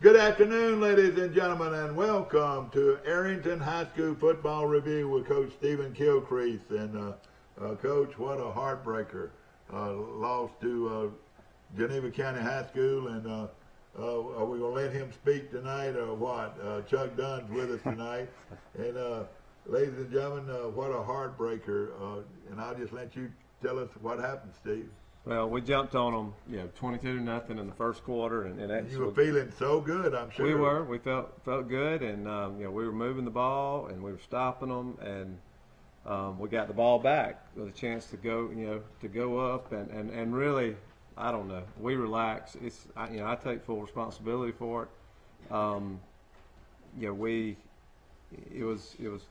Good afternoon, ladies and gentlemen, and welcome to Arrington High School Football Review with Coach Stephen Kilcrease. And Coach, what a heartbreaker. Lost to Geneva County High School, and are we going to let him speak tonight or what? Chuck Dunn's with us tonight. And ladies and gentlemen, what a heartbreaker. And I'll just let you tell us what happened, Steve. Well, we jumped on them, 22-0 in the first quarter, and that's you were feeling so good, I'm sure. We were. We felt good, and we were moving the ball, and we were stopping them, and we got the ball back with a chance to go, to go up, and really, I don't know, we relaxed. I take full responsibility for it. It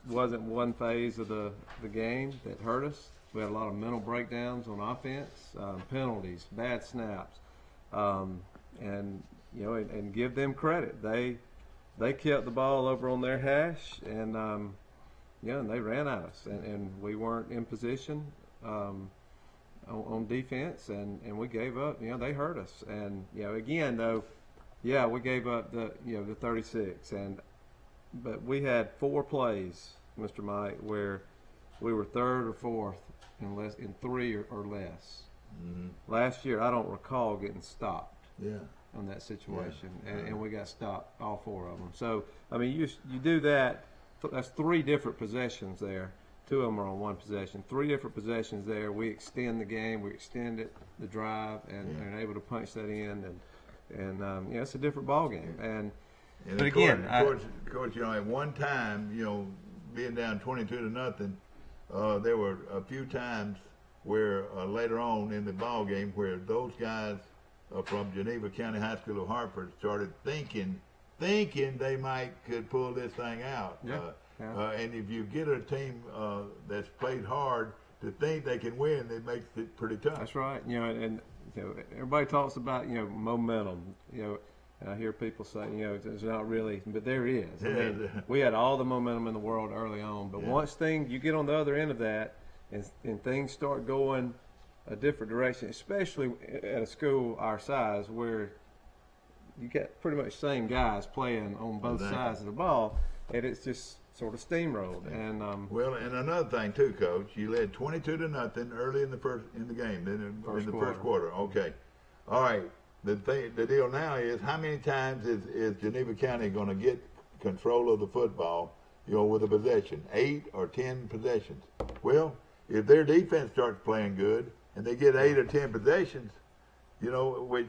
wasn't one phase of the game that hurt us. We had a lot of mental breakdowns on offense, penalties, bad snaps, and give them credit. They kept the ball over on their hash, and and they ran at us, and we weren't in position on defense, and we gave up. They hurt us, and again though, we gave up the 36, but we had 4 plays, Mr. Mike, where we were third or fourth in 3 or less. Mm-hmm. Last year, I don't recall getting stopped on that situation, and we got stopped, all 4 of them. So, I mean, you do that, that's 3 different possessions there. 2 of them are on 1 possession. 3 different possessions there. We extend the game, we extend it, the drive, and are able to punch that in, and it's a different ball game. But again, of course, at one time, being down 22-0, there were a few times where later on in the ball game where those guys from Geneva County High School of Hartford started thinking they could pull this thing out. And if you get a team that's played hard to think they can win, it makes it pretty tough. That's right. And everybody talks about momentum. And I hear people say, there's not really, but there is. I mean, we had all the momentum in the world early on, but once you get on the other end of that, and things start going a different direction, especially at a school our size where you got pretty much the same guys playing on both sides of the ball, and it's just sort of steamrolled. And and another thing too, Coach, you led 22-0 early in the game, then in the first quarter. Okay, all right. The deal now is, how many times is Geneva County going to get control of the football, with a possession? 8 or 10 possessions. Well, if their defense starts playing good and they get 8 or 10 possessions, which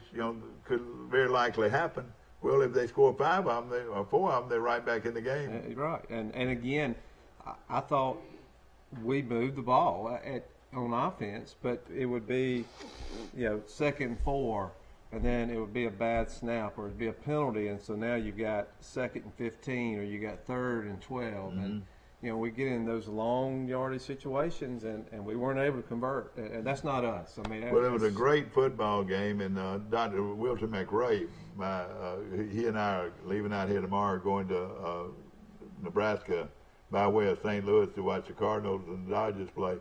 could very likely happen. Well, if they score 5 of them or 4 of them, they're right back in the game. Right, and again, I thought we moved the ball on offense, but it would be 2nd and 4. And then it would be a bad snap, or it'd be a penalty, and so now you've got 2nd and 15, or you got 3rd and 12, and we get in those long yardage situations, and we weren't able to convert, and that's not us. I mean, it was a great football game, and Dr. Wilton McRae, he and I are leaving out here tomorrow, going to Nebraska by way of St. Louis to watch the Cardinals and the Dodgers play.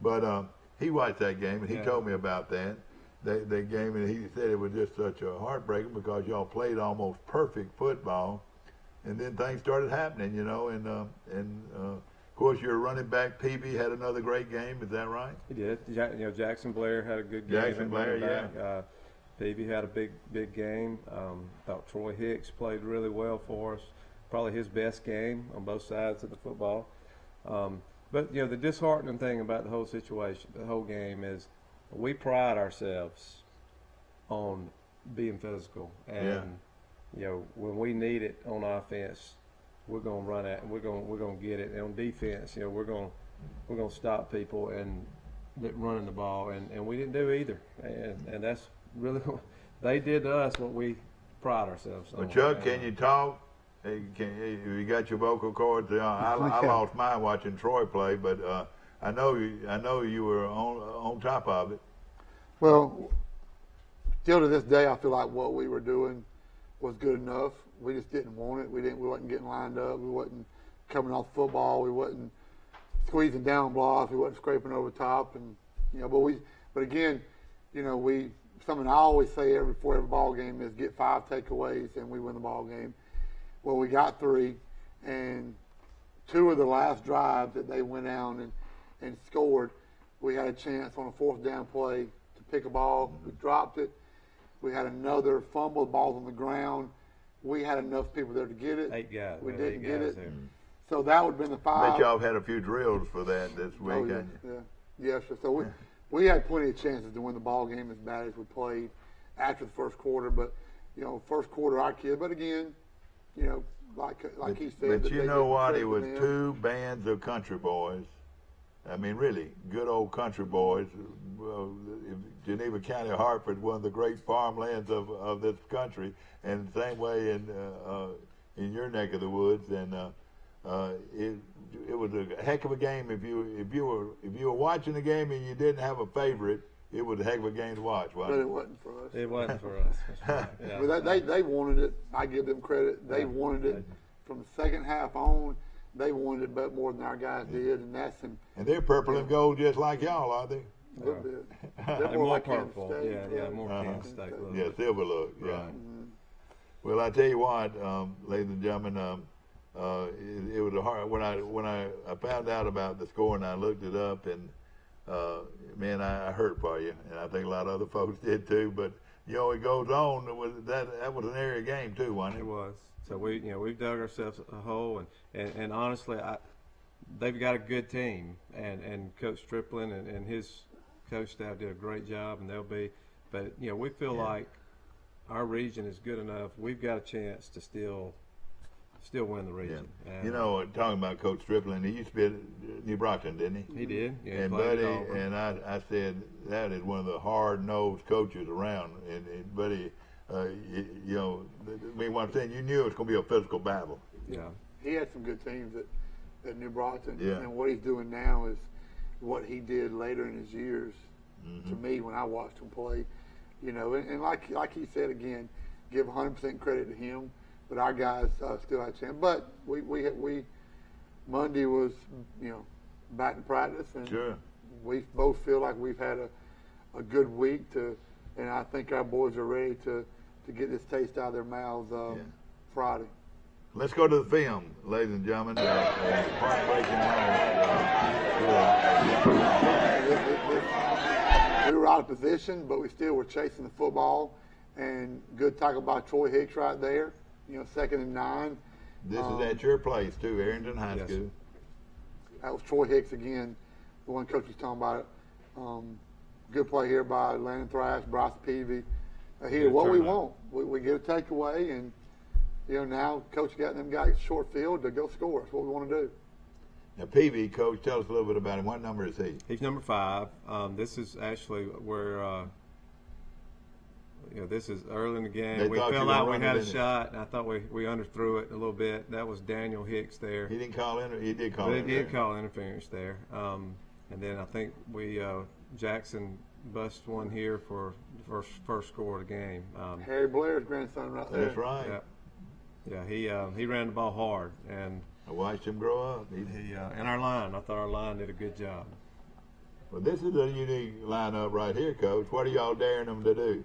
But he watched that game, and he told me about that. The game, and he said it was just such a heartbreaker because y'all played almost perfect football, and then things started happening, and of course your running back Peavy had another great game. Is that right? He did. Jackson Blair had a good game. Jackson Blair, Peavy had a big game. Thought Troy Hicks played really well for us. Probably his best game on both sides of the football. But the disheartening thing about the whole situation, the whole game, is we pride ourselves on being physical, and when we need it on offense, we're gonna run it, and we're gonna get it. And on defense, we're gonna stop people and running the ball, and we didn't do either. And that's really, they did to us what we pride ourselves on. Well, Chuck, can you talk? You got your vocal cords? I lost mine watching Troy play, but I know you were on top of it. Well, still to this day, I feel like what we were doing was good enough. We just didn't want it. We wasn't getting lined up. We wasn't coming off football. We wasn't squeezing down blocks. We wasn't scraping over top. And but again, something I always say before every ball game is get 5 takeaways and we win the ball game. Well, we got 3, and 2 of the last drives that they went down and scored, we had a chance on a 4th down play to pick a ball. We dropped it. We had another fumble, the ball's on the ground. We had enough people there to get it. 8 guys. We didn't get it. So that would have been the 5. I bet y'all have had a few drills for that this week, haven't you? Yeah, sure. So we had plenty of chances to win the ball game as bad as we played after the first quarter. But, first quarter, our kid. But again, like he said. But you know what? It was 2 bands of country boys. I mean, really, good old country boys. Geneva County, Hartford, one of the great farmlands of this country, and the same way in your neck of the woods. And it was a heck of a game. If you were watching the game and you didn't have a favorite, it was a heck of a game to watch, wasn't it? But it wasn't for us. It wasn't for us. Right. Yeah. But they wanted it. I give them credit. They wanted it from the second half on. They wanted it but more than our guys did, and that's them. And they're purple and gold just like y'all, are they? A little bit. They're more like purple. Yeah, more Kansas State. Yeah, silver look. Yeah. Right. Well, I tell you what, ladies and gentlemen, it was a hard when I found out about the score and I looked it up, and man, I hurt for you, and I think a lot of other folks did too. But it goes on. That was an area game too, wasn't it? It was. So we've dug ourselves a hole, and honestly, they've got a good team, and Coach Stripling and his coach staff did a great job, and they'll be. But we feel like our region is good enough. We've got a chance to still win the region. Yeah. And, talking about Coach Stripling, he used to be at New Brockton, didn't he? He did. Yeah, and Buddy, and I said that is one of the hard-nosed coaches around, and Buddy. One thing you knew it was going to be a physical battle. Yeah, he had some good teams at New Brockton, yeah. And what he's doing now is what he did later in his years. Mm-hmm. To me, when I watched him play, and like he said again, give 100% credit to him. But our guys still had a chance. But we Monday was back to practice, and sure. We both feel like we've had a good week and I think our boys are ready to get this taste out of their mouths Friday. Let's go to the film, ladies and gentlemen. Heartbreaking loss. We were out of position, but we still were chasing the football. And good tackle by Troy Hicks right there. 2nd and 9. This is at your place too, Arrington High yes. School. That was Troy Hicks again, the one coach was talking about it. Good play here by Landon Thrash, Bryce Peavy. Here, what we want. We get a takeaway, and now Coach got them guys short field to go score. That's what we want to do. Now, Peavy, Coach, tell us a little bit about him. What number is he? He's number 5. This is actually where this is early in the game. We felt like we had a shot, and I thought we underthrew it a little bit. That was Daniel Hicks there. He didn't call in, or he did call in. He did call interference there. And then I think Jackson bust one here for the first score of the game. Harry Blair's grandson right there. That's right. Yeah, he ran the ball hard, and I watched him grow up. And our line, I thought our line did a good job. Well, this is a unique lineup right here, Coach. What are y'all daring them to do?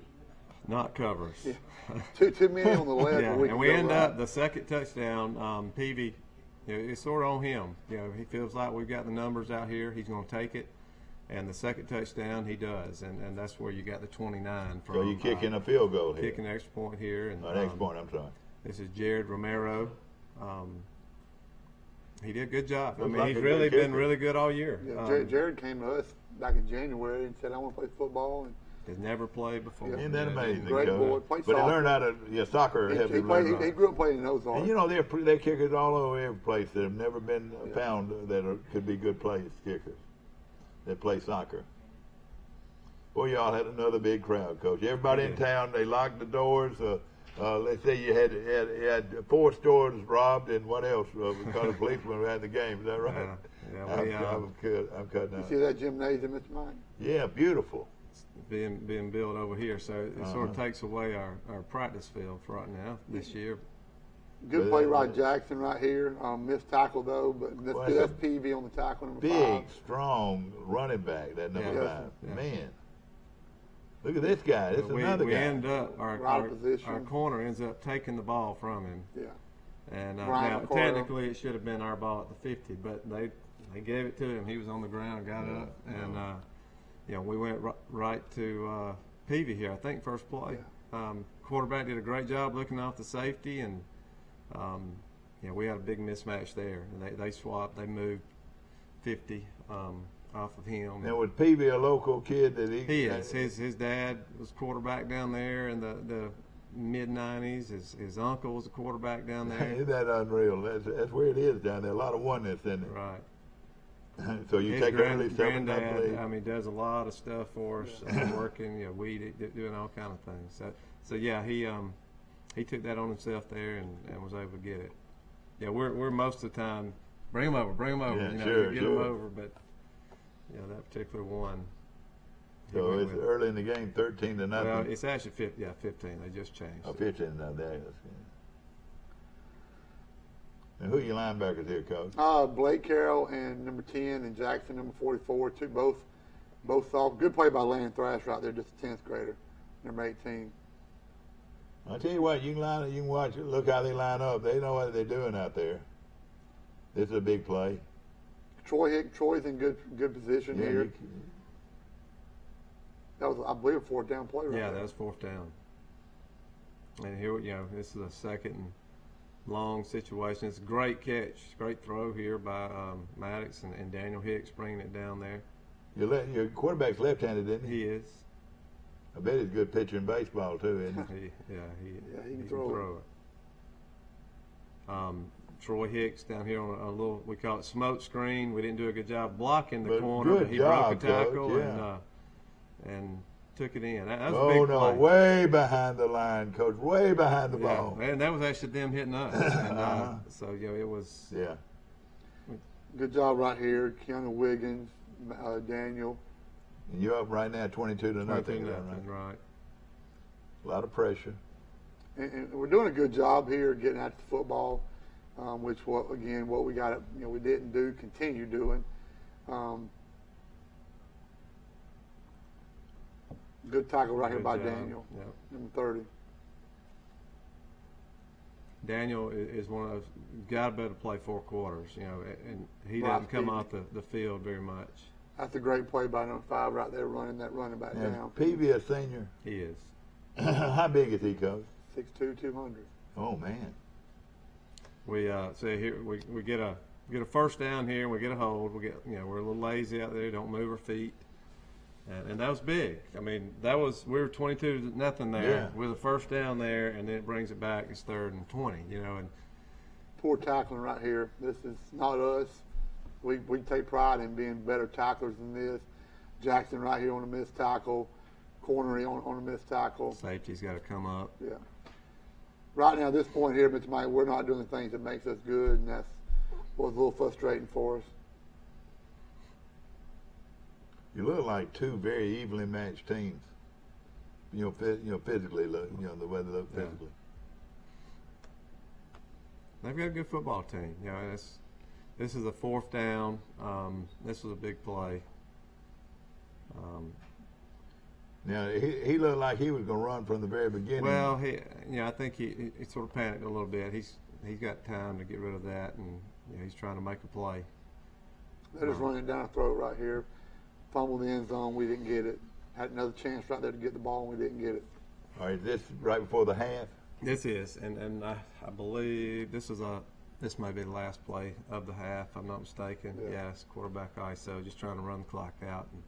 Not covers. Yeah. Too many on the left. Yeah, and we end up the second touchdown. Peavy, it's sort of on him. He feels like we've got the numbers out here. He's going to take it. And the second touchdown, he does, and that's where you got the 29 from. So you kicking a field goal here. Kicking an extra point here. And, an extra point, I'm sorry. This is Jared Romero. He did a good job. Looks he's like really been really good all year. Yeah, Jared came to us back in January and said, I want to play football. And he's never played before. Isn't that amazing? Great boy. Played but soccer. He learned how to soccer. He grew up playing in Ozark. And they're kickers all over every place that have never been found that could be good kickers that play soccer. Boy, y'all had another big crowd, Coach. Everybody in town, they locked the doors. let's say you had 4 stores robbed and what else? Because the policemen were at the game. Is that right? I'm cutting You out. see that gymnasium, Mr. Mike? Yeah, beautiful. Being built over here, so it sort of takes away our practice field for right now this year. Good play, Rod Jackson, right here. Missed tackle though, but that's PV on the tackle, number 5. Big, strong running back, that number 5. Yeah. Man, look at this guy. This is another guy. We end up our corner ends up taking the ball from him. Yeah. And now technically it should have been our ball at the 50, but they gave it to him. He was on the ground, got up, and we went right to Peavy here. I think first play. Quarterback did a great job looking off the safety, and we had a big mismatch there. And they swapped. They moved 50 off of him. Now, was Peavy a local kid that he is. His dad was quarterback down there in the mid-90s. His uncle was a quarterback down there. Isn't that unreal? That's where it is down there. A lot of oneness in it. Right. So you his take early granddad, does a lot of stuff for us, working, weed, doing all kind of things. So yeah, he took that on himself there and was able to get it. Yeah, we're most of the time bring him over. Yeah, Get him over, but that particular one. So it's early in the game, 13-0. Well, it's actually 15. They just changed. Oh, 15 now. There. And who are your linebackers here, Coach? Blake Carroll and number 10, and Jackson number 44. Both soft. Good play by Landon Thrash right there, just a 10th grader, number 18. I'll tell you what, you can watch it. Look how they line up. They know what they're doing out there. This is a big play. Troy's in good position here. That was, I believe, a 4th down play right there. Yeah, that was 4th down. And here, this is a second and long situation. It's a great catch, great throw here by Maddox and Daniel Hicks bringing it down there. Your quarterback's left-handed, isn't he? He is. I bet he's a good pitcher in baseball too, isn't he? He can throw it. Troy Hicks down here on a little, we call it smoke screen. We didn't do a good job blocking the corner, but he broke a tackle and took it in. That was a big play. Way behind the line, Coach. Way behind the ball. And that was actually them hitting us. And, so it was. Yeah. Good job right here, Keanu Wiggins, Daniel. And you're up right now, 22-0. 22-0, right. A lot of pressure. And we're doing a good job here getting at the football, which what we got, we didn't do, continue doing. Good tackle right here by Daniel, number 30. Daniel is one of those, got to be able to play 4 quarters, and he doesn't come off the field very much. That's a great play by number 5 right there, running that running back down. Peavy a senior? He is. How big is he, Coach? 6'2", 200. Oh man. We say here we get a first down here. We get a hold. We get we're a little lazy out there. Don't move our feet. And that was big. We were 22-0 there with a first down there, and then it brings it back. It's 3rd and 20. And poor tackling right here. This is not us. We take pride in being better tacklers than this. Jackson right here on a missed tackle, corner on a missed tackle. Safety's got to come up. Yeah. Right now, at this point here, Mr. Mike, we're not doing the things that makes us good, and that's what's a little frustrating for us. You look like 2 very evenly matched teams. Physically, the way they look physically. They've got a good football team. This is a 4th down. This was a big play. Now he looked like he was going to run from the very beginning. Well, I think he sort of panicked a little bit. He's got time to get rid of that, and he's trying to make a play. They're just running down a throat right here. Fumbled the end zone. We didn't get it. Had another chance right there to get the ball, and we didn't get it. All right, this right before the half? This is, and I believe this may be the last play of the half, if I'm not mistaken. Yeah, it's quarterback ISO, just trying to run the clock out and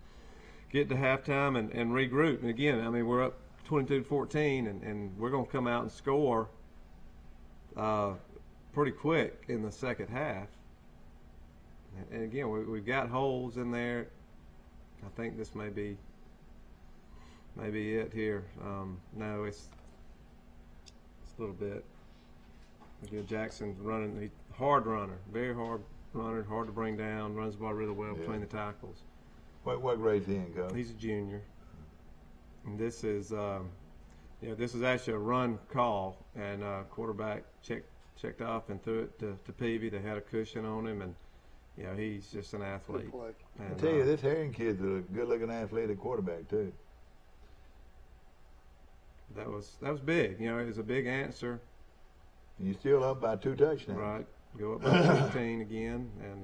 get to halftime and regroup. And again, we're up 22-14, and we're going to come out and score pretty quick in the second half. And again, we've got holes in there. I think this may be it here. No, it's little bit. Again, Jackson's running, he's a hard runner, very hard runner, hard to bring down, runs the ball really well between the tackles. What grade's he in, Coach? He's a junior. And this is, this is actually a run call, and quarterback checked off and threw it to Peavy. They had a cushion on him, and he's just an athlete. And, I tell you, this Herring kid's a good-looking athletic quarterback too. That was big. It was a big answer. And you're still up by 2 touchdowns. Right. Go up by 15 again, and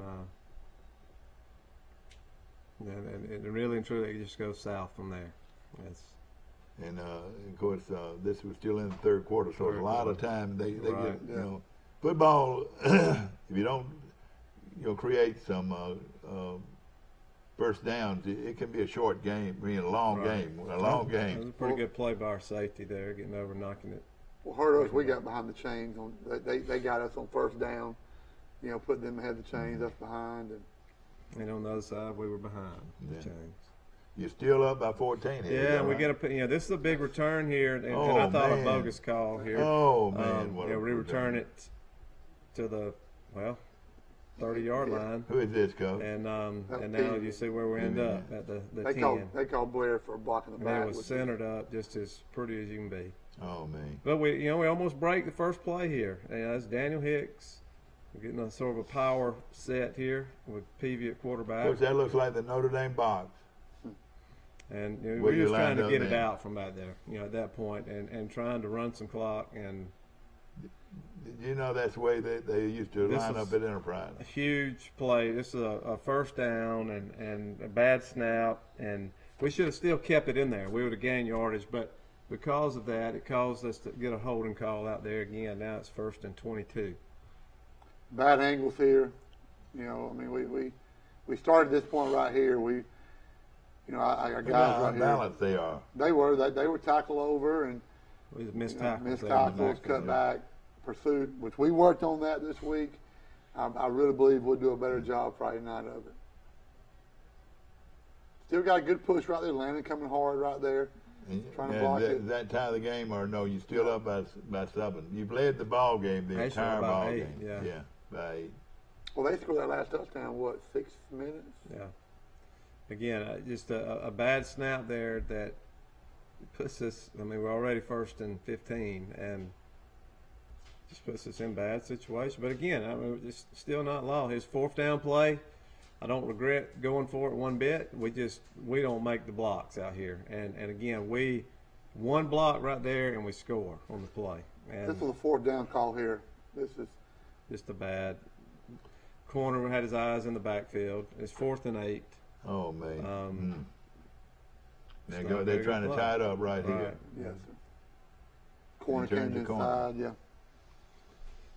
really and truly, it just goes south from there. And of course, this was still in the third quarter, so a lot of time they get football. If you don't create some first downs, it can be a short game. I mean, a long game. It was a pretty good play by our safety there, getting over, knocking it. Well, hurt us. We got behind the chains. They got us on first down. Put them ahead of the chains, us behind, and on the other side we were behind the chains. You're still up by 14 here. Yeah, and we get this is a big return here, and I thought a bogus call here. Oh man, we return it to the 30-yard line. Who is this, Coach? And now you see where we end up at the 10. They called Blair for a block in the back. It was centered up, just as pretty as you can be. Oh man! But we almost break the first play here. That's Daniel Hicks. We're getting a sort of a power set here with Peavy at quarterback. Coach, that looks like the Notre Dame box. And we're just trying to get it out from back there, at that point, and trying to run some clock. And that's the way they used to line up at Enterprise. A huge play. This is a first down and a bad snap, and we should have still kept it in there. We would have gained yardage, but because of that, it caused us to get a holding call out there again. Now it's 1st and 22. Bad angles here. We started this point right here. Our guys right here. Balanced they are. They were tackled over and missed tackles, cut back, pursuit, which we worked on that this week. I really believe we'll do a better job Friday night of it. Still got a good push right there. Landon coming hard right there. Trying to block it. That time of the game, or no, you still up by 7. You've led the ball game, the entire ball game. Yeah, by 8. Well, they scored that last touchdown, 6 minutes? Yeah. Again, just a bad snap there that puts us, we're already 1st and 15, and just puts us in a bad situation. But again, it's still not law. His 4th down play, I don't regret going for it one bit. We don't make the blocks out here. And again, one block right there and we score on the play. And this was a 4th down call here. This is just a bad corner. Had his eyes in the backfield. It's 4th and 8. Oh man. They're trying to tie it up right here. Yes, sir. Corner came inside. Yeah.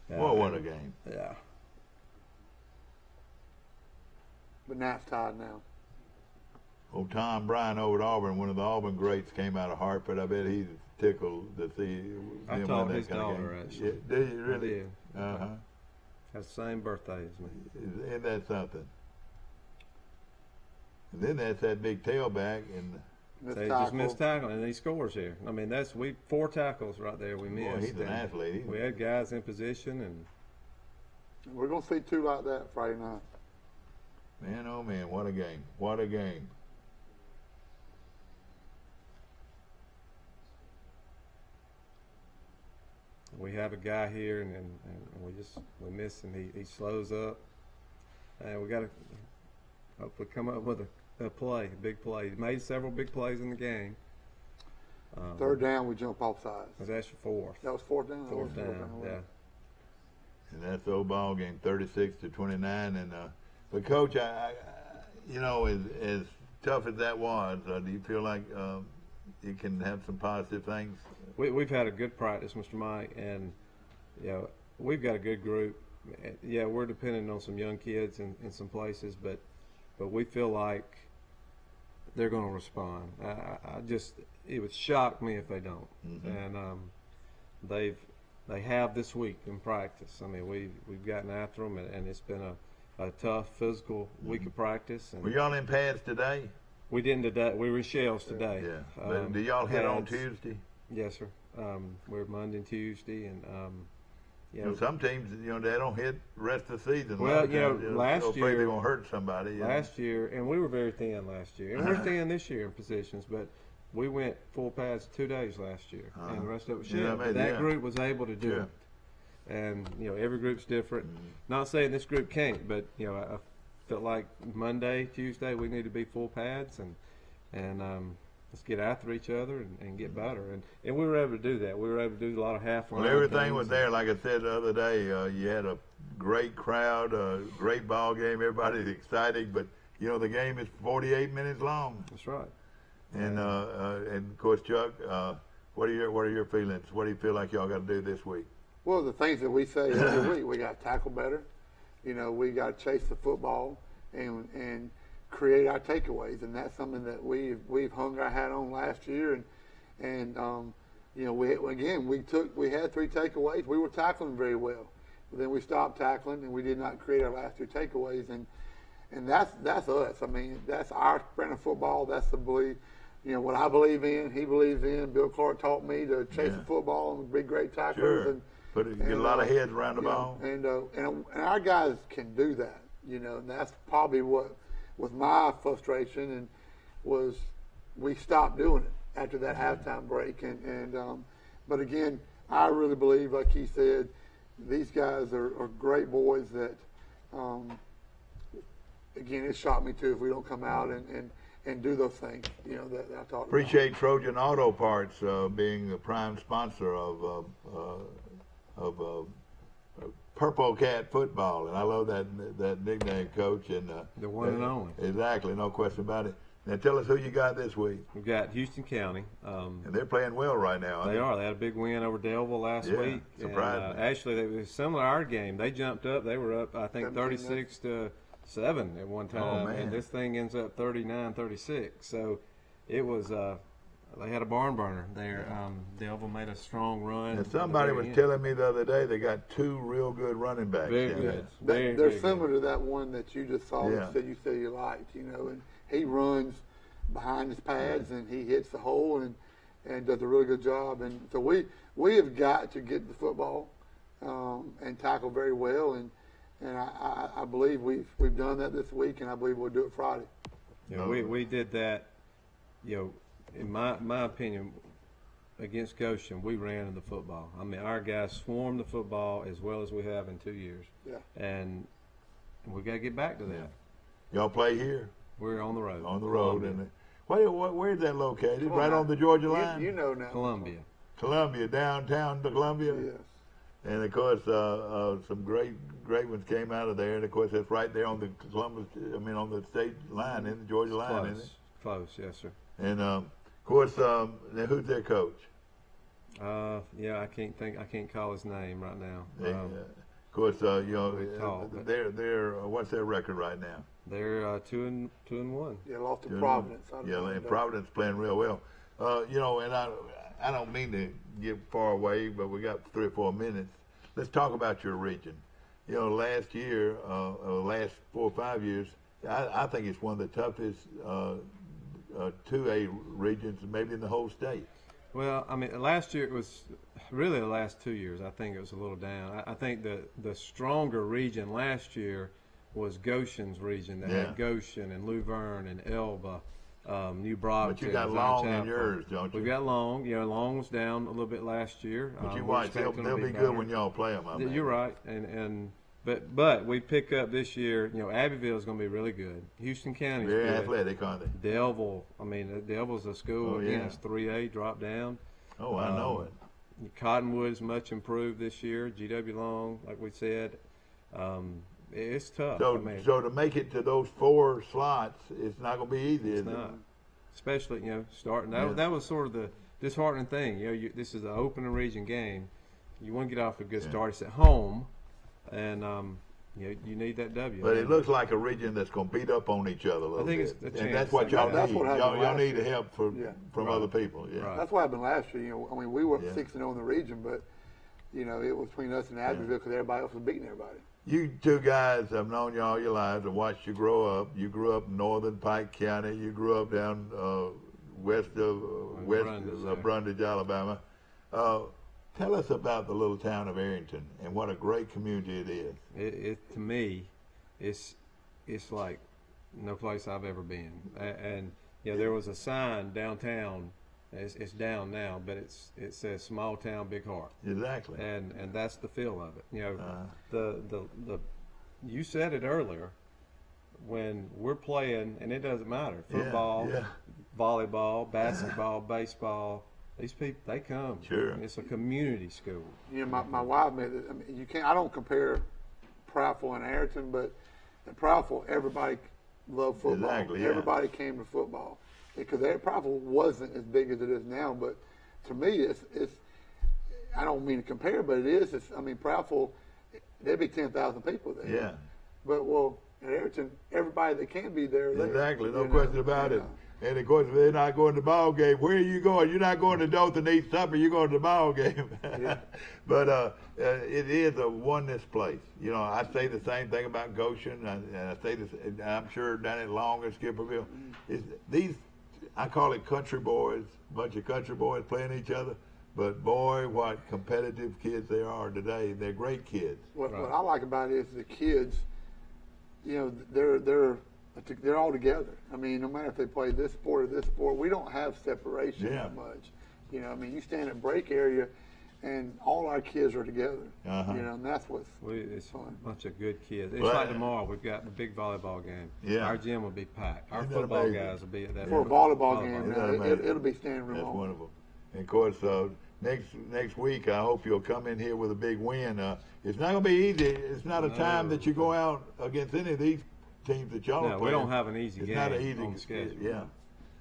Well, what a game. Yeah. But now it's tied now. Oh, Tom Bryan over at Auburn, one of the Auburn greats, came out of Hartford. I bet he's tickled to see I them taught win his that kind daughter, of game. actually. Yeah, did you really? I did. Uh-huh. Has the same birthday as me. Isn't that something? And then that's that big tailback and they just missed tackle, and he scores here. That's 4 tackles right there we missed. Boy, he's an athlete. We had guys in position, and we're going to see 2 like that Friday night. Man, oh man, what a game! What a game! We have a guy here, and we miss him. He slows up, and we got to hopefully come up with a big play. He made several big plays in the game. 3rd down, we jump off sides. Was actually 4th. That was 4th down. 4th down, yeah. And that's the old ball game, 36-29. And but Coach, as tough as that was, do you feel like you can have some positive things? We've had a good practice, Mr. Mike, and we've got a good group. Yeah, we're dependent on some young kids in some places, but we feel like they're going to respond. It would shock me if they don't. Mm-hmm. And they have this week in practice. We've gotten after them, and it's been a tough physical week of practice. And were y'all in pads today? We didn't today. We were in shells today. Yeah. But do y'all hit on Tuesday? Yes, sir. We're Monday and Tuesday, and you know, some teams, you know, they don't hit the rest of the season. Well, you know, last last year year they're gonna hurt somebody. Last year, and we were very thin last year, and we're thin this year in positions, but we went full pads 2 days last year, and the rest of it was shit. But that group was able to do it, and you know, every group's different. Not saying this group can't, but you know, I felt like Monday, Tuesday, we need to be full pads, and let's get after each other and get better. And we were able to do that. We were able to do a lot of half. Well, everything was there. Like I said the other day, you had a great crowd, a great ball game. Everybody's excited, but you know the game is 48 minutes long. That's right. And of course, Chuck, what are your feelings? What do you feel like y'all got to do this week? Well, the things that we say every week, we got to tackle better. You know, we got to chase the football and create our takeaways, and that's something that we've hung our hat on last year, and you know, we had 3 takeaways. We were tackling very well, but then we stopped tackling, and we did not create our last 2 takeaways, and that's us. I mean, that's our brand of football. That's the belief. You know, what I believe in, he believes in. Bill Clark taught me to chase the football and be great tacklers. Sure. Get a lot of heads around the ball. And our guys can do that. You know, and that's probably what was my frustration, and was we stopped doing it after that halftime break. But again, I really believe, like he said, these guys are great boys that, again, it shocked me too if we don't come out and do those things, you know, that I talked about. Appreciate Trojan Auto Parts being the prime sponsor of Purple Cat football, and I love that nickname, Coach. And the one and only. Exactly, no question about it. Now tell us who you got this week. We've got Houston County. And they're playing well right now. They are. They had a big win over Delville last week. Surprised me. Actually, it was similar to our game. They jumped up. They were up, I think, 36-7 at one time. Oh, man. And this thing ends up 39-36. So it was they had a barn burner there. Delville made a strong run. And somebody was telling me the other day they got 2 real good running backs. Very good. They're similar to that one that you just saw that you said you liked, you know, and he runs behind his pads and he hits the hole and does a really good job. And so we have got to get the football and tackle very well, and I believe we've done that this week, and I believe we'll do it Friday. Yeah, we did that, you know. In my opinion, against Goshen, we ran in the football. I mean, our guys swarmed the football as well as we have in 2 years. Yeah. And we got to get back to that. Y'all play here? We're on the road. On the road, isn't it? Where's that located? Right on the Georgia line? You know now. Columbia, downtown to Columbia? Yes. And, of course, some great ones came out of there. And, of course, that's right there on the on the state line, in the Georgia line, isn't it? Close, yes, sir. And, of course, who's their coach? Yeah, I can't call his name right now. Of course, you know, they're what's their record right now? They're 2-1. Yeah, lost to Providence. And Providence playing real well. You know, and I don't mean to get far away, but we got 3 or 4 minutes. Let's talk about your region. You know, last year, last 4 or 5 years, I think it's one of the toughest 2A regions, maybe in the whole state. Well, I mean, last year it was really the last 2 years. I think it was a little down. I think the stronger region last year was Goshen's region that had Goshen and Luverne and Elba, New Brockton. But you got Long in yours, don't you? We got Long. You know, Long was down a little bit last year. But you watch, they'll be good when y'all play them. I mean. You're right, But we pick up this year. You know, Abbeville is going to be really good. Houston County is very good. athletic, aren't they? Delville. I mean, Delville's a school again. It's 3A, dropped down. Oh, I know it. Cottonwood's much improved this year. GW Long, like we said, it's tough. So to make it to those 4 slots, it's not going to be easy. It's not. Especially, you know, starting. That was sort of the disheartening thing. You know, this is an opening region game. You want to get off a good start. It's at home. And you need that W. But it looks like a region that's going to beat up on each other a little bit. And that's what y'all need. Y'all need the help from other people. Yeah. That's what happened last year. You know, I mean, we were 6-0 in the region, but you know, it was between us and Abbeville because everybody else was beating everybody. You 2 guys have known you all your lives and watched you grow up. You grew up in northern Pike County. You grew up down west of Brundage, Alabama. Tell us about the little town of Arrington and what a great community it is. It to me, it's like no place I've ever been. And you know, there was a sign downtown. It's down now, but it says "Small Town, Big Heart." Exactly. And that's the feel of it. You know, the you said it earlier. When we're playing, and it doesn't matter, football, volleyball, basketball, baseball. These people, they come. Sure. It's a community school. You know, my wife made it. I mean, you can't. I don't compare Prattville and Arrington, but at Prattville, everybody loved football. Exactly, yeah. Everybody came to football because Prattville wasn't as big as it is now. But to me, it's. I don't mean to compare, but it is. I mean, Prattville, there'd be 10,000 people there. Yeah. But at Arrington, everybody that can be there. Exactly, no question about it. And of course, if they're not going to the ball game, where are you going? You're not going to Dothan to eat supper. You're going to the ball game. But it is a oneness place. You know, I say the same thing about Goshen, and I say this. I'm sure down at Long and Skipperville, I call it country boys, bunch of country boys playing each other. But boy, what competitive kids they are today. They're great kids. What I like about it is the kids. You know, they're all together. I mean, no matter if they play this sport or this sport, we don't have separation that much. You know, I mean, you stand at break area, and all our kids are together. You know, and that's what's it's fun. A bunch of good kids. It's like tomorrow, we've got the big volleyball game. Yeah. Our gym will be packed. Our football guys will be at that. For a volleyball game, it'll be standing room. That's on. wonderful. And of course, next week, I hope you'll come in here with a big win. It's not going to be easy. It's not a time that you go out against any of these teams that y'all are playing. We don't have an easy game. It's not an easy on the schedule. Yeah.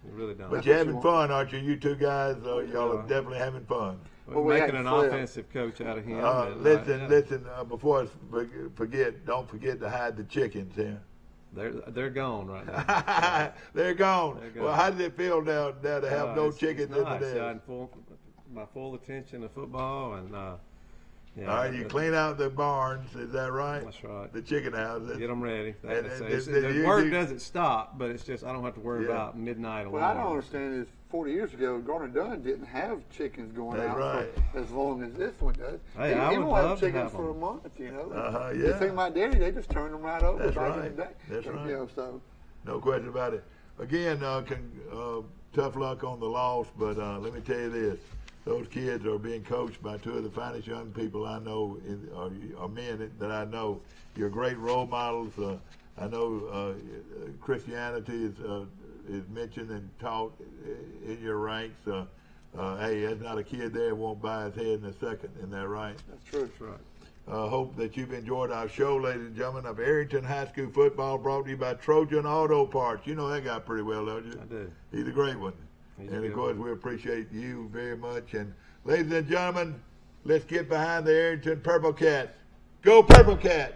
We really don't. But you're having fun, aren't you? You two guys, y'all are definitely having fun. We're making an offensive coach out of him. Listen, before I forget, don't forget to hide the chickens here. They're gone right now. They're gone. Well, how does it feel now to have no chickens in the nest? My full attention to football and. All right, you clean out the barns, is that right? That's right. The chicken houses. Get them ready. The work doesn't stop, but it's just I don't have to worry about midnight. What I don't understand is 40 years ago, Garner Dunn didn't have chickens going out for as long as this one does. Hey, he won't have chickens for a month, you know. Yeah. The thing my daddy, they just turned them right over. That's back right. in the day. That's right. You know, so. No question about it. Again, tough luck on the loss, but let me tell you this. Those kids are being coached by two of the finest young people I know, or men that I know. You're great role models. I know Christianity is mentioned and taught in your ranks. Hey, there's not a kid there who won't bow his head in a second. Isn't that right? That's true. That's right. Hope that you've enjoyed our show, ladies and gentlemen, of Arrington High School football, brought to you by Trojan Auto Parts. You know that guy pretty well, don't you? I do. He's a great one. And of course, we appreciate you very much. And ladies and gentlemen, let's get behind the Arrington Purple Cats. Go Purple Cats!